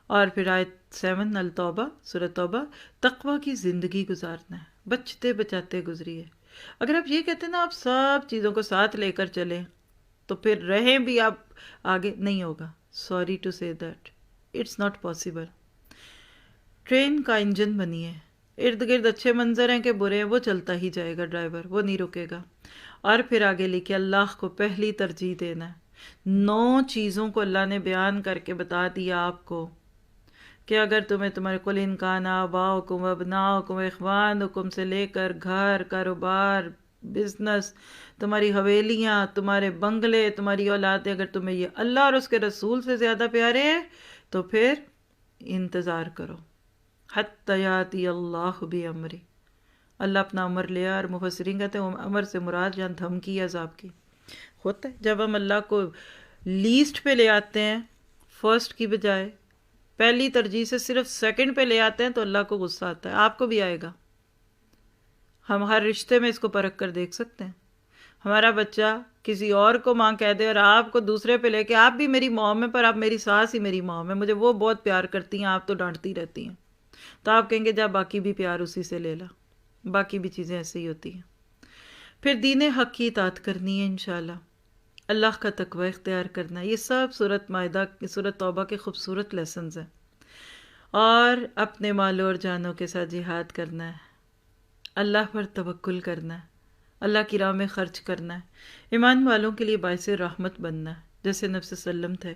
اور پھر آیت 7 التوبہ، سورۃ توبہ، تقوی کی زندگی گزارنا ہے، بچتے بچاتے گزریے۔ اگر آپ یہ کہتے ہیں نا آپ سب چیزوں کو ساتھ لے کر چلیں تو پھر رہیں بھی آپ آگے نہیں ہوگا۔ Sorry to say that, it's not possible. Train کا انجن بنیے، ارد گرد اچھے منظر ہیں کہ برے ہیں، وہ چلتا ہی جائے گا، ڈرائیور وہ نہیں رکے گا۔ اور پھر آگے لکھے اللہ کو پہلی ترجیح دینا ہے۔ 9 چیزوں کو اللہ نے بیان کر کے بتا دیا آپ کو کہ اگر تمہیں تمہارے قل ان کان آباؤکم وابناؤکم اخوانکم سے لے کر گھر، کاروبار، بزنس، تمہاری حویلیاں، تمہارے بنگلے، تمہاری اولادیں، اگر تمہیں یہ اللہ اور اس کے رسول سے زیادہ پیارے ہیں تو پھر انتظار کرو حتی یاتی اللہ بامرہ۔ اللہ اپنا امر لیا، اور مفسرین کہتے ہیں امر سے مراد جہاں دھمکی عذاب کی ہوتا ہے۔ جب ہم اللہ کو لیسٹ پہ لے آتے ہیں فرسٹ کی بجائے، پہلی ترجیح سے صرف سیکنڈ پہ لے آتے ہیں تو اللہ کو غصہ آتا ہے، آپ کو بھی آئے گا۔ ہم ہر رشتے میں اس کو پرکھ کر دیکھ سکتے ہیں۔ ہمارا بچہ کسی اور کو ماں کہہ دے اور آپ کو دوسرے پہ لے کے آپ بھی میری موم ہے پر آپ میری ساس ہی میری موم ہے، مجھے وہ بہت پیار کرتی ہیں، آپ تو ڈانٹتی رہتی ہیں، تو آپ کہیں گے جا باقی بھی پیار اسی سے لے لا۔ باقی بھی چیزیں ایسے ہی ہوتی ہیں۔ پھر دین حق کی اطاعت کرنی ہے انشاءاللہ، اللہ کا تقوی اختیار کرنا ہے۔ یہ سب سورۃ مائدہ، سورۃ توبہ کے خوبصورت لیسنز ہیں۔ اور اپنے مالوں اور جانوں کے ساتھ جہاد کرنا ہے، اللہ پر توکل کرنا ہے، اللہ کی راہ میں خرچ کرنا ہے، ایمان والوں کے لیے باعث رحمت بننا ہے جیسے نبی صلی اللہ علیہ وسلم تھے،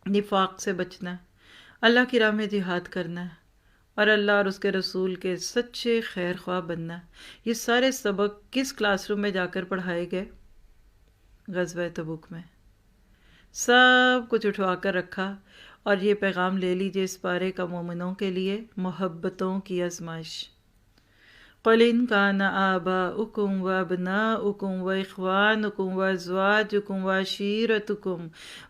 نفاق سے بچنا ہے، اللہ کی راہ میں جہاد کرنا ہے، اور اللہ اور اس کے رسول کے سچے خیر خواہ بننا ہے۔ یہ سارے سبق کس کلاس روم میں جا کر پڑھائے گئے؟ غزوہ تبوک میں سب کچھ اٹھوا کر رکھا، اور یہ پیغام لے لیجئے اس پارے کا مومنوں کے لیے، محبتوں کی آزمائش۔ قل ان کان آباؤکم وابناؤکم واخوانکم وازواجکم وعشیرتکم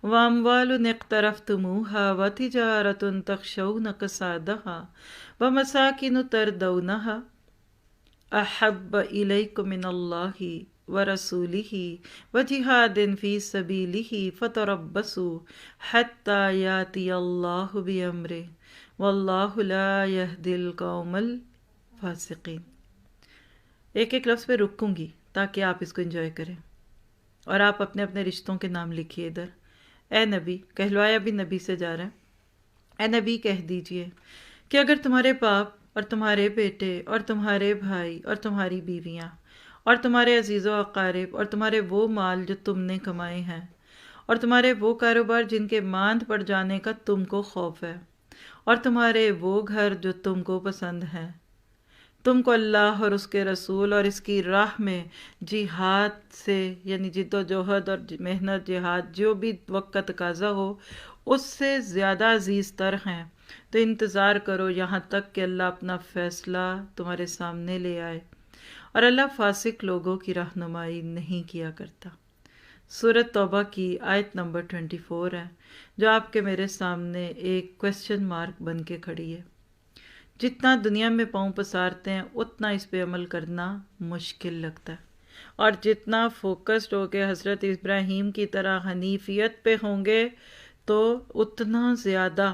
واموال اقترفتموها وتجارۃ تخشون کسادها ومساکن ترضونها احب الیکم من اللہ ورسولہ وجہاد فی سبیلہ فتربصوا حتی یاتی اللہ بامرہ واللہ لا یہدی القوم الفاسقین۔ ایک ایک لفظ پہ رکوں گی تاکہ آپ اس کو انجوائے کریں، اور آپ اپنے اپنے رشتوں کے نام لکھیے ادھر۔ اے نبی، کہلوایا بھی نبی سے جا رہا ہے، اے نبی کہہ دیجئے کہ اگر تمہارے باپ اور تمہارے بیٹے اور تمہارے بھائی اور تمہاری بیویاں اور تمہارے عزیز و اقارب اور تمہارے وہ مال جو تم نے کمائے ہیں اور تمہارے وہ کاروبار جن کے ماند پڑ جانے کا تم کو خوف ہے، اور تمہارے وہ گھر جو تم کو پسند ہیں۔ تم کو اللہ اور اس کے رسول اور اس کی راہ میں جہاد سے یعنی جد و جہد اور محنت جہاد جو بھی وقت کا تقاضا ہو اس سے زیادہ عزیز تر ہیں، تو انتظار کرو یہاں تک کہ اللہ اپنا فیصلہ تمہارے سامنے لے آئے، اور اللہ فاسق لوگوں کی رہنمائی نہیں کیا کرتا۔ سورۃ توبہ کی آیت نمبر 24 ہے، جو آپ کے میرے سامنے ایک کویسچن مارک بن کے کھڑی ہے۔ جتنا دنیا میں پاؤں پسارتے ہیں اتنا اس پہ عمل کرنا مشکل لگتا ہے، اور جتنا فوکسڈ ہو کے حضرت ابراہیم کی طرح حنیفیت پہ ہوں گے تو اتنا زیادہ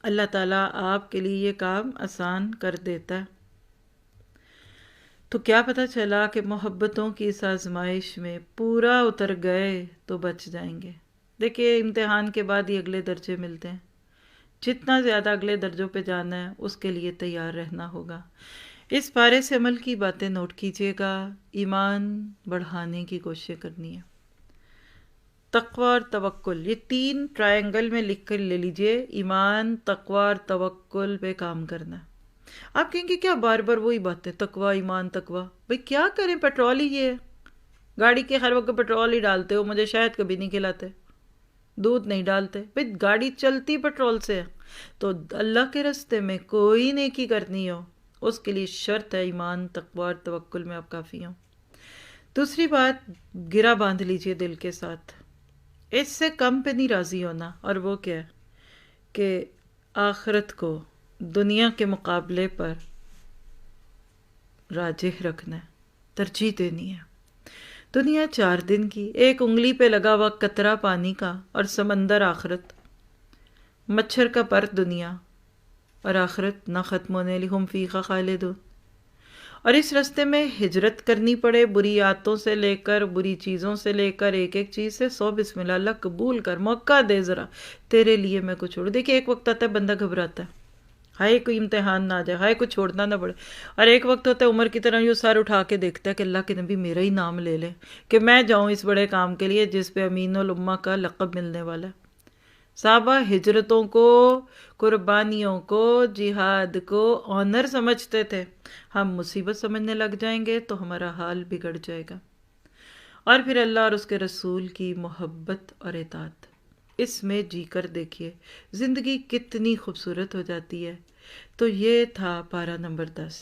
اللہ تعالیٰ آپ کے لیے یہ کام آسان کر دیتا ہے۔ تو کیا پتہ چلا کہ محبتوں کی اس آزمائش میں پورا اتر گئے تو بچ جائیں گے۔ دیکھیے امتحان کے بعد ہی اگلے درجے ملتے ہیں، جتنا زیادہ اگلے درجوں پہ جانا ہے اس کے لیے تیار رہنا ہوگا۔ اس پارے سے عمل کی باتیں نوٹ کیجیے گا، ایمان بڑھانے کی کوشش کرنی ہے۔ تقوی اور توکل، یہ 3 ٹرائنگل میں لکھ کر لے لیجئے، ایمان، تقوی اور توکل پہ کام کرنا ہے۔ آپ کہیں گے کیا بار بار وہی باتیں، تقوی ایمان تقوی؟ بھئی کیا کریں، پیٹرول ہی یہ ہے، گاڑی کے ہر وقت پیٹرول ہی ڈالتے ہو، مجھے شاید کبھی نہیں کھلاتے، دودھ نہیں ڈالتے، بھئی گاڑی چلتی پیٹرول سے ہے، تو اللہ کے راستے میں کوئی نیکی کرنی ہو اس کے لیے شرط ہے ایمان تقوی اور توکل میں آپ کافی ہوں۔ دوسری بات، گرہ باندھ لیجئے دل کے ساتھ، اس سے کم پہ نہیں راضی ہونا، اور وہ کیا ہے کہ آخرت کو دنیا کے مقابلے پر راجح رکھنا ہے، ترجیح دینی ہے۔ دنیا 4 دن کی، ایک انگلی پہ لگا ہوا قطرہ پانی کا، اور سمندر آخرت، مچھر کا پر دنیا، اور آخرت نہ ختم ہونے والی، ہم فیہا خالدون۔ اور اس راستے میں ہجرت کرنی پڑے، بری عادتوں سے لے کر، بری چیزوں سے لے کر، ایک ایک چیز سے 100 بسم اللہ، اللہ قبول کر، موقع دے ذرا، تیرے لیے میں کچھ چھوڑوں۔ دیکھیں ایک وقت آتا ہے بندہ گھبراتا ہے، ہائے کوئی امتحان نہ آ جائے، ہائے کچھ چھوڑنا نہ پڑے، اور ایک وقت ہوتا ہے عمر کی طرح یوں سر اٹھا کے دیکھتا ہے کہ اللہ کے نبی میرا ہی نام لے لیں کہ میں جاؤں اس بڑے کام کے لیے جس پہ امین الامہ کا لقب ملنے والا ہے۔ صحابہ ہجرتوں کو، قربانیوں کو، جہاد کو آنر سمجھتے تھے، ہم مصیبت سمجھنے لگ جائیں گے تو ہمارا حال بگڑ جائے گا۔ اور پھر اللہ اور اس کے رسول کی محبت اور اطاعت، اس میں جی کر دیکھیے زندگی کتنی خوبصورت ہو جاتی ہے۔ تو یہ تھا پارہ نمبر 10۔